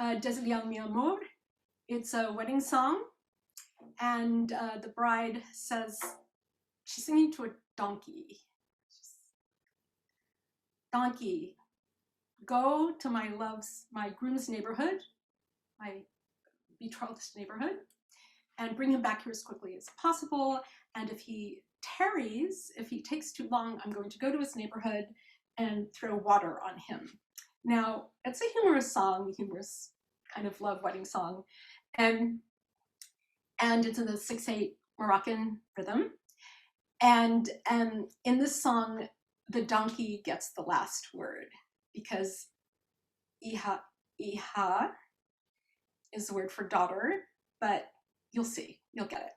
Desilial Mi Amour. It's a wedding song, and the bride says, she's singing to a donkey. Donkey, go to my groom's neighborhood, my betrothed's neighborhood, and bring him back here as quickly as possible. And if he tarries, if he takes too long, I'm going to go to his neighborhood and throw water on him. Now, it's a humorous song, humorous kind of love wedding song. And it's in the 6/8 Moroccan rhythm. And in this song, the donkey gets the last word because iha is the word for daughter, but you'll see, you'll get it.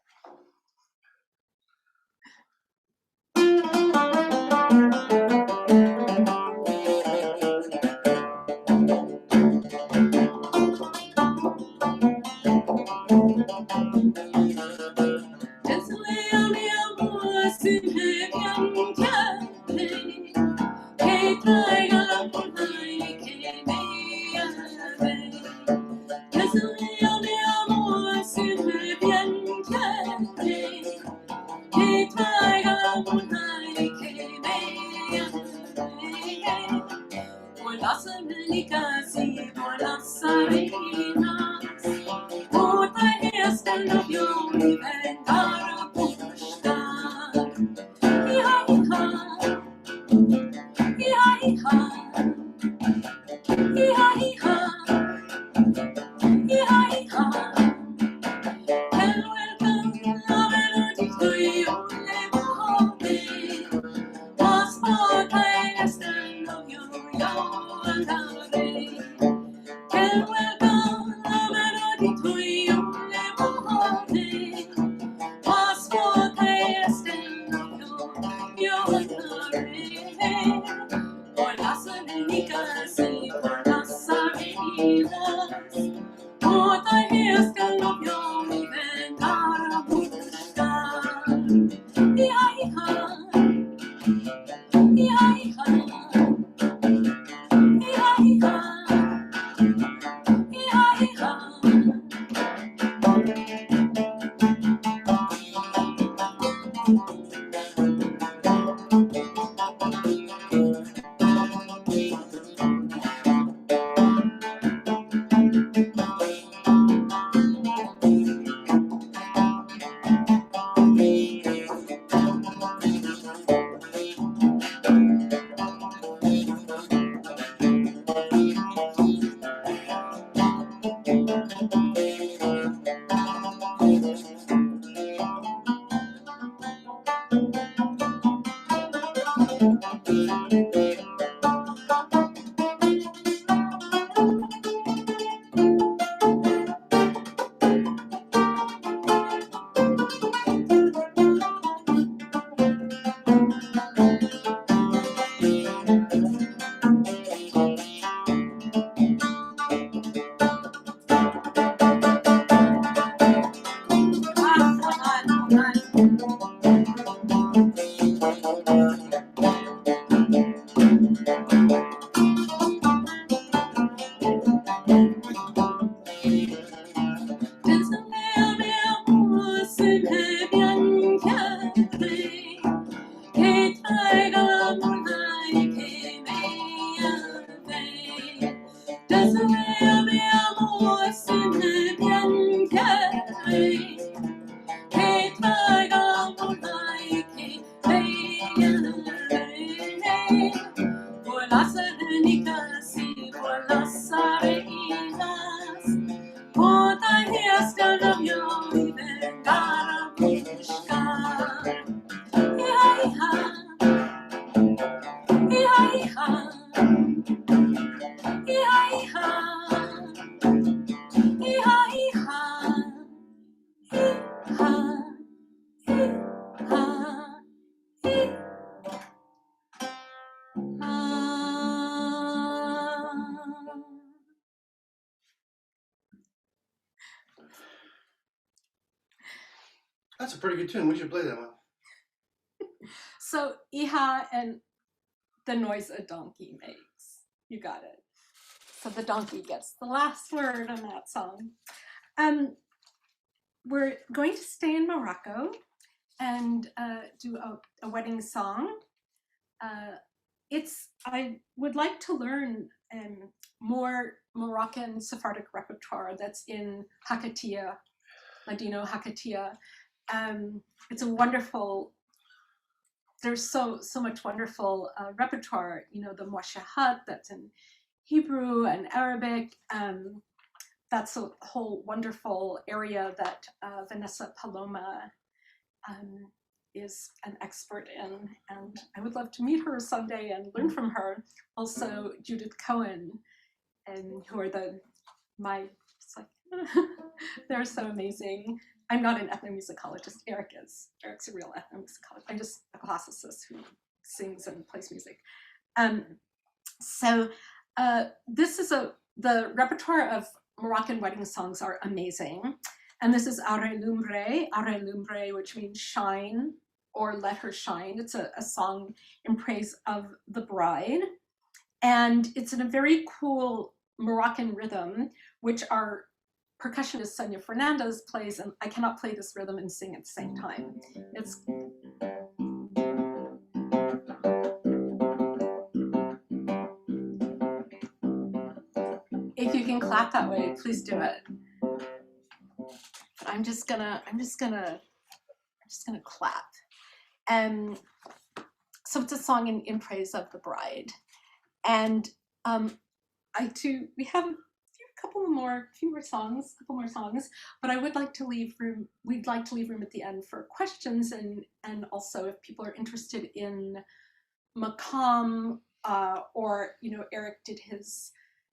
That's a pretty good tune. We should play that one. So iha and the noise a donkey makes. You got it. So the donkey gets the last word on that song. We're going to stay in Morocco and do a wedding song. I would like to learn more Moroccan Sephardic repertoire that's in Hakatia, Ladino Hakatia. It's a wonderful, there's so much wonderful repertoire, you know, the Mwashahat that's in Hebrew and Arabic. That's a whole wonderful area that Vanessa Paloma is an expert in, and I would love to meet her someday and learn from her. Also Judith Cohen, and who are they're so amazing. I'm not an ethnomusicologist, Eric is. Eric's a real ethnomusicologist. I'm just a classicist who sings and plays music. This is the repertoire of Moroccan wedding songs are amazing. And this is Are Lumbre, which means shine or let her shine. It's a song in praise of the bride. And it's in a very cool Moroccan rhythm, which our percussionist Sonia Fernandez plays, and I cannot play this rhythm and sing at the same time. It's if you can clap that way, please do it. I'm just gonna clap. So it's a song in praise of the bride. And we have a few more songs, but I would like to leave room, we'd like to leave room at the end for questions, and also if people are interested in Makam, or, you know, Eric did his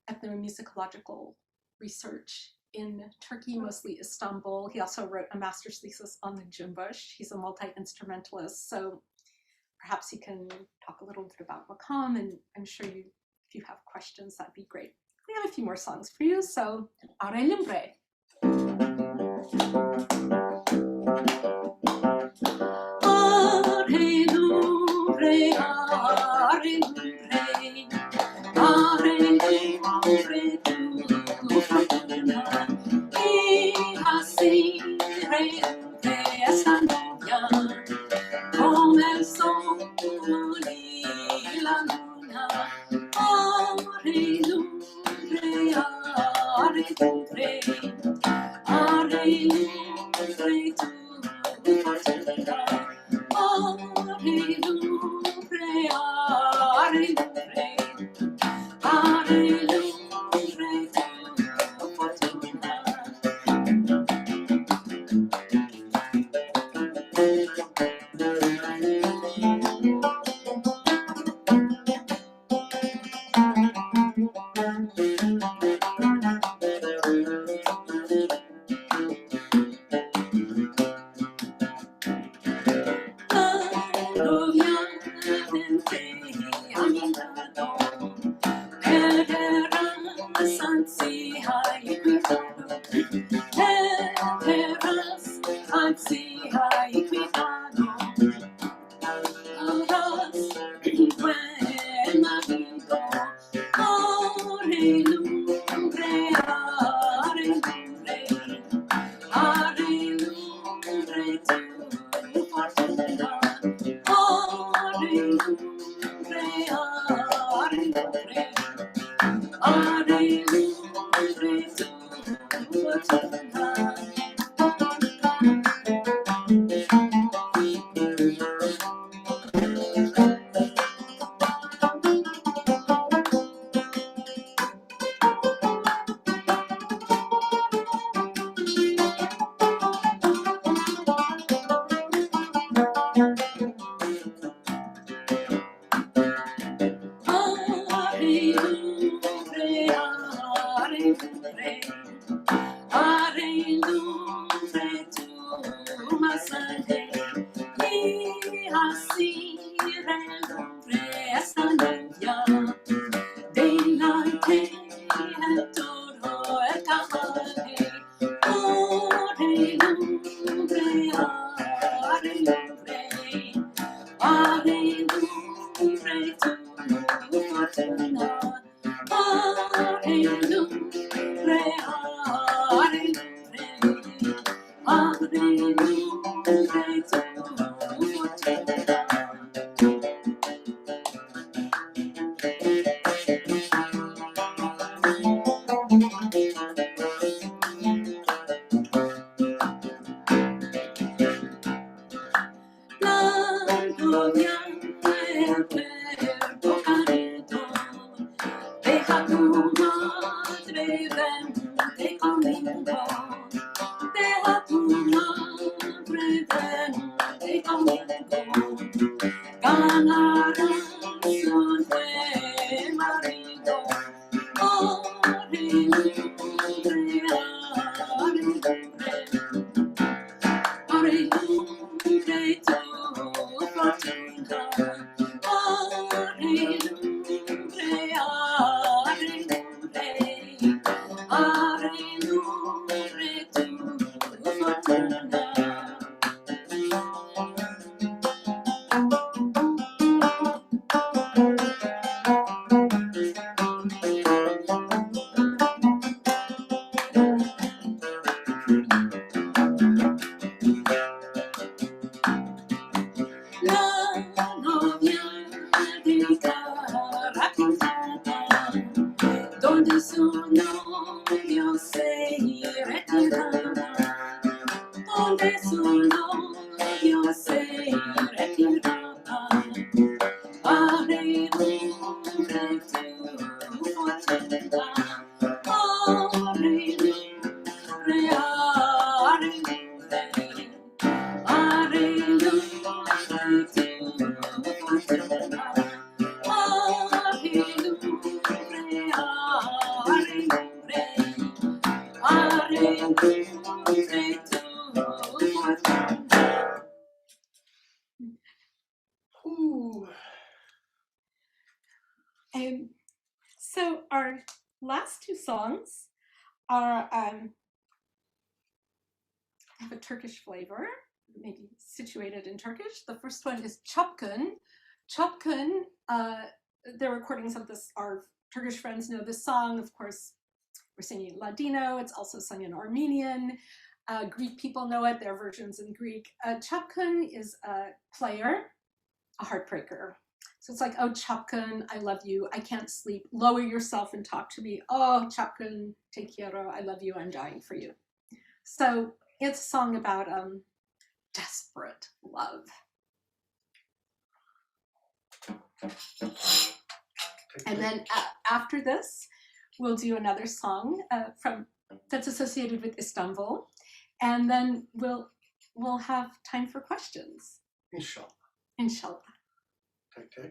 ethnomusicological research in Turkey, mostly Istanbul. He also wrote a master's thesis on the Cumbush. He's a multi-instrumentalist, so perhaps he can talk a little bit about Makam, and I'm sure if you have questions, that'd be great. We have a few more songs for you, so Are Lumbre. Come el sole y la luna, are lumbre, are lumbre, tu fortuna, are lumbre, are lumbre, tu fortuna. Ooh. So our last two songs are have a Turkish flavor, maybe situated in Turkish. The first one is Çapkın. Çapkın, the recordings of this, our Turkish friends know this song. Of course, we're singing Ladino. It's also sung in Armenian. Greek people know it. There are versions in Greek. Çapkın is a player, a heartbreaker. So it's like, oh, Çapkın, I love you. I can't sleep. Lower yourself and talk to me. Oh, Çapkın, te quiero. I love you. I'm dying for you. So it's a song about desperate love. And then after this, we'll do another song that's associated with Istanbul, and then we'll have time for questions. Inshallah. Inshallah. Okay.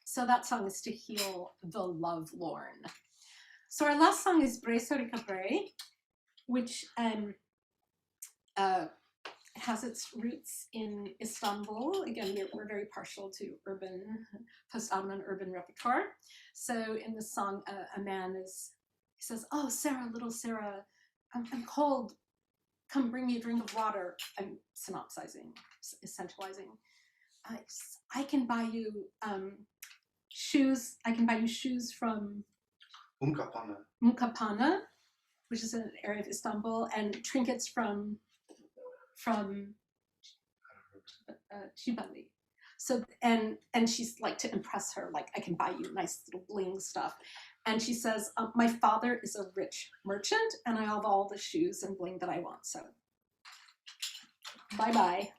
So that song is to heal the lovelorn. So our last song is Recuperating, which has its roots in Istanbul. Again, we're very partial to urban, post-Ottoman urban repertoire. So in the song, a man he says, "Oh, Sarah, little Sarah, I'm cold. Come bring me a drink of water." I'm synopsizing, essentializing. I can buy you shoes. I can buy you shoes from Mukapana, which is an area of Istanbul, and trinkets from Chibali. So and she's like, to impress her, like, I can buy you nice little bling stuff. And she says, my father is a rich merchant and I have all the shoes and bling that I want. So bye-bye.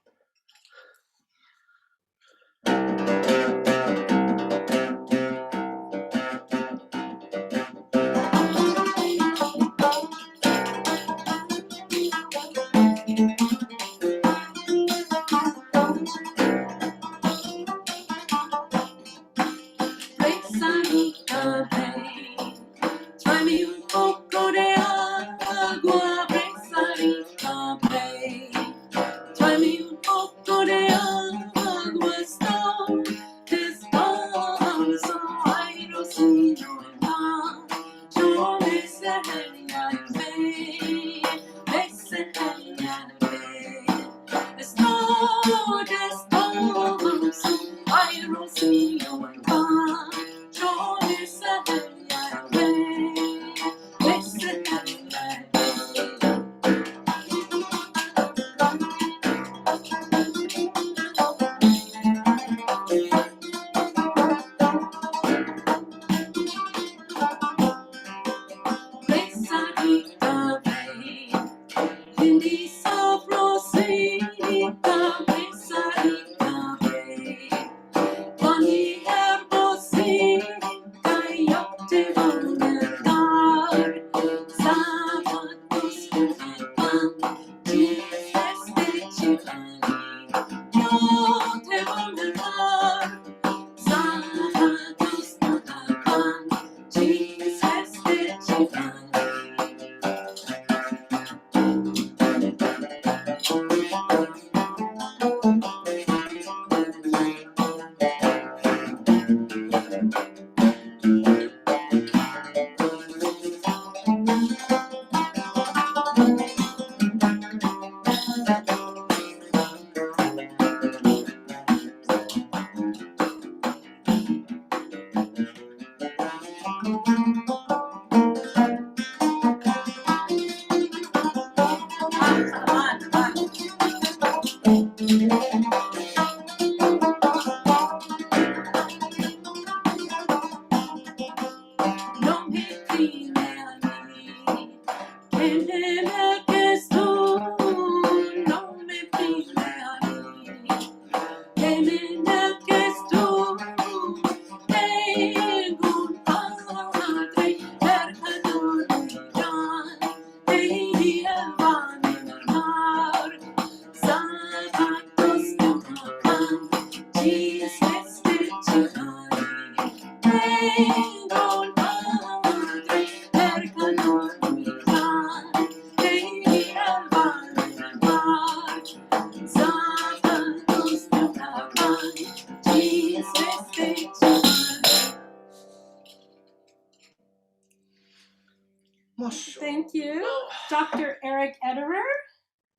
Thank you. Dr. Eric Ederer,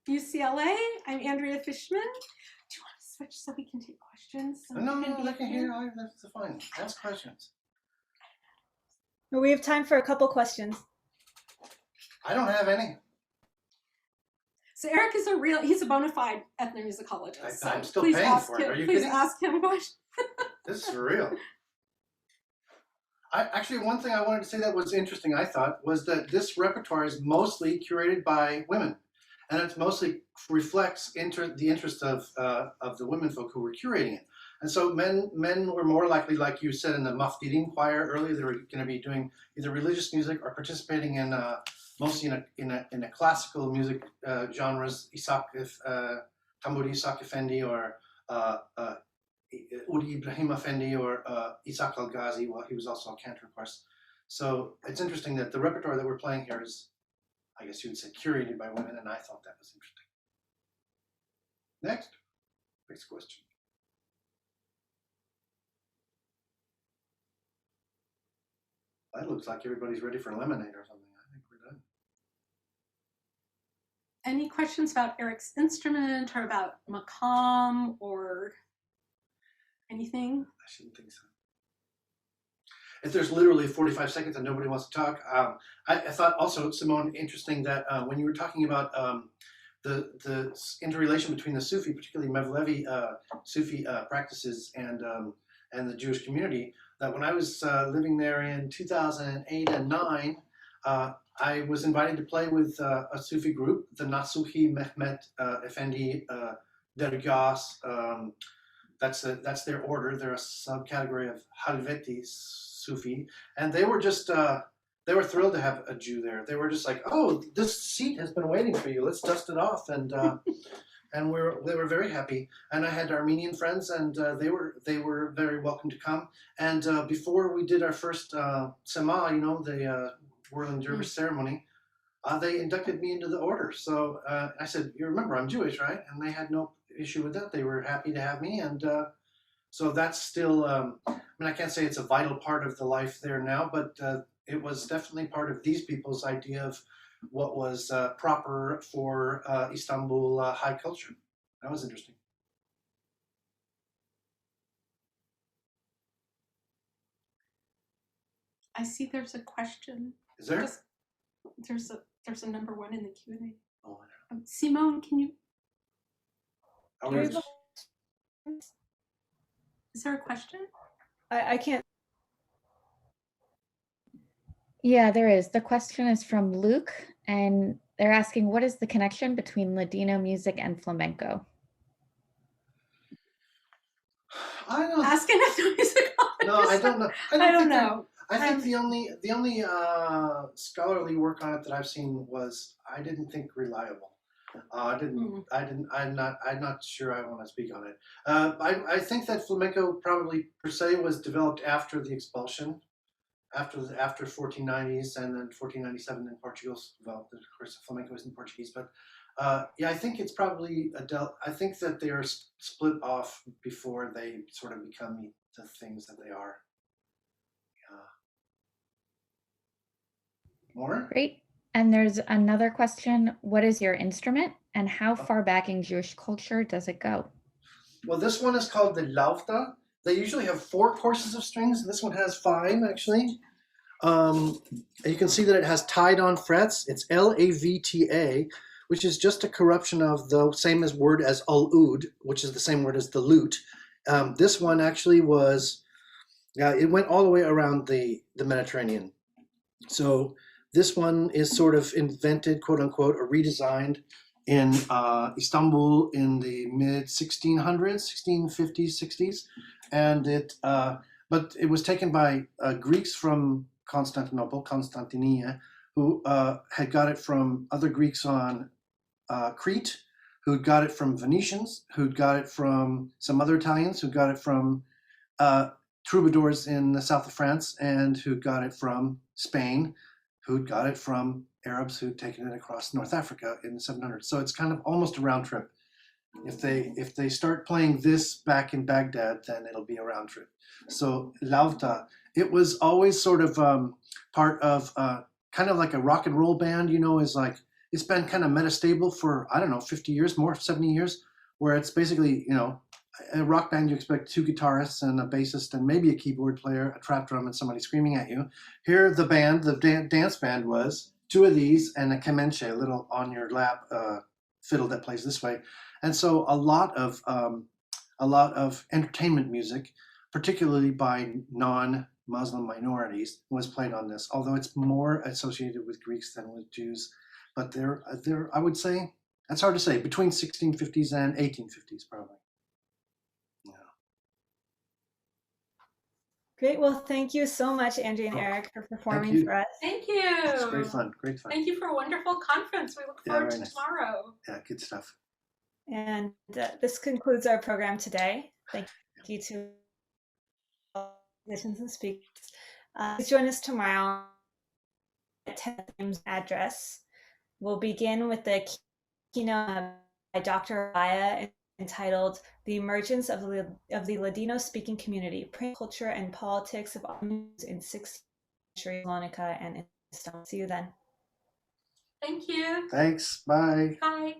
UCLA. I'm Andrea Fishman. Do you want to switch so we can take questions? So No, we can no, be I can up hear you. That's fine. Ask questions. We have time for a couple questions. I don't have any. So Eric is he's a bona fide ethnomusicologist. I'm still please paying ask for it. him, Are you please kidding? ask him a question. This is real. Actually, one thing I wanted to say that was interesting, I thought, was that this repertoire is mostly curated by women. And it mostly reflects the interest of the women folk who were curating it. And so men were more likely, like you said, in the Mafdirim choir earlier, they were going to be doing either religious music or participating in mostly in a classical music genres, Tamburi Isak Effendi or Udi Ibrahim Effendi or Isak Al-Ghazi. Well, he was also a cantor, of course. So it's interesting that the repertoire that we're playing here is, I guess you would say, curated by women, and I thought that was interesting. Next question. That looks like everybody's ready for lemonade or something. I think we're done. Any questions about Eric's instrument or about Makam or anything? I shouldn't think so. If there's literally 45 seconds and nobody wants to talk, I thought also, Simone, interesting that when you were talking about the interrelation between the Sufi, particularly Mevlevi Sufi practices and the Jewish community, that when I was living there in 2008 and 9, I was invited to play with a Sufi group, the Nasuhi Mehmet Effendi Dergahs. That's their order. They're a subcategory of Halveti Sufi, and they were just they were thrilled to have a Jew there. They were just like, "Oh, this seat has been waiting for you. Let's dust it off." And they were very happy. And I had Armenian friends, and they were very welcome to come. And before we did our first Sema, the Whirling Dervish ceremony, they inducted me into the order. So I said, "You remember, I'm Jewish, right?" And they had no issue with that. They were happy to have me, and so that's still. I can't say it's a vital part of the life there now, but it was definitely part of these people's idea of what was proper for Istanbul high culture. That was interesting. I see there's a question. Is there? There's a number 1 in the Q&A. Oh, Simone, can you? Is there a question? I can't. Yeah, there is. The question is from Luke, and they're asking, what is the connection between Ladino music and flamenco? I don't. Ask an ethnomusicologist. No, I don't know. I don't know. I think the only scholarly work on it that I've seen was, I didn't think, reliable. I'm not sure I want to speak on it. I think that flamenco probably per se was developed after the expulsion, after 1490s, and then 1497 in Portugal developed. Of course, flamenco is in Portuguese, but yeah, I think it's probably I think that they are split off before they sort of become the things that they are. More? Great. And there's another question. What is your instrument and how far back in Jewish culture does it go? Well, this one is called the lavta. They usually have 4 courses of strings. This one has 5, actually. You can see that it has tied-on frets. It's L-A-V-T-A, which is just a corruption of the same word as al-ud, which is the same word as the lute. This one actually was, it went all the way around the Mediterranean. So this one is sort of invented, quote unquote, or redesigned in Istanbul in the mid 1600s, 1650s, 60s. And but it was taken by Greeks from Constantinople, Constantinia, who had got it from other Greeks on Crete, who got it from Venetians, who got it from some other Italians, who got it from troubadours in the south of France, and who got it from Spain, who got it from Arabs who'd taken it across North Africa in the 700s. So it's kind of almost a round trip. If they start playing this back in Baghdad, then it'll be a round trip. So lavta, it was always sort of part of kind of like a rock and roll band, you know, is like, it's been kind of metastable for, I don't know, 50 years, more, 70 years, where it's basically, you know, a rock band, you expect 2 guitarists and a bassist and maybe a keyboard player, a trap drum, and somebody screaming at you. Here, the band, the dance band was 2 of these and a kemenche, a little on your lap fiddle that plays this way. And so a lot of entertainment music, particularly by non-Muslim minorities, was played on this, although it's more associated with Greeks than with Jews. But they're I would say, that's hard to say, between 1650s and 1850s, probably. Yeah. Great. Well, thank you so much, Andrea and Eric, for performing for us. Thank you. It's great fun, great fun. Thank you for a wonderful conference. We look forward to nice. tomorrow. Yeah, good stuff. And this concludes our program today. Thank you to all musicians and speakers. Please join us tomorrow at 10 a.m. address. We'll begin with the keynote by Dr. Raya entitled "The Emergence of the Ladino-Speaking Community: Print Culture and Politics of Ottomans in 16th Century Salonika and Istanbul." See you then. Thank you. Thanks. Bye. Bye.